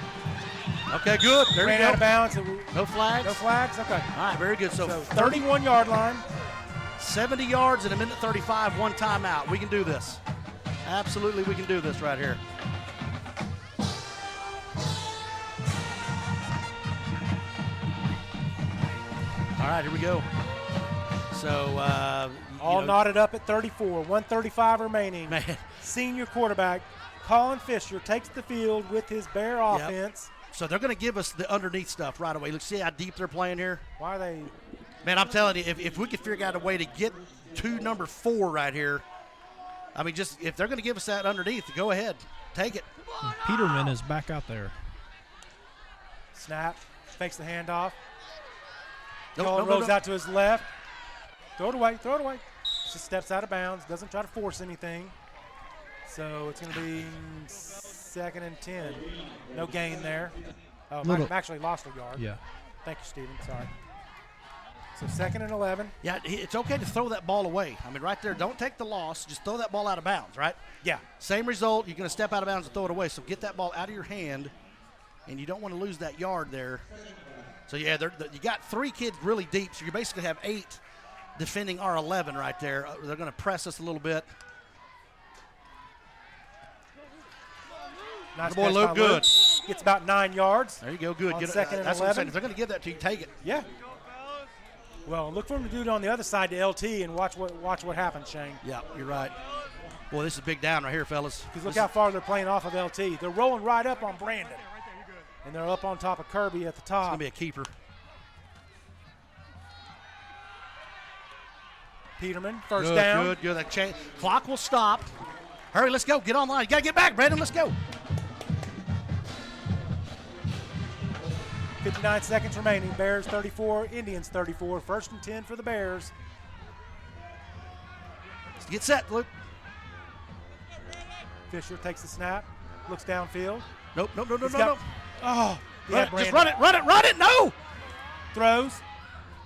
Okay, good. There Ran you go. out of bounds. No flags? No flags? Okay. All right, very good. So 31-yard line. 70 yards in a minute 35, 1 timeout. We can do this. Absolutely, we can do this right here. All right, here we go. So all knotted up at 34. 1:35 remaining. Man. Senior quarterback Colin Fisher takes the field with his Bear offense. So they're going to give us the underneath stuff right away. Let's see how deep they're playing here. Why are they? Man, I'm telling you, if we could figure out a way to get to number 4 right here, I mean, just if they're going to give us that underneath, go ahead. Take it. Peterman is back out there. Snap. Fakes the handoff. No, rolls out to his left. Throw it away. Throw it away. Just steps out of bounds. Doesn't try to force anything. So it's going to be 2nd and 10. No gain there. Oh, I've actually lost a yard. Yeah. Thank you, Steven. Sorry. So 2nd and 11. Yeah, it's okay to throw that ball away. I mean, right there, don't take the loss. Just throw that ball out of bounds, right? Yeah. Same result. You're going to step out of bounds and throw it away. So get that ball out of your hand, and you don't want to lose that yard there. So, yeah, you got 3 kids really deep, so you basically have 8 defending our 11 right there. They're going to press us a little bit. Nice boy, Luke, good. Gets about 9 yards. There you go, good. On Get 2nd and that's 11. what I'm saying. If they're going to give that to you, take it. Yeah. Well, look for him to do it on the other side to LT and watch what happens, Shane. Yeah, you're right. Boy, this is a big down right here, fellas. Because look how far they're playing off of LT. They're rolling right up on Brandon. And they're up on top of Kirby at the top. It's going to be a keeper. Peterman, first down. Good. That clock will stop. Hurry, let's go. Get online. You got to get back, Brandon. Let's go. 59 seconds remaining. Bears 34, Indians 34. 1st and 10 for the Bears. Get set, Luke. Fisher takes the snap, looks downfield. Nope. No. Oh, just run it. No. Throws.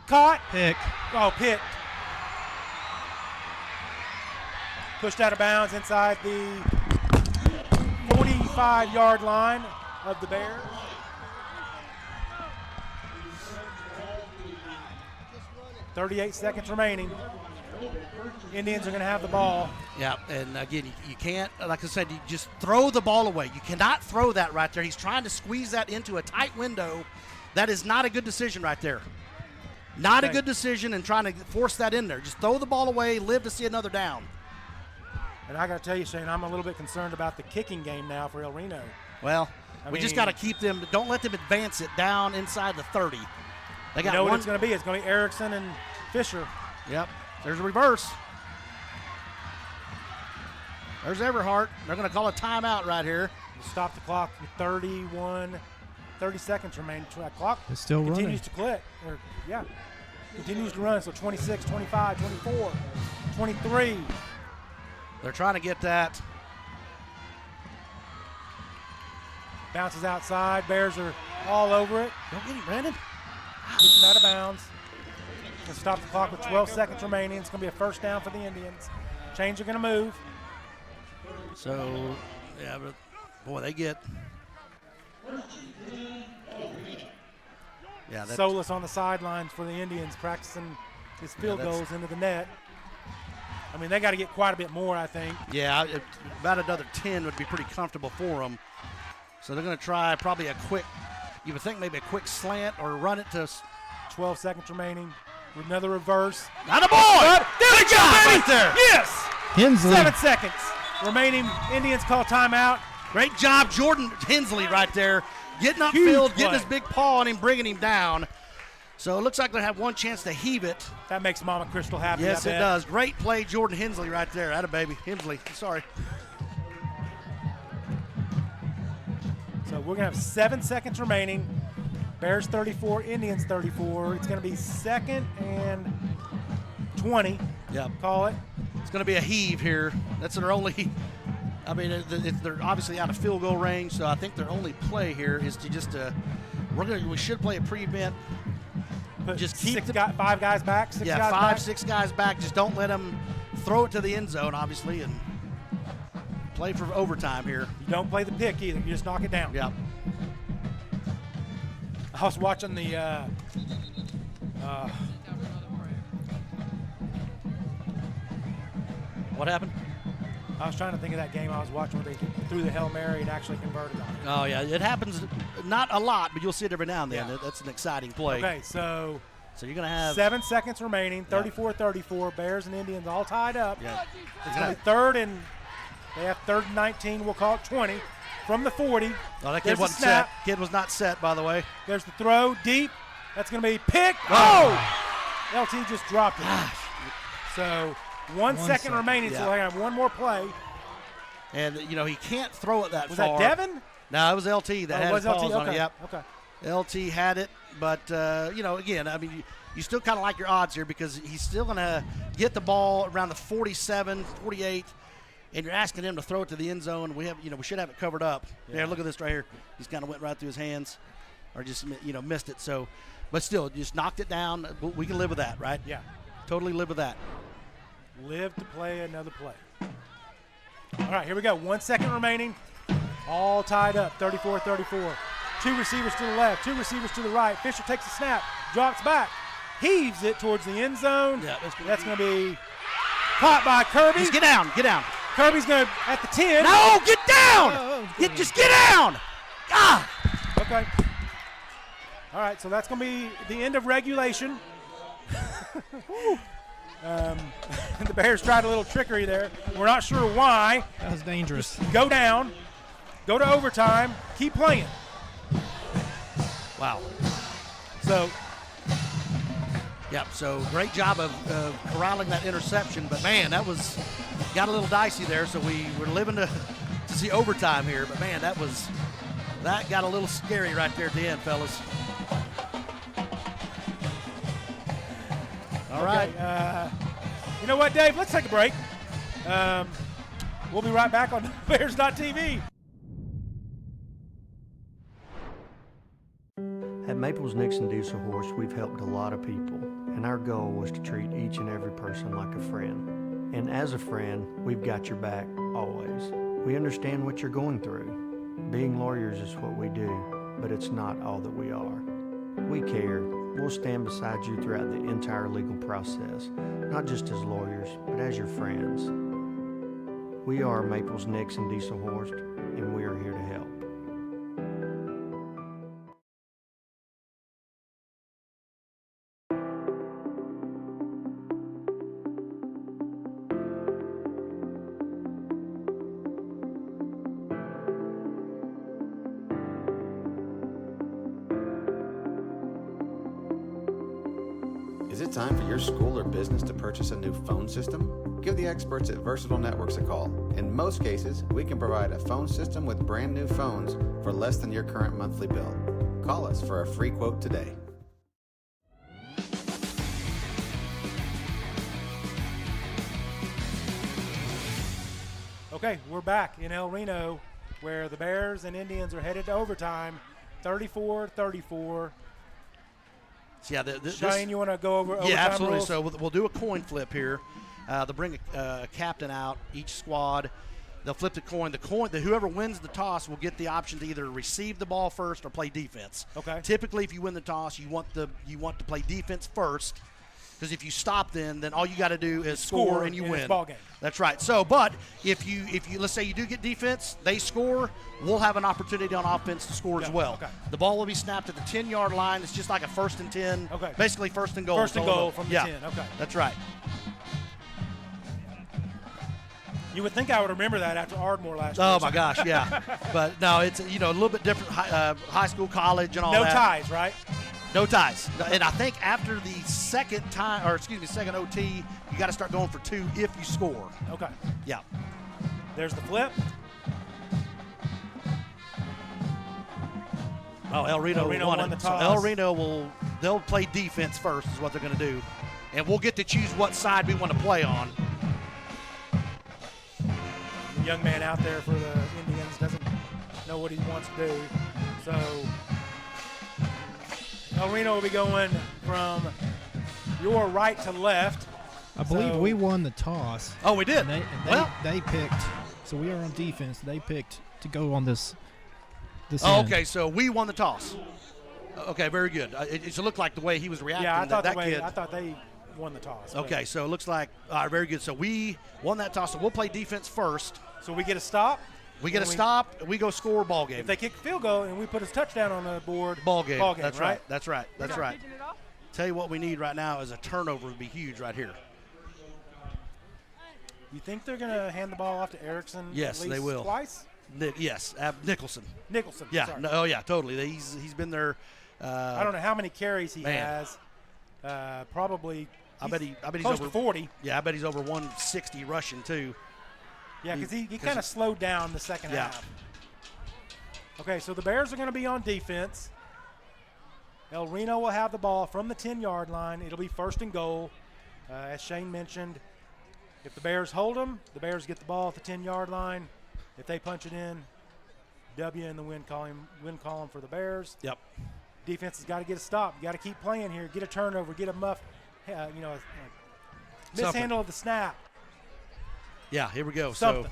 Caught. Pick. Oh, picked. Pushed out of bounds inside the 45-yard line of the Bears. .38 seconds remaining. Indians are going to have the ball. Yeah, and again, you can't, like I said, you just throw the ball away. You cannot throw that right there. He's trying to squeeze that into a tight window. That is not a good decision right there. Not a good decision, and trying to force that in there. Just throw the ball away, live to see another down. And I got to tell you, Shane, I'm a little bit concerned about the kicking game now for El Reno. Well, we just got to keep them. Don't let them advance it down inside the 30. They got what it's going to be? It's going to be Erickson and Fisher. Yep. There's a reverse. There's Everhart. They're going to call a timeout right here. Stop the clock with 30 seconds remaining. Clock it's still continues running. to click. Continues to run. So 26, 25, 24, 23. They're trying to get that. Bounces outside. Bears are all over it. Don't get him, Brandon. Keeps him out of bounds. Gonna stop the clock with 12 seconds remaining. It's going to be a first down for the Indians. Chains are going to move. So, yeah, but boy, they get. Yeah, Solis on the sidelines for the Indians, practicing his field goals into the net. I mean, they got to get quite a bit more, I think. Yeah, about another 10 would be pretty comfortable for them. So they're going to try probably a quick, you would think maybe a quick slant or run it to 12 seconds remaining. Another reverse. Not a boy! Good job right there. Yes! Hensley. 7 seconds remaining. Indians call timeout. Great job, Jordan Hensley right there. Getting upfield, getting his big paw on him, bringing him down. So it looks like they have one chance to heave it. That makes Mama Crystal happy. Yes, it does. Great play, Jordan Hensley right there. Atta baby. Hensley, sorry. So we're going to have 7 seconds remaining. Bears 34, Indians 34. It's going to be 2nd and 20. Yep. Call it. It's going to be a heave here. That's their only. I mean, they're obviously out of field goal range, so I think their only play here is to just we should play a prevent. Just keep 5 guys back. 6 guys back. 6 guys back. Just don't let them throw it to the end zone, obviously, and play for overtime here. You don't play the pick either. You just knock it down. Yep. I was watching the what happened? I was trying to think of that game I was watching where they threw the Hail Mary and actually converted on it. Oh, yeah. It happens not a lot, but you'll see it every now and then. Yeah. That's an exciting play. Okay, so you're going to have 7 seconds remaining, 34-34. Bears and Indians all tied up. Yeah. It's going to be 3rd and they have 3rd and 19. We'll call it 20 from the 40. Oh, that kid wasn't set. Kid was not set, by the way. There's the throw deep. That's going to be picked. Oh! LT just dropped it. Gosh. So 1 second remaining, so they have one more play. And, he can't throw it that was far. Was that Devin? No, it was LT that had his paws on it. Yep. Okay. LT had it, but, again, I mean, you still kind of like your odds here because he's still going to get the ball around the 47, 48, and you're asking him to throw it to the end zone. We have, we should have it covered up. Yeah, look at this right here. He's kind of went right through his hands or just, missed it. So But still, just knocked it down. We can live with that, right? Yeah. Totally live with that. Live to play another play. All right, here we go. 1 second remaining. All tied up, 34-34. 2 receivers to the left, 2 receivers to the right. Fisher takes a snap, drops back, heaves it towards the end zone. Yeah, that's going to be caught by Kirby. Just get down, get down. Kirby's going to at the 10. No, get down! Just get down! God! Okay. All right, so that's going to be the end of regulation. The Bears tried a little trickery there. We're not sure why. That was dangerous. Just go down, go to overtime, keep playing. Wow. So, yep, so great job of corralling that interception, but man, that got a little dicey there, so we were living to see overtime here, but man, that got a little scary right there at the end, fellas. All right. You know what, Dave? Let's take a break. We'll be right back on Bears.tv. At Maples Nixon Diesel Horse, we've helped a lot of people, and our goal was to treat each and every person like a friend. And as a friend, we've got your back always. We understand what you're going through. Being lawyers is what we do, but it's not all that we are. We care. We'll stand beside you throughout the entire legal process, not just as lawyers, but as your friends. We are Maples Nixon Diesel Horse, and we are here to help. Is it time for your school or business to purchase a new phone system? Give the experts at Versatile Networks a call. In most cases, we can provide a phone system with brand new phones for less than your current monthly bill. Call us for a free quote today. Okay, we're back in El Reno where the Bears and Indians are headed to overtime, 34-34. Yeah, Shane, you want to go over overtime Yeah, absolutely. rules? So we'll do a coin flip here. They'll bring a captain out, each squad. They'll flip the coin. Whoever wins the toss will get the option to either receive the ball first or play defense. Okay. Typically, if you win the toss, you want to play defense first, because if you stop, then all you got to do is score and you win. It's ball game. That's right. So, but if you let's say you do get defense, they score, we'll have an opportunity on offense to score as well. Okay. The ball will be snapped at the 10-yard line. It's just like a 1st and 10. Okay. Basically, 1st and goal. First and goal from the 10. Okay. That's right. You would think I would remember that after Ardmore last year. Oh my gosh, yeah. But no, it's a little bit different. High school, college, and all that. No ties, right? No ties. And I think after the second OT, you got to start going for 2 if you score. Okay. Yeah. There's the flip. Oh, El Reno won the it. So toss. El Reno they'll play defense first is what they're going to do. And we'll get to choose what side we want to play on. The young man out there for the Indians doesn't know what he wants to do. So El Reno will be going from your right to left. I believe we won the toss. Oh, we did? They picked, so we are on defense. They picked to go on this end. end. Okay, so we won the toss. Okay, very good. It looked like the way he was reacting. Yeah, I thought kid. I thought they won the toss. Okay, so it looks like very good. So we won that toss. So we'll play defense first. So we get a stop. We get a stop. We go score ball game. If they kick a field goal and we put a touchdown on the board, ball game. That's right. That's right. That's right. Tell you what we need right now is a turnover would be huge right here. You think they're going to hand the ball off to Erickson? Yes, at least they will. Twice? Yes, Nicholson. Nicholson. Yeah. Sorry. Oh yeah, totally. He's been there. I don't know how many carries he has. Probably. I bet he's close over to 40. Yeah, I bet he's over 160 rushing too. Yeah, because he kind of slowed down the second half. Okay, so the Bears are going to be on defense. El Reno will have the ball from the 10-yard line. It'll be 1st and goal. As Shane mentioned, if the Bears hold them, the Bears get the ball at the 10-yard line. If they punch it in, W in the win column for the Bears. Yep. Defense has got to get a stop. You got to keep playing here. Get a turnover. Get a mishandle of the snap. Yeah, here we go. Something. So,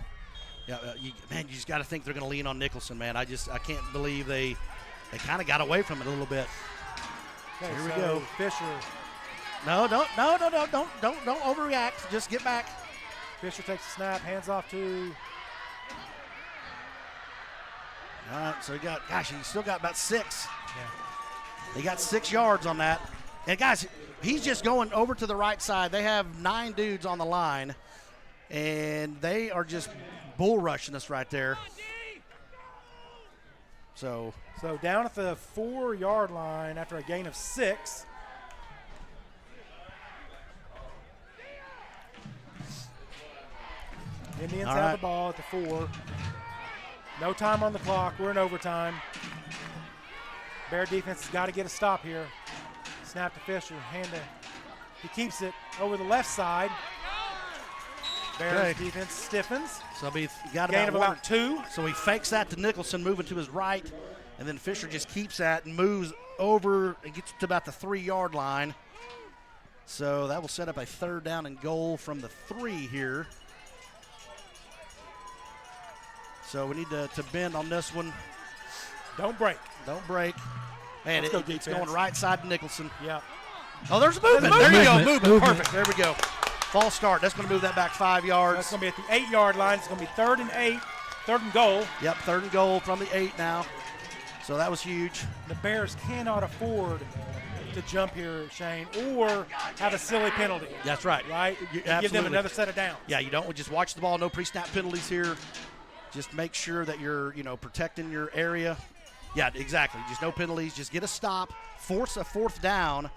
yeah, you just got to think they're going to lean on Nicholson, man. I can't believe they kind of got away from it a little bit. Okay, here we so go. Fisher. No, don't overreact. Just get back. Fisher takes the snap, hands off to. All right, so he still got about 6. Yeah. They got 6 yards on that. And guys, he's just going over to the right side. They have 9 dudes on the line, and they are just bull rushing us right there. So down at the 4-yard line after a gain of 6. Indians have the ball at the 4. No time on the clock. We're in overtime. Bear defense has got to get a stop here. Snap to Fisher. He keeps it over the left side. Bears defense stiffens. So he got gain of about 2. So he fakes that to Nicholson, moving to his right, and then Fisher just keeps that and moves over and gets to about the 3-yard line. So that will set up a 3rd down and goal from the 3 here. So we need to bend on this one. Don't break. Man, it's going right side to Nicholson. Yeah. Oh, there's movement. There you go. Movement. Perfect. There we go. False start. That's going to move that back 5 yards. That's going to be at the 8-yard line. It's going to be 3rd and 8. 3rd and goal. Yep, 3rd and goal from the 8 now. So that was huge. The Bears cannot afford to jump here, Shane, or have a silly penalty. That's right. Right? Give them another set of downs. Yeah, you don't just watch the ball. No pre-snap penalties here. Just make sure that you're, protecting your area. Yeah, exactly. Just no penalties. Just get a stop, force a 4th down,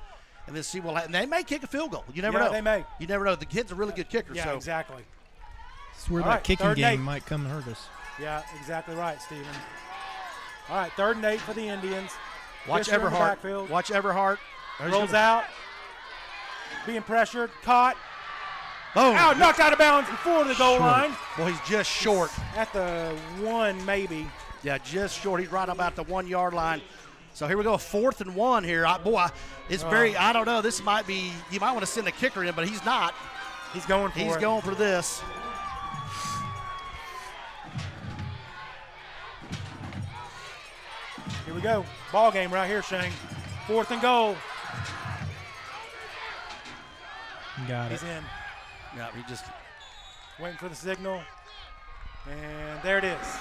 and then see what happens. And they may kick a field goal. You never know. They may. You never know. The kid's a really good kicker. Yeah, so. Exactly. It's where that kicking game might come and hurt us. Yeah, exactly right, Steven. All right, 3rd and 8 for the Indians. Watch Fisher Everhart. Watch Everhart. Rolls out. Being pressured. Caught. Oh, knocked out of bounds before the goal line. Well, he's just short. At the 1, maybe. Yeah, just short. He's right about the 1-yard line. So here we go, 4th and 1 here. It's very, I don't know. This might be, you might want to send the kicker in, but he's not. He's going for it. He's going for this. Here we go. Ball game right here, Shane. 4th and goal. Got it. He's in. Yeah, he just waiting for the signal. And there it is.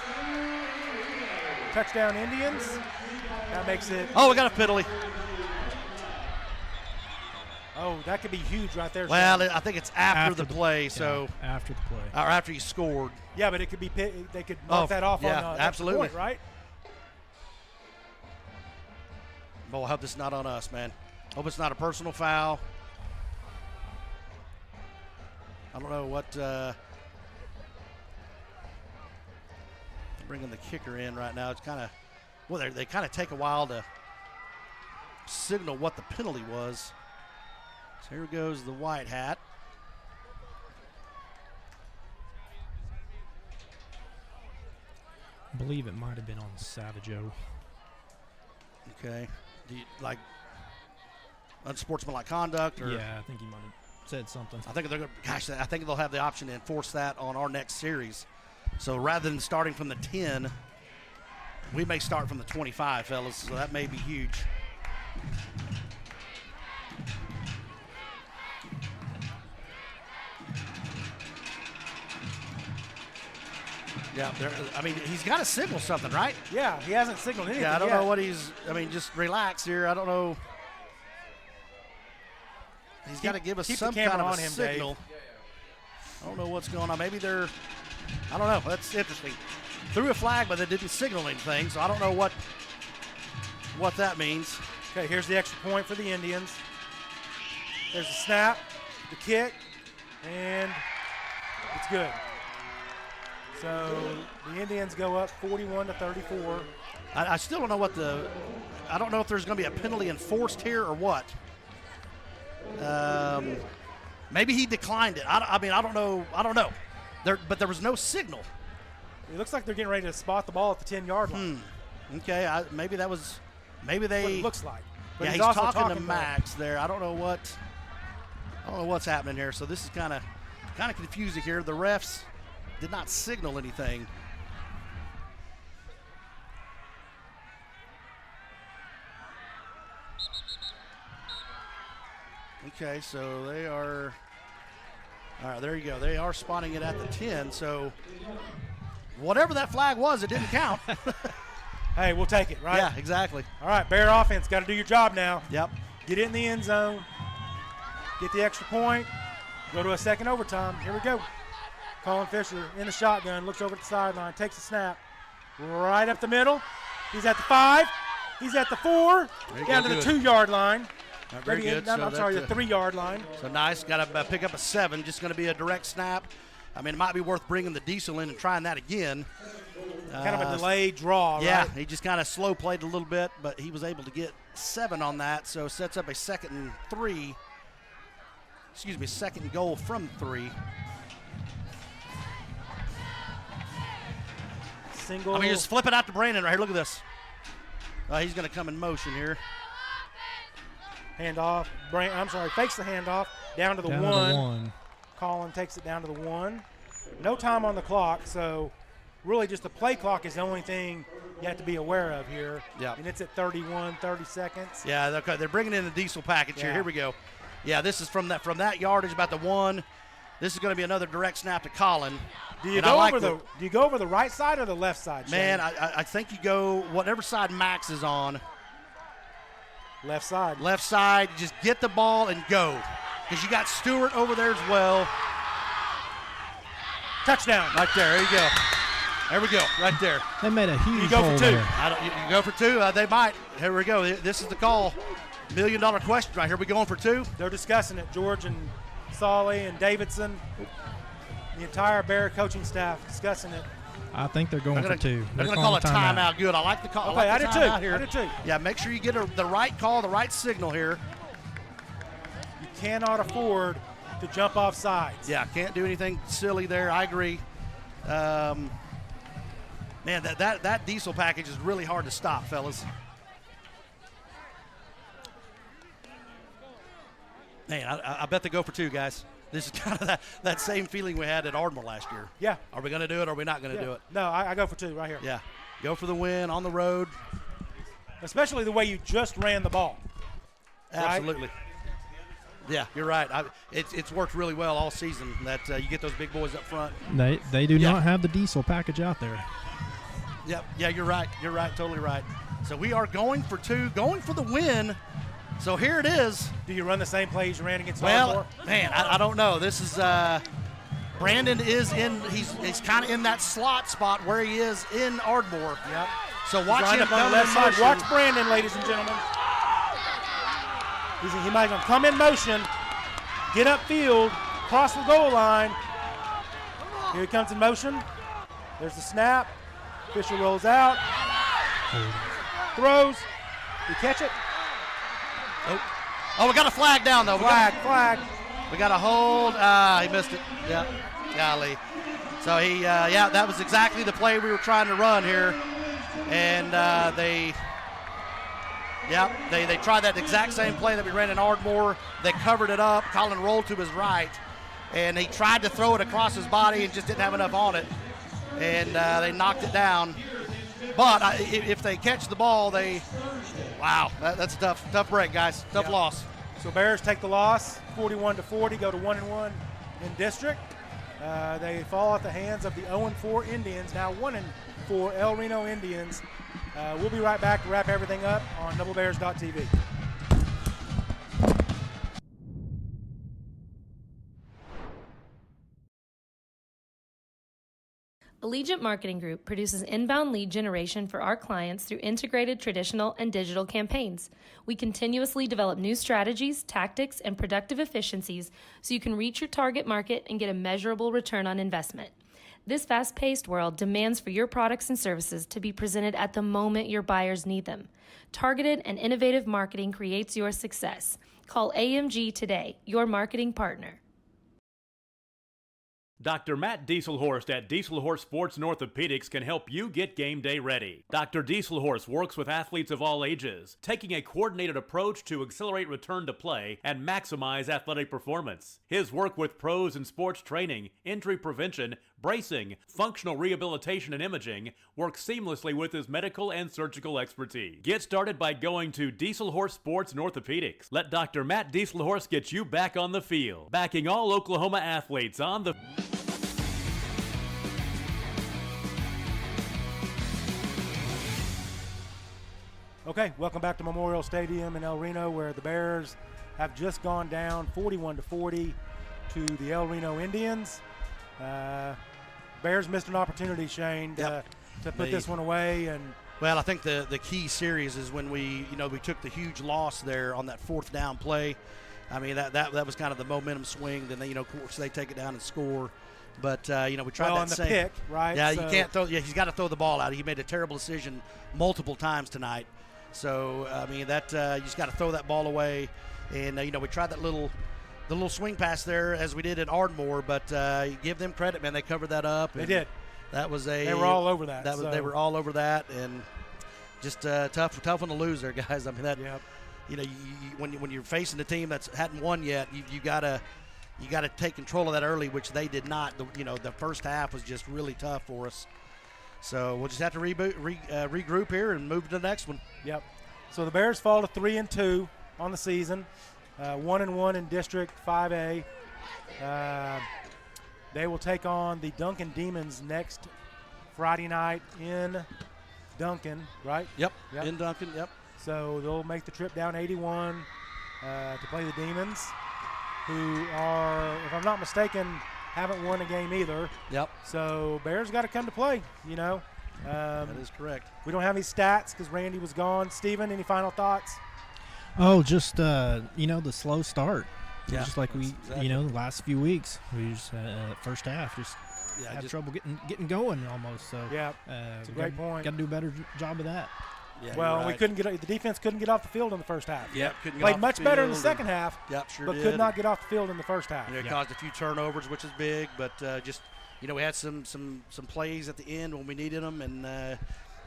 Touchdown Indians. That makes it. Oh, we got a penalty. Oh, that could be huge right there. Well, I think it's after the play. So after the play, or after you scored. Yeah, but it could be. They could knock that off on absolutely point, right? Well, I hope this is not on us, man. Hope it's not a personal foul. I don't know what. Bringing the kicker in right now. It's kind of, they kind of take a while to signal what the penalty was. So here goes the white hat. I believe it might have been on Savageau. Okay. Do you like unsportsmanlike conduct? Or? Yeah, I think he might have said something. I think I think they'll have the option to enforce that on our next series. So rather than starting from the 10, we may start from the 25, fellas. So that may be huge. Yeah, I mean, he's got to signal something, right? Yeah, he hasn't signaled anything. Yeah, I don't know what just relax here. I don't know. He's got to give us some kind of a signal. Dave. I don't know what's going on. Maybe they're, I don't know. That's interesting. Threw a flag, but they didn't signal anything, so I don't know what that means. Okay, here's the extra point for the Indians. There's the snap, the kick, and it's good. So the Indians go up 41-34. I still don't know I don't know if there's going to be a penalty enforced here or what. Maybe he declined it. I don't know. But there was no signal. It looks like they're getting ready to spot the ball at the 10-yard line. Okay, maybe that was Maybe That's what they. it looks like. But Yeah, he's also talking to Max there. I don't know what's happening here. So this is kind of confusing here. The refs did not signal anything. Okay, so they are. All right, there you go. They are spotting it at the 10. So whatever that flag was, it didn't count. Hey, we'll take it, right? Yeah, exactly. All right, Bear offense, got to do your job now. Yep. Get it in the end zone. Get the extra point. Go to a second overtime. Here we go. Colin Fisher in the shotgun, looks over at the sideline, takes a snap. Right up the middle. He's at the 5. He's at the 4. Down to the 2-yard line. Very good. I'm sorry, the 3-yard line. So nice. Got to pick up a 7. Just going to be a direct snap. I mean, it might be worth bringing the Diesel in and trying that again. Kind of a delayed draw, yeah, right? he just kind of slow played a little bit, but he was able to get 7 on that, so sets up a 2nd and 3. Excuse me, 2nd goal from 3. Single. I mean, just flip it out to Brandon right here. Look at this. He's going to come in motion here. Handoff. Fakes the handoff down to the 1. Colin takes it down to the 1. No time on the clock, so really just the play clock is the only thing you have to be aware of here. Yeah. And it's at 30 seconds. Yeah, they're bringing in the Diesel package here. Here we go. Yeah, this is from that yardage about the 1. This is going to be another direct snap to Colin. Do you go over the right side or the left side, Man, Shane? I think you go whatever side Max is on. Left side. Left side, just get the ball and go. Because you got Stewart over there as well. Touchdown. Right there. There you go. There we go. Right there. They made a huge You go for 2. there. You go for 2. They might. Here we go. This is the call. $1 million question right here. We going for 2? They're discussing it. George and Solly and Davidson, the entire Bear coaching staff discussing it. I think they're going for 2. They're going to call a timeout. Good. I like the call. Okay, I like the I timeout did here. too. Yeah, make sure you get the right call, the right signal here. You cannot afford to jump off sides. Yeah, can't do anything silly there. I agree. Man, that Diesel package is really hard to stop, fellas. Man, I bet they go for 2, guys. This is kind of that same feeling we had at Ardmore last year. Yeah. Are we going to do it or are we not going to do it? No, I go for 2 right here. Yeah. Go for the win on the road. Especially the way you just ran the ball. Absolutely. Right? Yeah, you're right. It's worked really well all season that you get those big boys up front. They do not have the Diesel package out there. Yep. Yeah, you're right. You're right. Totally right. So we are going for 2, going for the win. So here it is. Do you run the same plays you ran against Well, Ardmore? man, I don't know. This is Brandon is in. He's kind of in that slot spot where he is in Ardmore. Yep. So watch him on the left side. Watch Brandon, ladies and gentlemen. He might come in motion, get upfield, cross the goal line. Here he comes in motion. There's the snap. Fisher rolls out. Throws. You catch it? Oh, we got a flag down, though. Flag. We got a hold. He missed it. Yeah. Golly. So that was exactly the play we were trying to run here. And they tried that exact same play that we ran in Ardmore. They covered it up. Colin rolled to his right. And he tried to throw it across his body and just didn't have enough on it. And they knocked it down. But if they catch the ball, that's a tough break, guys. Tough loss. So Bears take the loss, 41-40, go to 1-1 in district. They fall at the hands of the 0-4 Indians, now 1-4 El Reno Indians. We'll be right back to wrap everything up on doublebears.tv. Allegiant Marketing Group produces inbound lead generation for our clients through integrated traditional and digital campaigns. We continuously develop new strategies, tactics, and productive efficiencies so you can reach your target market and get a measurable return on investment. This fast-paced world demands for your products and services to be presented at the moment your buyers need them. Targeted and innovative marketing creates your success. Call AMG today, your marketing partner. Dr. Matt Dieselhorst at Dieselhorst Sports and Orthopedics can help you get game day ready. Dr. Dieselhorst works with athletes of all ages, taking a coordinated approach to accelerate return to play and maximize athletic performance. His work with pros in sports training, injury prevention, bracing, functional rehabilitation, and imaging works seamlessly with his medical and surgical expertise. Get started by going to Dieselhorst Sports and Orthopedics. Let Dr. Matt Dieselhorst get you back on the field, backing all Oklahoma athletes on the... Okay, welcome back to Memorial Stadium in El Reno, where the Bears have just gone down 41-40 to the El Reno Indians. Bears missed an opportunity, Shane, to put this one away. And well, I think the key series is when we took the huge loss there on that fourth down play. I mean, that was kind of the momentum swing. Then of course they take it down and score. But we tried on the pick, right? Yeah, you can't throw. Yeah, he's got to throw the ball out. He made a terrible decision multiple times tonight. So I mean you just got to throw that ball away. And we tried the little swing pass there as we did at Ardmore, but you give them credit, man. They covered that up. They did. They were all over that. They were all over that, and just tough one to lose there, guys. I mean when you're facing a team that hadn't won yet, you gotta take control of that early, which they did not. The first half was just really tough for us. So we'll just have to regroup here and move to the next one. Yep. So the Bears fall to 3-2 on the season, 1-1 in District 5A. They will take on the Duncan Demons next Friday night in Duncan, right? Yep. In Duncan. Yep. So they'll make the trip down 81 to play the Demons, who are, if I'm not mistaken, haven't won a game either. Yep. So Bears got to come to play, that is correct. We don't have any stats because Randy was gone. Steven, any final thoughts? Oh, just the slow start. Yeah, just like exactly. the last few weeks, we just first half had trouble getting going almost. So it's a great point. Got to do a better job of that. Yeah, well, we couldn't the defense couldn't get off the field in the first half. Yeah, couldn't get played off much the better in the field second half. Yep, sure but did. could not get off the field in the first half. It caused a few turnovers, which is big, but we had some plays at the end when we needed them, and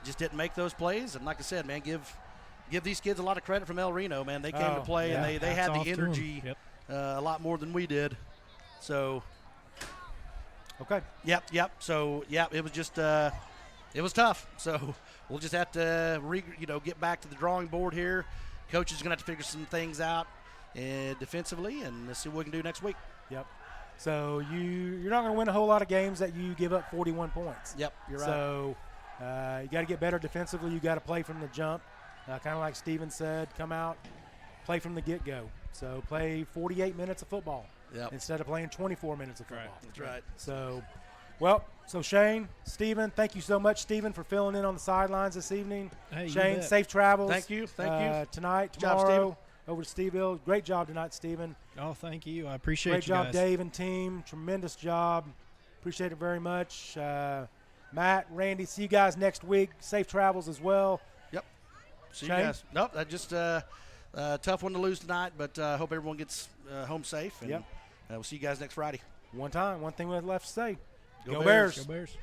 just didn't make those plays. And like I said, man, give these kids a lot of credit from El Reno, man. They came to play, and they had the energy a lot more than we did. So. Okay. Yep. So, it was just it was tough. So we'll just have to get back to the drawing board here. Coach is going to have to figure some things out defensively, and let's see what we can do next week. Yep. So you're not going to win a whole lot of games that you give up 41 points. Yep, you're right. So you got to get better defensively. You got to play from the jump, kind of like Steven said. Come out, play from the get-go. So play 48 minutes of football instead of playing 24 minutes of football. That's right. So, so Shane, Steven, thank you so much, Steven, for filling in on the sidelines this evening. Hey, Shane, safe travels. Thank you. Tonight, Good job, tomorrow, Steven. over to Steveville. Great job tonight, Steven. Oh, thank you. I appreciate Great you job, guys. Dave and team. Tremendous job. Appreciate it very much. Matt, Randy, see you guys next week. Safe travels as well. Yep. See Shane? you guys. Nope, that just tough one to lose tonight, but I hope everyone gets home safe. And we'll see you guys next Friday. One thing we have left to say. Go Bears. Go Bears.